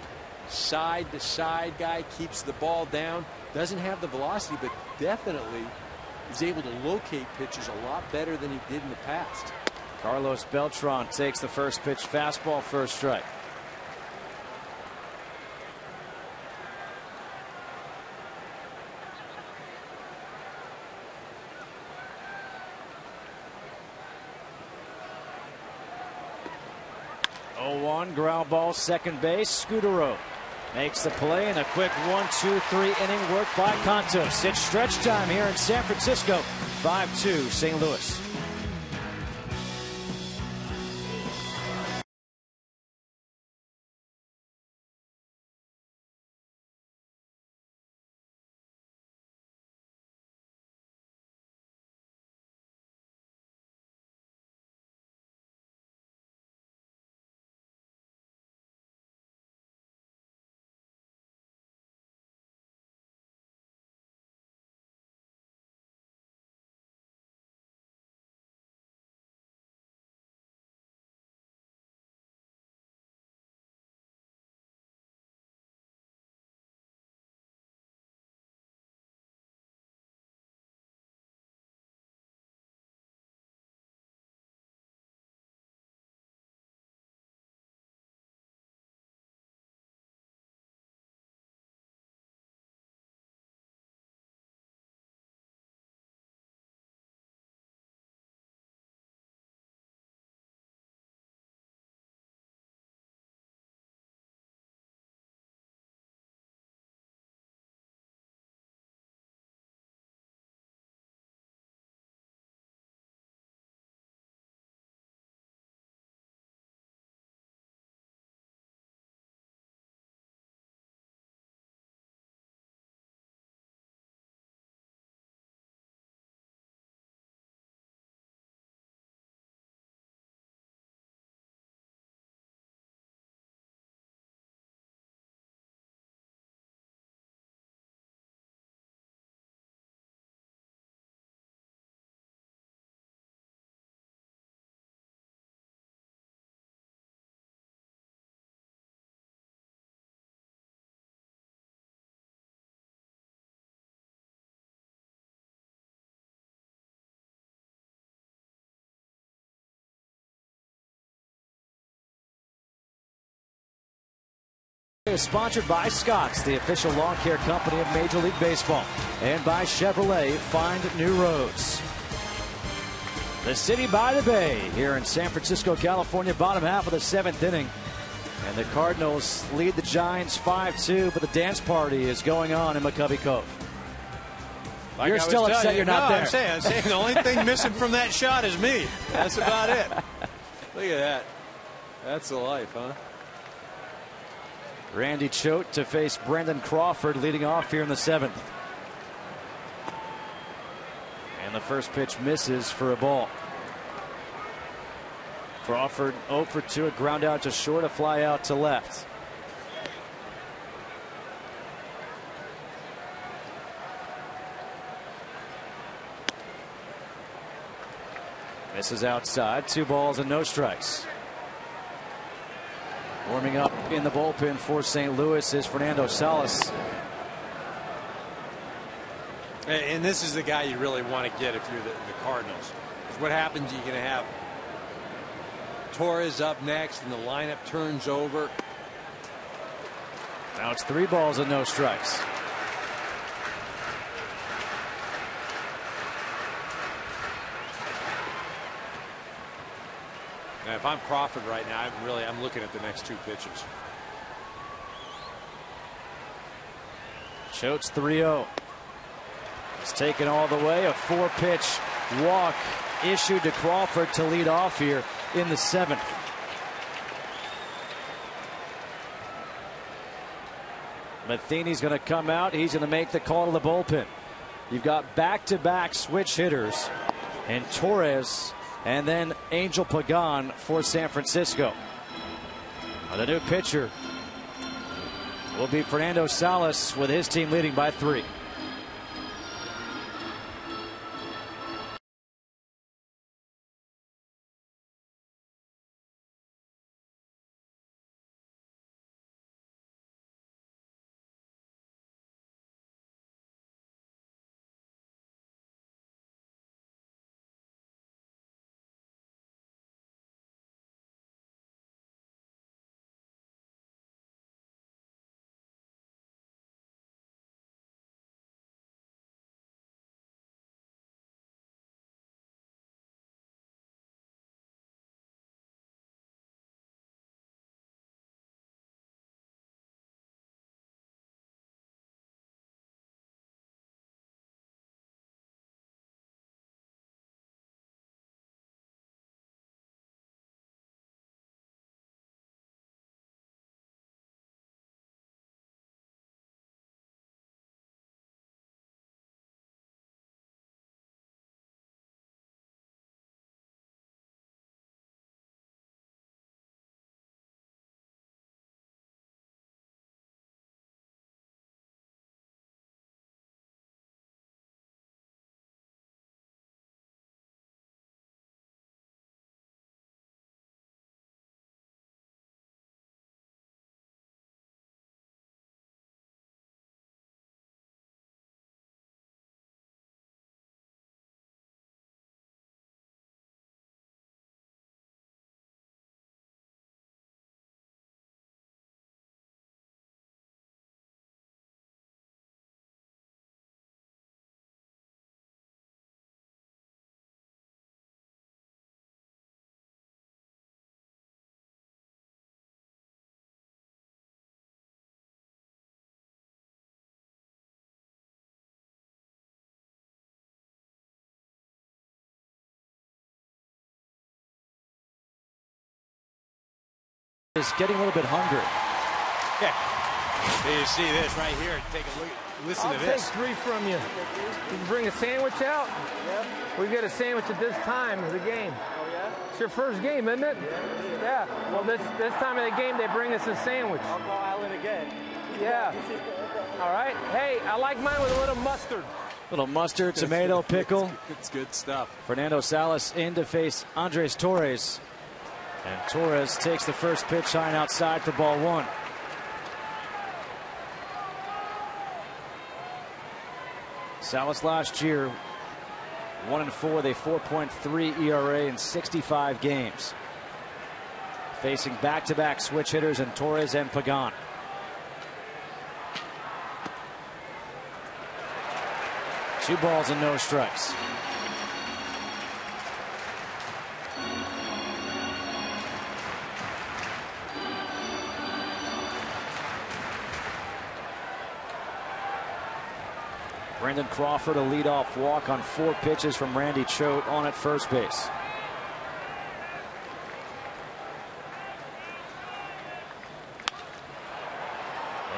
side-to-side guy, keeps the ball down, doesn't have the velocity, but definitely is able to locate pitches a lot better than he did in the past. Carlos Beltran takes the first pitch fastball, first strike. Ground ball, second base. Scudero makes the play, and a quick 1-2-3 inning work by Contos. It's stretch time here in San Francisco. 5-2 St. Louis. is sponsored by Scott's, the official lawn care company of Major League Baseball, and by Chevrolet. Find new roads. The city by the bay here in San Francisco, California, bottom half of the 7th inning. And the Cardinals lead the Giants 5-2, but the dance party is going on in McCovey Cove. Like You're still upset you're not there. I'm saying the only thing missing from that shot is me. That's about it. Look at that. That's the life, huh? Randy Choate to face Brandon Crawford leading off here in the 7th. And the first pitch misses for a ball. Crawford 0 for 2, a ground out to short, a fly out to left. This is outside, 2 balls and no strikes. Warming up in the bullpen for St. Louis is Fernando Salas. And this is the guy you really want to get if you're the Cardinals. Because what happens, you're going to have Torres up next and the lineup turns over. Now it's 3 balls and no strikes. Now, if I'm Crawford right now, I'm looking at the next 2 pitches. Choate's 3-0. It's taken all the way. A 4-pitch walk issued to Crawford to lead off here in the 7th. Matheny's going to come out. He's going to make the call to the bullpen. You've got back-to-back switch hitters and Torres and then Angel Pagan for San Francisco. The new pitcher will be Fernando Salas with his team leading by 3. Is getting a little bit hungry. Yeah. You see this right here. Take a look. Listen to this. I'll take 3 from you. You can bring a sandwich out? Yep. We get a sandwich at this time of the game. Oh, yeah? It's your first game, isn't it? Yeah. Well, this time of the game, they bring us a sandwich. I'll call Alan again. Yeah. All right. Hey, I like mine with a little mustard. Little mustard, tomato, pickle. It's good stuff. Fernando Salas in to face Andres Torres. And Torres takes the first pitch high and outside for ball 1. Salas last year 1-4 with a 4.3 ERA in 65 games. Facing back-to-back switch hitters in Torres and Pagan. 2 balls and no strikes. Brendan Crawford, a leadoff walk on 4 pitches from Randy Choate on at first base.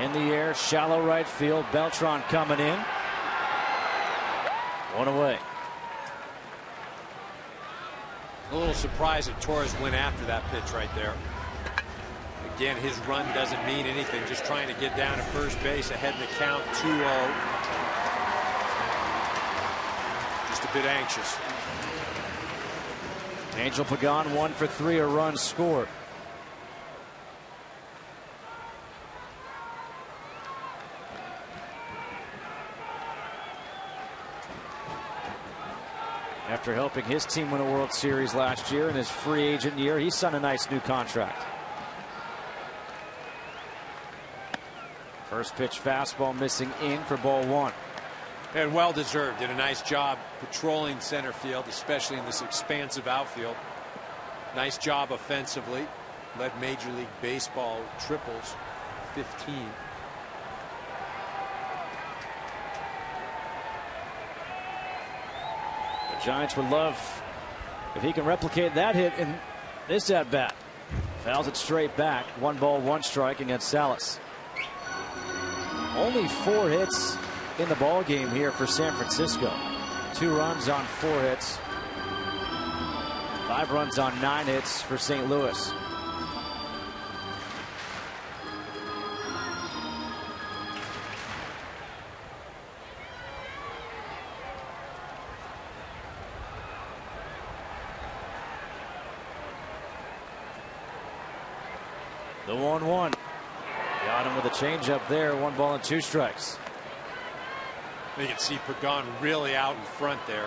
In the air, shallow right field. Beltran coming in. 1 away. A little surprised that Torres went after that pitch right there. Again, his run doesn't mean anything. Just trying to get down to first base ahead in the count, 2-0. Just a bit anxious. Angel Pagan 1 for 3, a run scored. After helping his team win a World Series last year in his free agent year, he signed a nice new contract. First pitch fastball missing in for ball 1. And well deserved. Did a nice job patrolling center field, especially in this expansive outfield. Nice job offensively. Led Major League Baseball triples, 15. The Giants would love if he can replicate that hit in this at bat. Fouls it straight back. 1 ball, 1 strike against Salas. Only 4 hits in the ball game here for San Francisco. 2 runs on 4 hits. 5 runs on 9 hits for St. Louis. The 1-1. Got him with a changeup there. 1 ball and 2 strikes. You can see Pagan really out in front there.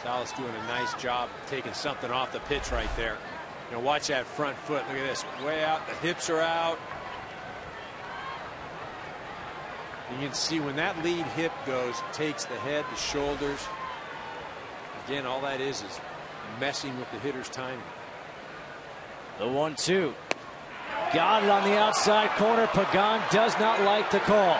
Salas doing a nice job taking something off the pitch right there. You know, watch that front foot. Look at this. Way out. The hips are out. You can see when that lead hip goes, it takes the head, the shoulders. Again, all that is messing with the hitter's timing. The 1-2. Got it on the outside corner. Pagan does not like the call.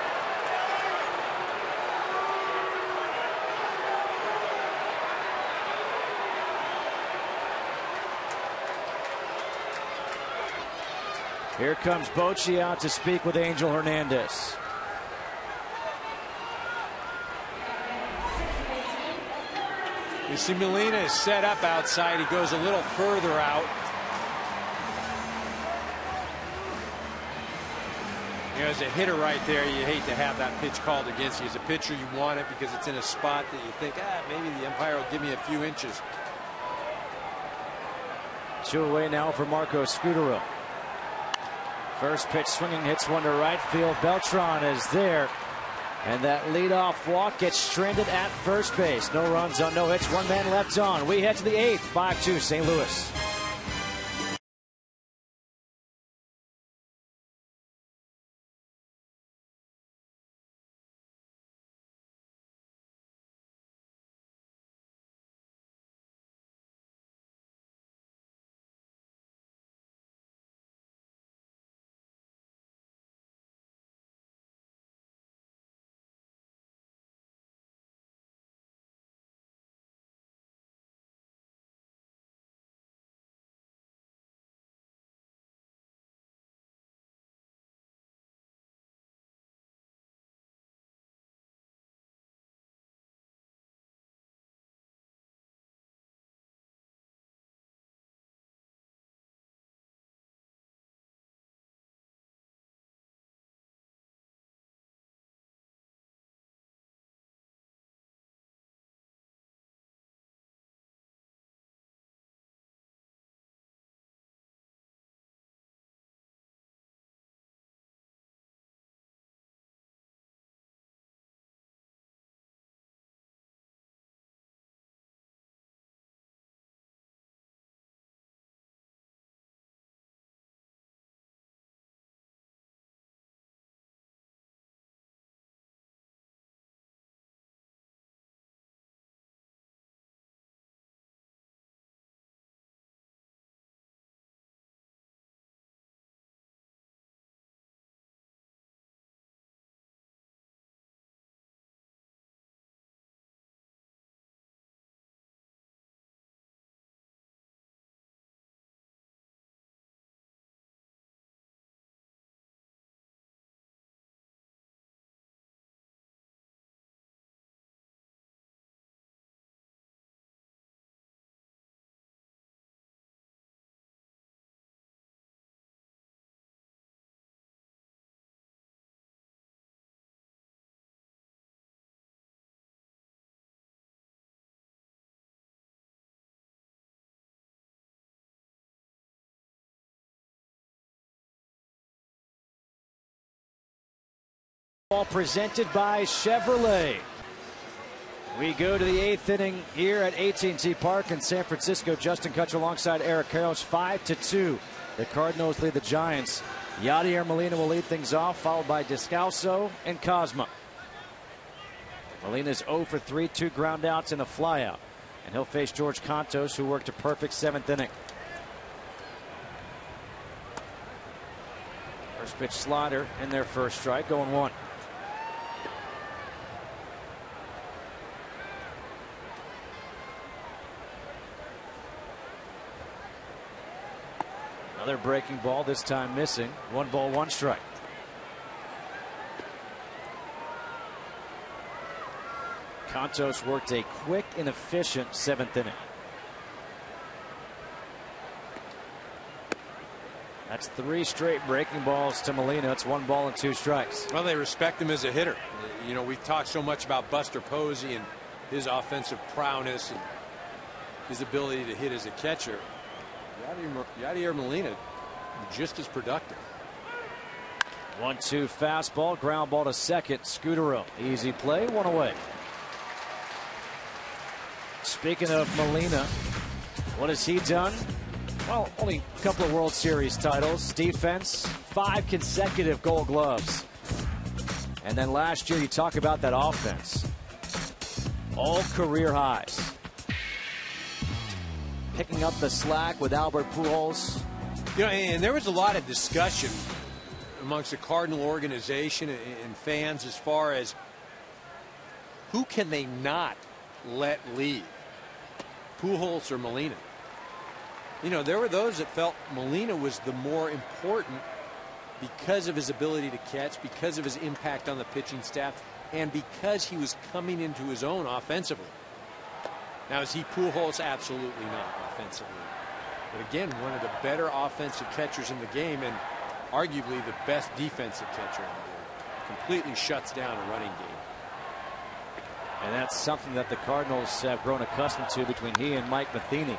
Here comes Bochy out to speak with Angel Hernandez. You see Molina is set up outside. He goes a little further out. You know, as a hitter right there, you hate to have that pitch called against you. As a pitcher, you want it because it's in a spot that you think, maybe the umpire will give me a few inches. 2 away now for Marco Scudero. First pitch swinging, hits 1 to right field. Beltran is there. And that leadoff walk gets stranded at first base. No runs on no hits. 1 man left on. We head to the 8th. 5-2 St. Louis. All presented by Chevrolet. We go to the 8th inning here at AT&T Park in San Francisco. Justin Kutcher alongside Eric Karros, 5-2. The Cardinals lead the Giants. Yadier Molina will lead things off, followed by Descalso and Cosma. Molina's 0 for 3, 2 ground outs and a flyout. And he'll face George Contos, who worked a perfect 7th inning. First pitch slider in their first strike, going 1. Another breaking ball, this time missing. 1 ball, 1 strike. Contos worked a quick and efficient 7th inning. That's 3 straight breaking balls to Molina. It's 1 ball and 2 strikes. Well, they respect him as a hitter. You know, we've talked so much about Buster Posey and his offensive prowess and his ability to hit as a catcher. Yadier Molina just as productive. 1-2 fastball, ground ball to second. Scudero, easy play, 1 away. Speaking of Molina, what has he done? Well, only a couple of World Series titles. Defense, 5 consecutive Gold Gloves. And then last year, you talk about that offense. All career highs. Picking up the slack with Albert Pujols. You know, and there was a lot of discussion amongst the Cardinal organization and fans as far as who can they not let leave, Pujols or Molina. You know, there were those that felt Molina was the more important because of his ability to catch, because of his impact on the pitching staff, and because he was coming into his own offensively. Now, is he Pujols? Absolutely not offensively. But again, one of the better offensive catchers in the game and arguably the best defensive catcher in the game. Completely shuts down a running game. And that's something that the Cardinals have grown accustomed to between he and Mike Matheny.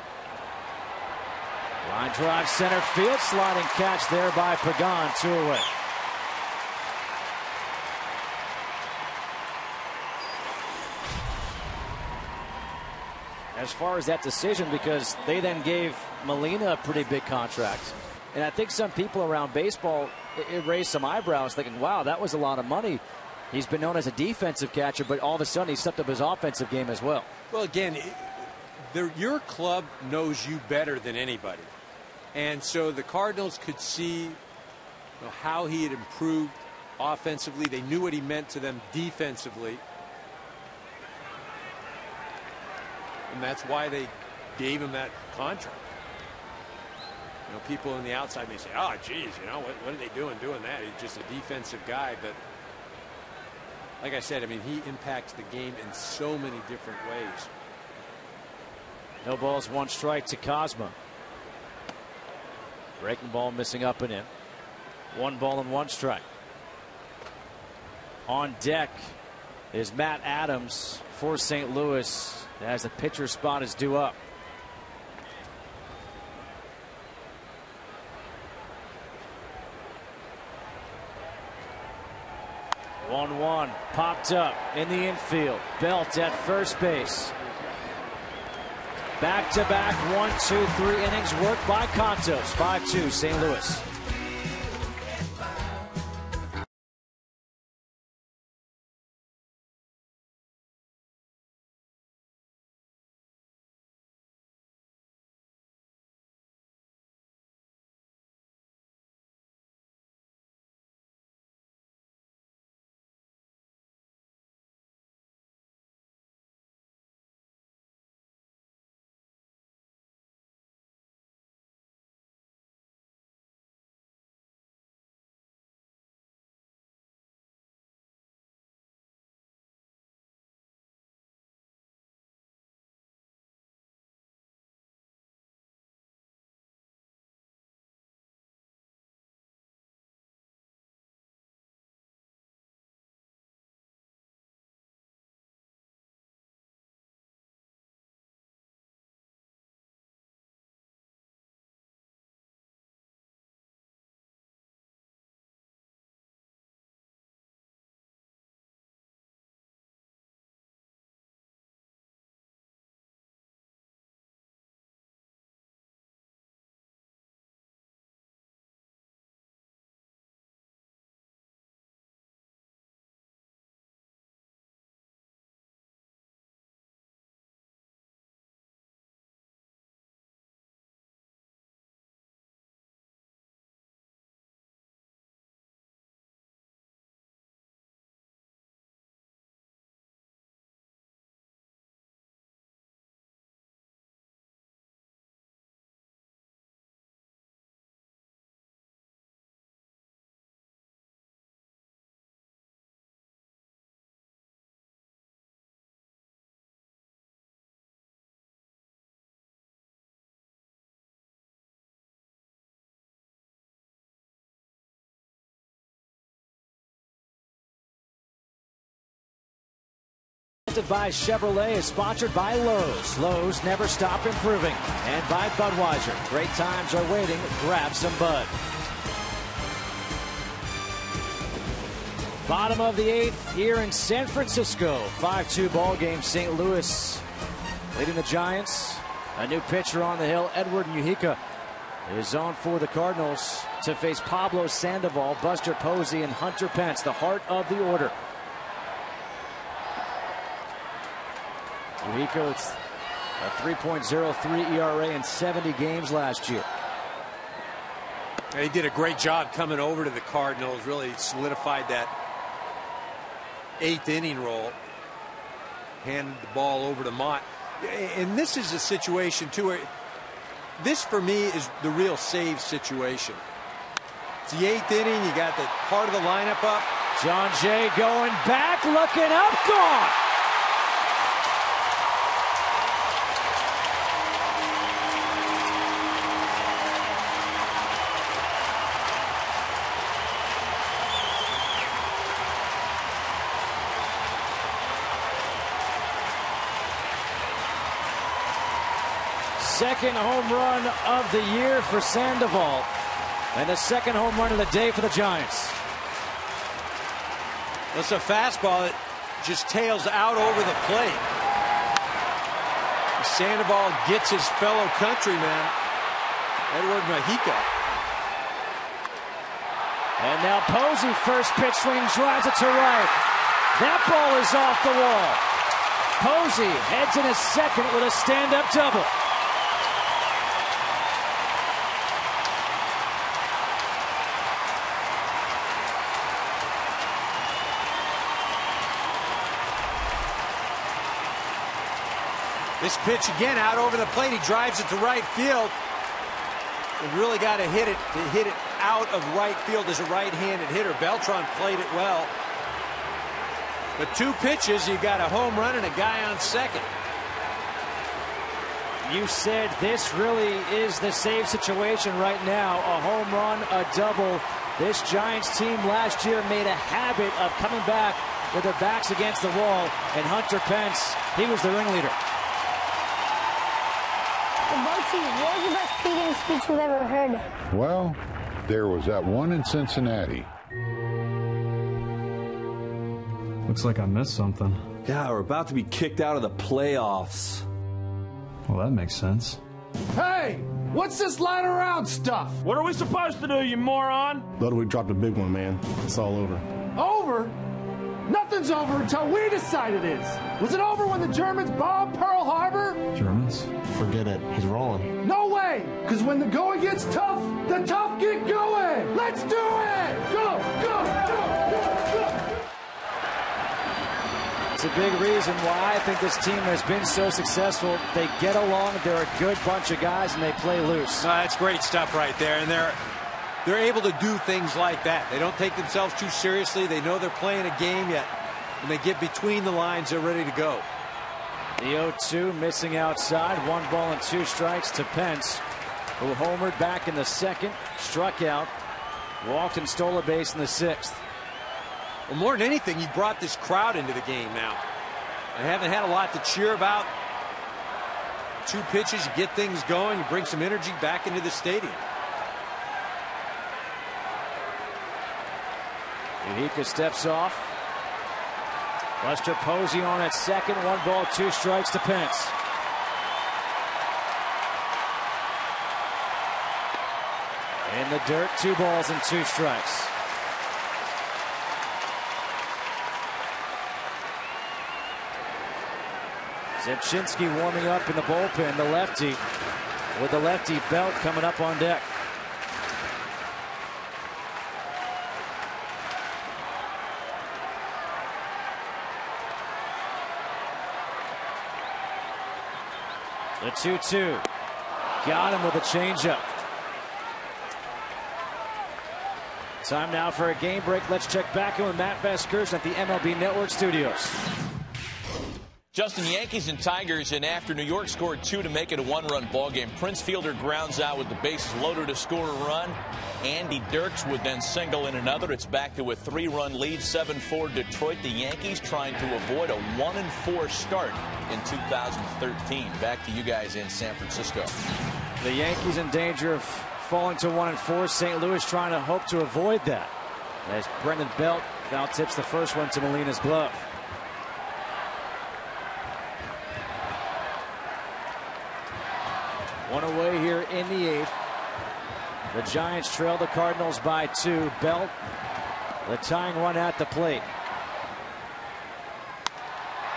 Line drive center field, sliding catch there by Pagan, 2 away. As far as that decision, because they then gave Molina a pretty big contract. And I think some people around baseball, it raised some eyebrows thinking, wow, that was a lot of money. He's been known as a defensive catcher, but all of a sudden he stepped up his offensive game as well. Well, again, your club knows you better than anybody. And so the Cardinals could see how he had improved offensively. They knew what he meant to them defensively. And that's why they gave him that contract. You know, people on the outside may say, oh, geez, you know, what are they doing that? He's just a defensive guy. But like I said, I mean, he impacts the game in so many different ways. No balls, 1 strike to Cosma. Breaking ball missing up and in. 1 ball and 1 strike. On deck is Matt Adams for St. Louis as the pitcher spot is due up. One popped up in the infield. Belt at first base. Back-to-back 1, 2, 3 innings worked by Contos. 5-2 St. Louis. presented by Chevrolet, is sponsored by Lowe's. Lowe's never stop improving. And by Budweiser. Great times are waiting. Grab some Bud. Bottom of the 8th here in San Francisco. 5-2 ball game. St. Louis leading the Giants. A new pitcher on the hill, Edward Mujica, is on for the Cardinals to face Pablo Sandoval, Buster Posey, and Hunter Pence, the heart of the order. Mujica with a 3.03 ERA in 70 games last year. He did a great job coming over to the Cardinals, really solidified that 8th inning role. Handed the ball over to Mott. And this is a situation, too, where this, for me, is the real save situation. It's the 8th inning. You got the part of the lineup up. John Jay going back, looking up, gone. Second home run of the year for Sandoval, and the second home run of the day for the Giants. That's a fastball that just tails out over the plate. Sandoval gets his fellow countryman, Edward Mujica. And now Posey, first pitch swing, drives it to right. That ball is off the wall. Posey heads in his second with a stand-up double. This pitch again out over the plate. He drives it to right field. You really got to hit it out of right field as a right-handed hitter. Beltran played it well. But 2 pitches, you got a home run and a guy on second. You said this really is the save situation right now. A home run, a double. This Giants team last year made a habit of coming back with their backs against the wall. And Hunter Pence, he was the ringleader. What was the best pregame speech we've ever heard? Well, there was that one in Cincinnati. Looks like I missed something. Yeah, we're about to be kicked out of the playoffs. Well, that makes sense. Hey, what's this lying around stuff? What are we supposed to do, you moron? Ludwig dropped a big one, man. It's all over. Over? Nothing's over until we decide it is. Was it over when the Germans bombed Pearl Harbor? Germans? Forget it. He's rolling. No way! Because when the going gets tough, the tough get going! Let's do it! Go, go, go, go, go! It's a big reason why I think this team has been so successful. They get along, they're a good bunch of guys, and they play loose. That's great stuff right there. And they're able to do things like that. They don't take themselves too seriously. They know they're playing a game, yet when they get between the lines, they're ready to go. The 0-2 missing outside. 1 ball and 2 strikes to Pence, who homered back in the second, struck out, walked and stole a base in the 6th. Well, more than anything, he brought this crowd into the game now. They haven't had a lot to cheer about. 2 pitches, you get things going, you bring some energy back into the stadium. Mujica steps off. Buster Posey on at second. 1 ball, 2 strikes to Pence. In the dirt, 2 balls and 2 strikes. Zepchinski warming up in the bullpen, the lefty, with the lefty belt coming up on deck. The 2-2. Got him with a changeup. Time now for a game break. Let's check back in with Matt Vasgersian at the MLB Network studios. Justin, Yankees and Tigers, and after New York scored 2 to make it a 1-run ball game, Prince Fielder grounds out with the bases loaded to score a run. Andy Dirks would then single in another. It's back to a 3-run lead, 7-4 Detroit. The Yankees trying to avoid a 1-4 start in 2013. Back to you guys in San Francisco. The Yankees in danger of falling to 1-4. St. Louis trying to hope to avoid that, as Brendan Belt foul tips the first one to Molina's glove. One away here in the 8th. The Giants trail the Cardinals by 2. Belt, the tying run at the plate.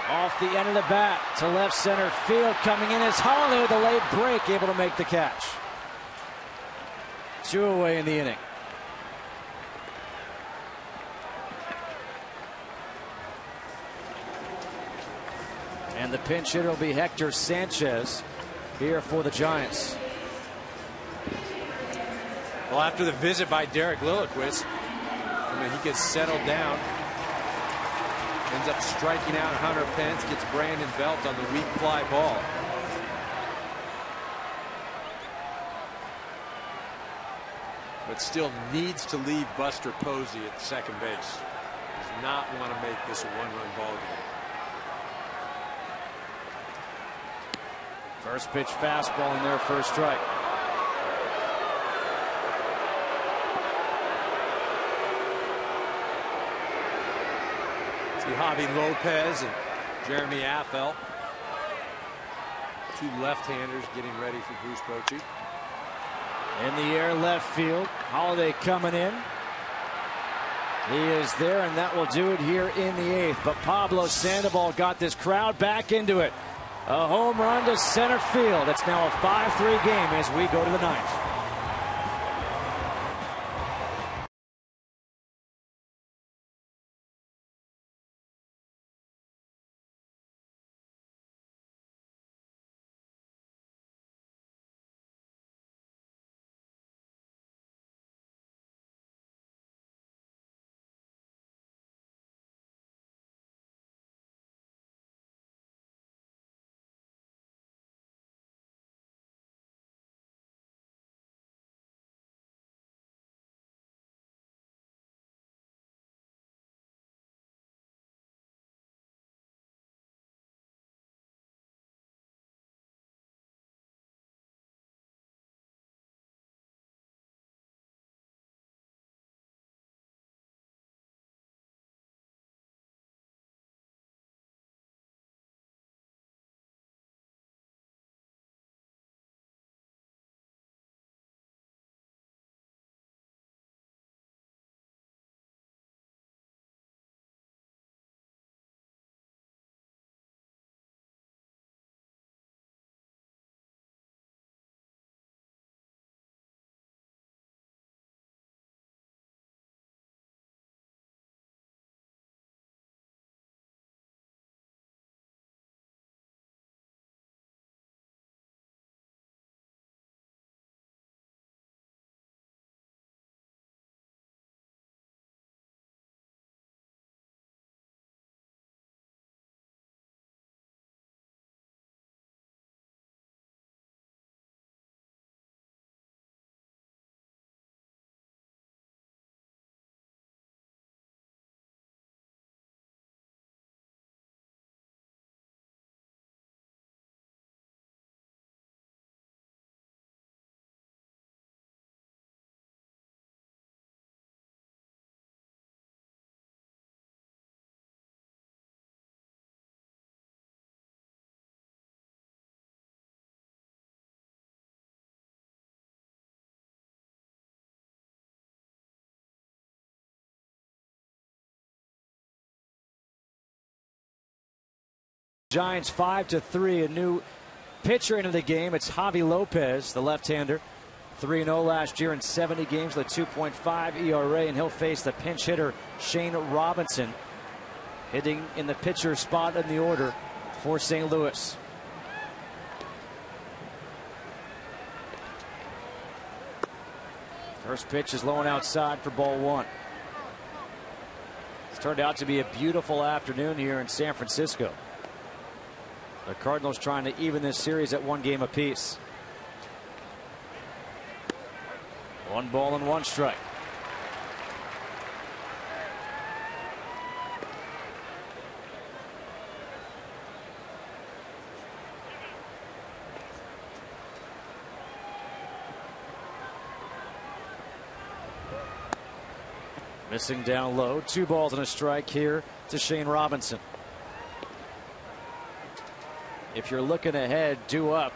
Off the end of the bat to left center field. Coming in is Holliday with a late break, able to make the catch. 2 away in the inning. And the pinch hitter will be Hector Sanchez here for the Giants. Well, after the visit by Derek Lilliquist, I mean, he gets settled down, ends up striking out Hunter Pence, gets Brandon Belt on the weak fly ball. But still needs to leave Buster Posey at second base. Does not want to make this a 1-run ball game. First pitch fastball in their first strike. See Javi Lopez and Jeremy Affeldt, 2 left-handers getting ready for Bruce Bochy. In the air left field. Holliday coming in. He is there, and that will do it here in the 8th. But Pablo Sandoval got this crowd back into it. A home run to center field. It's now a 5-3 game as we go to the 9th. Giants 5-3. A new pitcher into the game. It's Javi Lopez, the left-hander. 3-0 last year in 70 games with a 2.5 ERA, and he'll face the pinch hitter Shane Robinson, hitting in the pitcher spot in the order for St. Louis. First pitch is low and outside for ball 1. It's turned out to be a beautiful afternoon here in San Francisco. The Cardinals trying to even this series at 1 game apiece. 1 ball and 1 strike. Missing down low. 2 balls and a strike here to Shane Robinson. If you're looking ahead, due up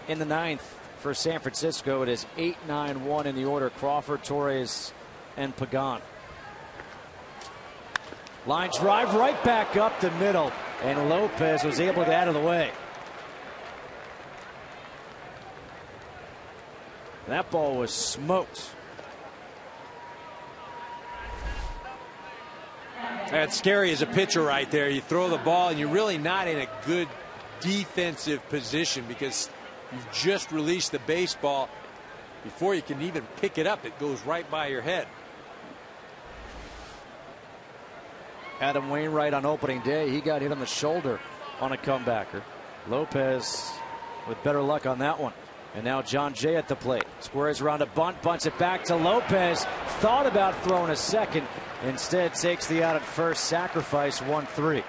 in the 9th for San Francisco, it is 8-9-1 in the order. Crawford, Torres, and Pagan. Line drive right back up the middle, and Lopez was able to get out of the way. That ball was smoked. That's scary as a pitcher right there. You throw the ball and you're really not in a good defensive position because you've just released the baseball. Before you can even pick it up, it goes right by your head. Adam Wainwright on opening day, he got hit on the shoulder on a comebacker. Lopez with better luck on that one. And now John Jay at the plate. Squares around a bunt, bunts it back to Lopez. Thought about throwing a second. Instead takes the out at first. Sacrifice 1-3.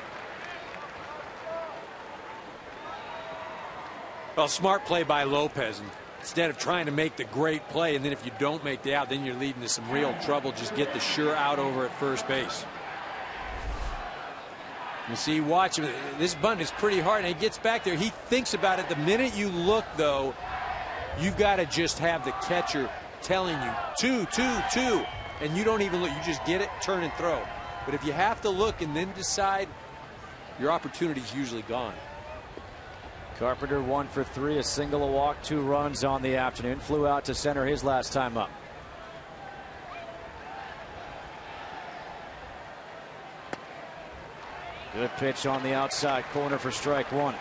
Well, smart play by Lopez. Instead of trying to make the great play, and then if you don't make the out, then you're leading to some real trouble. Just get the sure out over at first base. You see, watch him. This bunt is pretty hard, and he gets back there. He thinks about it. The minute you look, though, you've got to just have the catcher telling you 2, 2, 2, and you don't even look. You just get it, turn and throw. But if you have to look and then decide, your opportunity's usually gone. Carpenter 1 for 3, a single, a walk, 2 runs on the afternoon. Flew out to center his last time up. Good pitch on the outside corner for strike 1.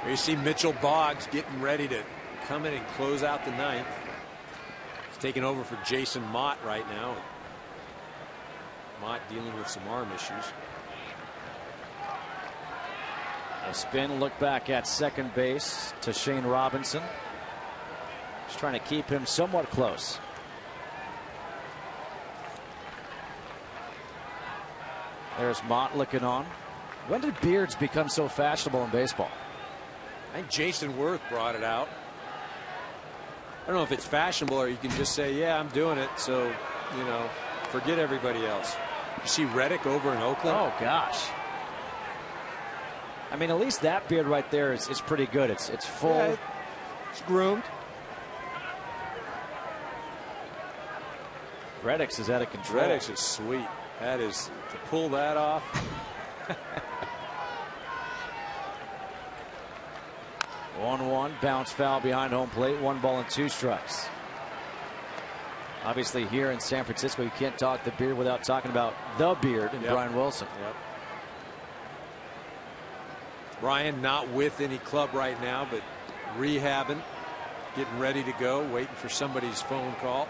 You see Mitchell Boggs getting ready to come in and close out the 9th. He's taking over for Jason Mott right now. Mott dealing with some arm issues. A spin, look back at second base to Shane Robinson. Just trying to keep him somewhat close. There's Mott looking on. When did beards become so fashionable in baseball? I think Jason Worth brought it out. I don't know if it's fashionable or you can just say, yeah, I'm doing it. So, you know, forget everybody else. You see Reddick over in Oakland? Oh, gosh. I mean, at least that beard right there is pretty good. It's full. Yeah, it's groomed. Reddick's is out of control. Reddick's is sweet. That is, to pull that off. 1-1, bounce foul behind home plate, 1 ball and 2 strikes. Obviously here in San Francisco, you can't talk the beard without talking about the beard and Brian Wilson. Yep. Brian not with any club right now, but rehabbing, getting ready to go, waiting for somebody's phone call.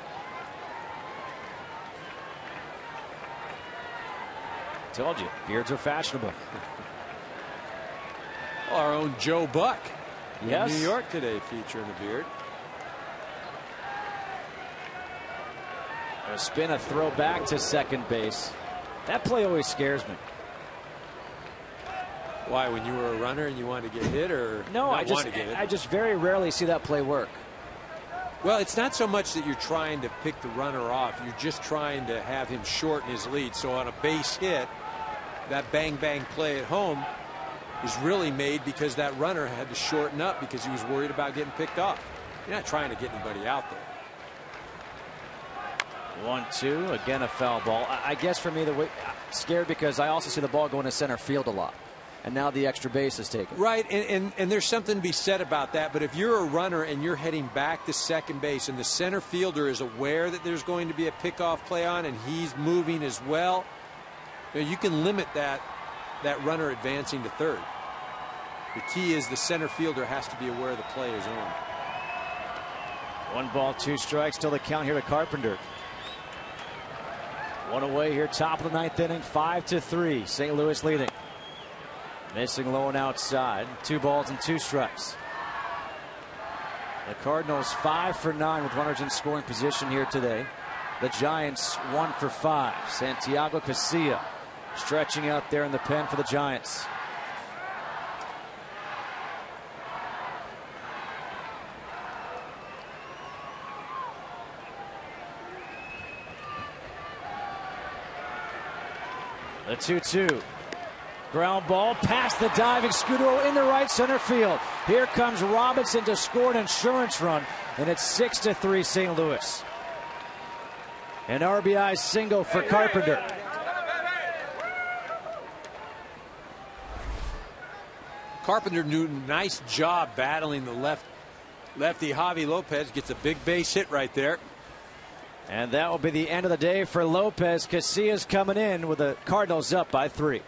Told you, beards are fashionable. Our own Joe Buck. Yes. In New York today, featuring a beard. A spin, a throw back to second base. That play always scares me. Why, when you were a runner and you wanted to get hit, or no? I just very rarely see that play work. Well, it's not so much that you're trying to pick the runner off. You're just trying to have him shorten his lead. So on a base hit, that bang bang play at home is really made because that runner had to shorten up because he was worried about getting picked off. You're not trying to get anybody out there. 1-2, again a foul ball. I guess for me, scared because I also see the ball going to center field a lot. And now the extra base is taken. Right, and there's something to be said about that. But if you're a runner and you're heading back to second base and the center fielder is aware that there's going to be a pickoff play on and he's moving as well, you can limit that runner advancing to third. The key is the center fielder has to be aware the play is on. 1 ball, 2 strikes, still the count here to Carpenter. One away here, top of the ninth inning, 5-3. St. Louis leading. Missing low and outside. 2 balls and 2 strikes. The Cardinals 5 for 9 with runners in scoring position here today. The Giants 1 for 5. Santiago Casilla stretching out there in the pen for the Giants. The 2-2. Ground ball past the diving Scudero in the right center field. Here comes Robinson to score an insurance run, and it's 6-3 St. Louis. An RBI single for Carpenter. Carpenter do a nice job battling the lefty. Javi Lopez gets a big base hit right there. And that will be the end of the day for Lopez. Casilla's coming in with the Cardinals up by 3.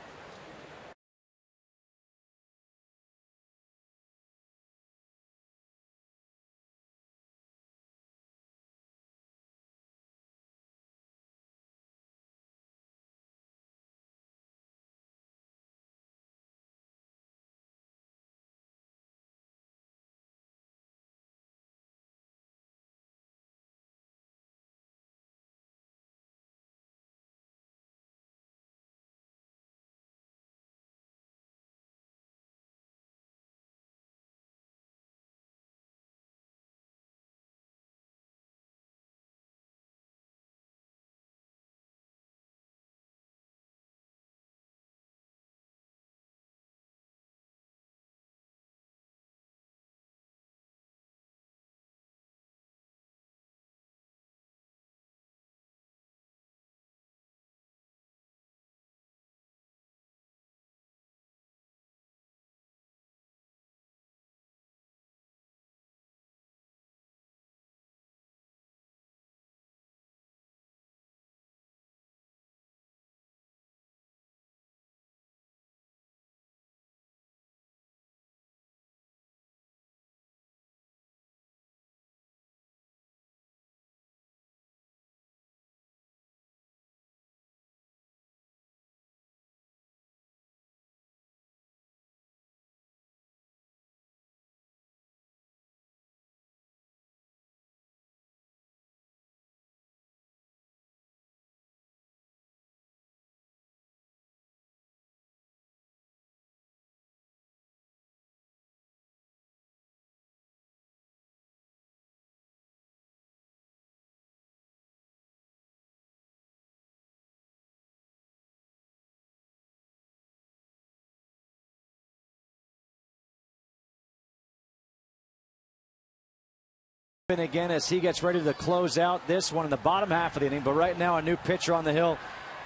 Again as he gets ready to close out this one in the bottom half of the inning. But right now a new pitcher on the hill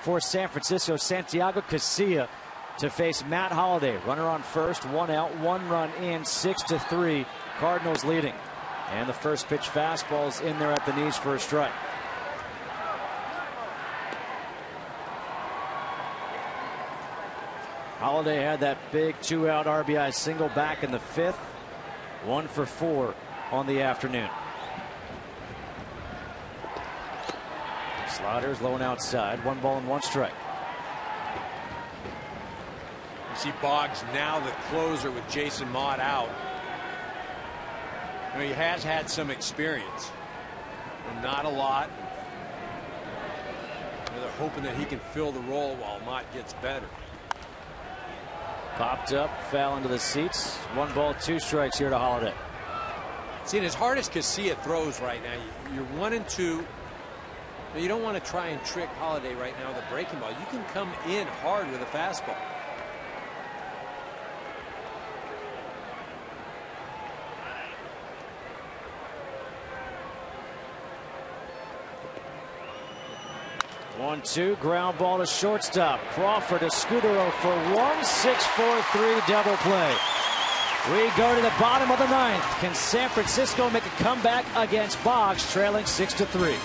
for San Francisco, Santiago Casilla, to face Matt Holliday. Runner on first, 1 out, 1 run in, 6-3. Cardinals leading. And the first pitch fastball's in there at the knees for a strike. Holliday had that big 2-out RBI single back in the 5th. 1 for 4 on the afternoon. Sliders low and outside. 1 ball and 1 strike. You see Boggs now the closer with Jason Mott out. You know, he has had some experience, but not a lot. You know, they're hoping that he can fill the role while Mott gets better. Popped up, fell into the seats. 1 ball, 2 strikes here to Holliday. See, and as hard as Casilla throws right now, you're 1 and 2. You don't want to try and trick Holliday right now with a breaking ball. You can come in hard with a fastball. One, 2, ground ball to shortstop. Crawford to Scudero for 1, 6-4-3 double play. We go to the bottom of the 9th. Can San Francisco make a comeback against Boggs, trailing 6-3?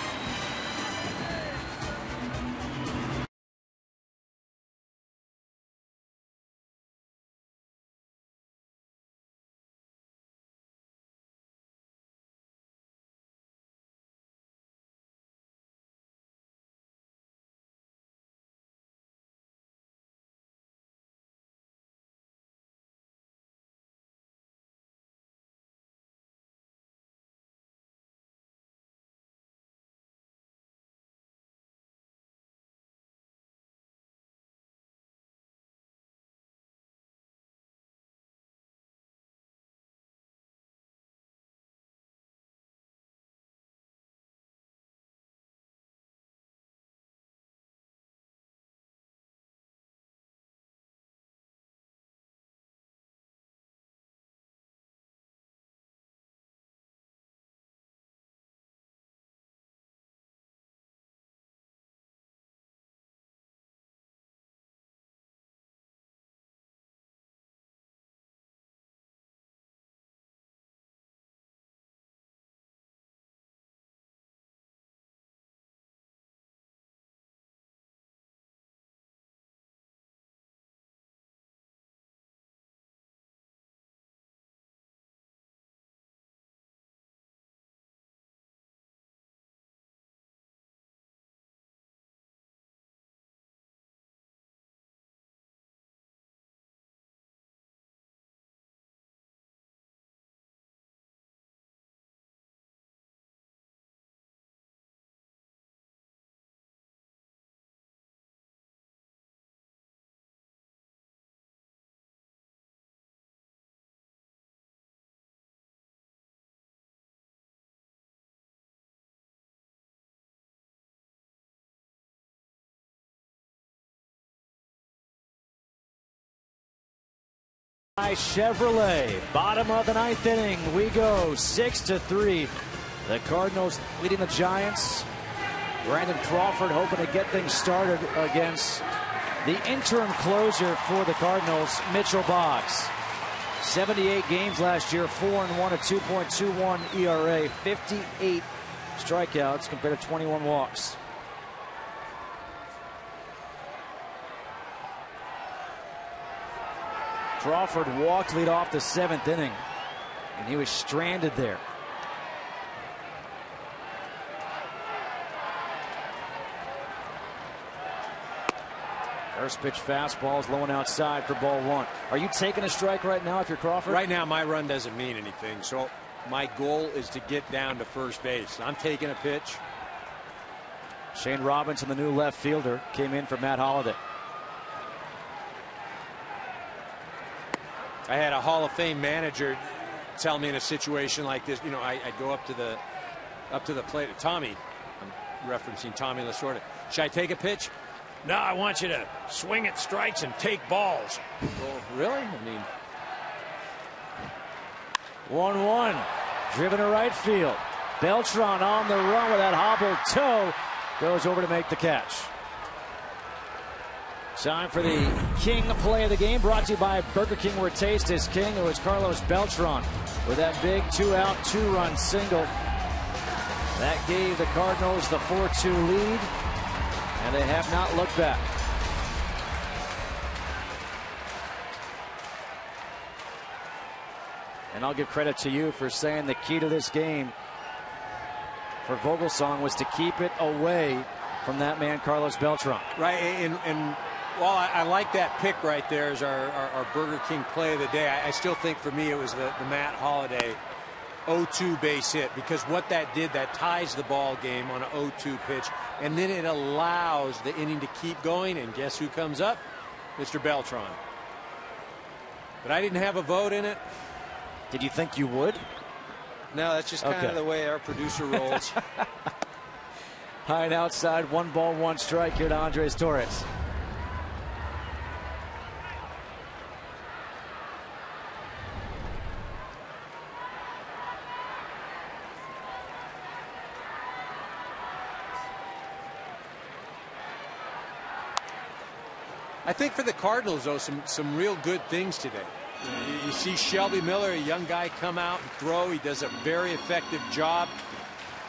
Chevrolet, bottom of the 9th inning. We go 6-3. The Cardinals leading the Giants. Brandon Crawford hoping to get things started against the interim closer for the Cardinals, Mitchell Boggs. 78 games last year, 4-1, a 2.21 ERA, 58 strikeouts compared to 21 walks. Crawford walked lead off the 7th inning, and he was stranded there. First pitch fastball is low and outside for ball 1. Are you taking a strike right now if you're Crawford? Right now, my run doesn't mean anything, so my goal is to get down to first base. I'm taking a pitch. Shane Robinson, the new left fielder, came in for Matt Holliday. I had a Hall of Fame manager tell me in a situation like this, I'd go up to the plate. Tommy, I'm referencing Tommy Lasorda. Should I take a pitch? No, I want you to swing at strikes and take balls. Well, really? I mean, 1-1. Driven to right field. Beltran on the run with that hobbled toe. Goes over to make the catch. Time for the king play of the game, brought to you by Burger King, where taste is king. It was Carlos Beltran with that big 2-out, 2-run single. That gave the Cardinals the 4-2 lead, and they have not looked back. And I'll give credit to you for saying the key to this game for Vogelsong was to keep it away from that man, Carlos Beltran. Right, and while I like that pick right there as our Burger King play of the day, I still think for me it was the Matt Holliday 0-2 base hit, because what that did, that ties the ball game on an 0-2 pitch, and then it allows the inning to keep going, and guess who comes up? Mr. Beltran. But I didn't have a vote in it. Did you think you would? No, that's just kind of the way our producer rolls. High and outside, 1 ball, 1 strike here to Andres Torres. I think for the Cardinals, though, some real good things today. You see Shelby Miller, a young guy, come out and throw. He does a very effective job.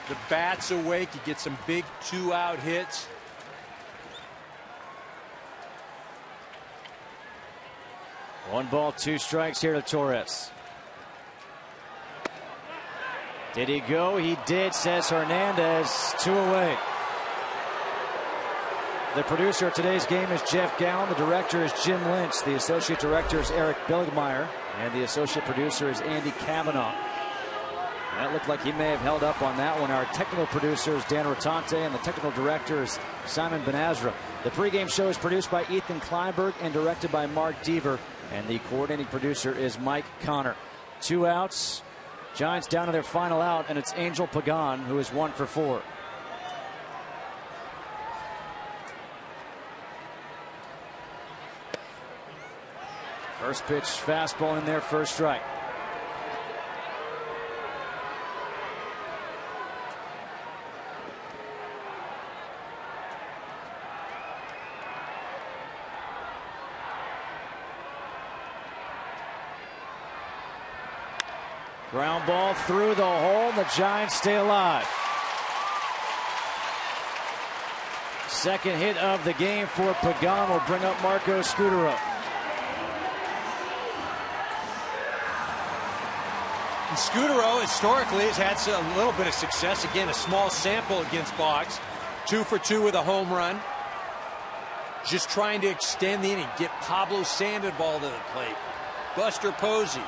The bat's awake. He gets some big 2-out hits. One ball, 2 strikes here to Torres. Did he go? He did, says Hernandez. 2 away. The producer of today's game is Jeff Gowan. The director is Jim Lynch. The associate director is Eric Billigmeyer. And the associate producer is Andy Kavanaugh. That looked like he may have held up on that one. Our technical producer is Dan Rotante, and the technical director is Simon Benazra. The pregame show is produced by Ethan Kleinberg and directed by Mark Deaver. And the coordinating producer is Mike Connor. 2 outs. Giants down to their final out, and it's Angel Pagan, who is 1 for 4. First pitch fastball in there, first strike. Ground ball through the hole. The Giants stay alive. Second hit of the game for Pagan will bring up Marco Scutaro. And Scutaro historically has had a little bit of success. Again, a small sample against Boggs. 2 for 2 with a home run. Just trying to extend the inning, get Pablo Sandoval to the plate. Buster Posey.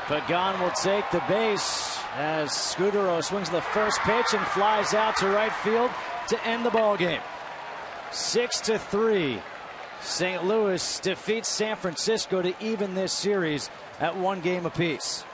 Pagan will take the base as Scutaro swings the first pitch and flies out to right field to end the ball game. 6-3. St. Louis defeats San Francisco to even this series at 1 game apiece.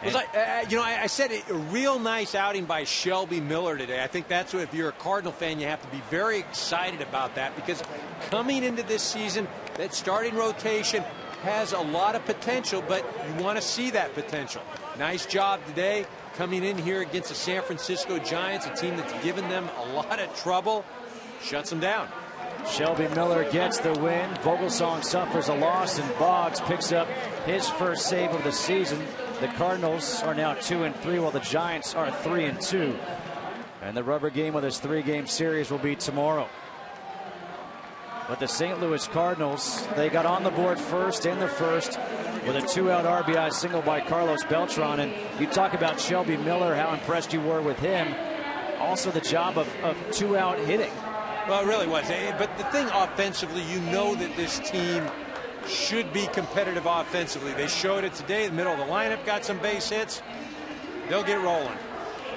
I said a real nice outing by Shelby Miller today. I think that's what, if you're a Cardinal fan, you have to be very excited about that, because coming into this season, that starting rotation has a lot of potential, but you want to see that potential. Nice job today coming in here against the San Francisco Giants, a team that's given them a lot of trouble. Shuts them down. Shelby Miller gets the win. Vogelsong suffers a loss, and Boggs picks up his first save of the season. The Cardinals are now 2-3, while the Giants are 3-2. And the rubber game of this 3-game series will be tomorrow. But the St. Louis Cardinals, they got on the board first in the first with a 2-out RBI single by Carlos Beltran. And you talk about Shelby Miller, how impressed you were with him. Also the job of 2-out hitting. Well, it really was. But the thing offensively, you know that this team should be competitive offensively. They showed it today. The middle of the lineup got some base hits. They'll get rolling.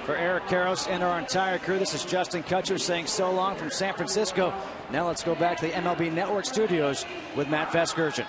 For Eric Karros and our entire crew, this is Justin Kutcher saying so long from San Francisco. Now let's go back to the MLB Network studios with Matt Vasgersian.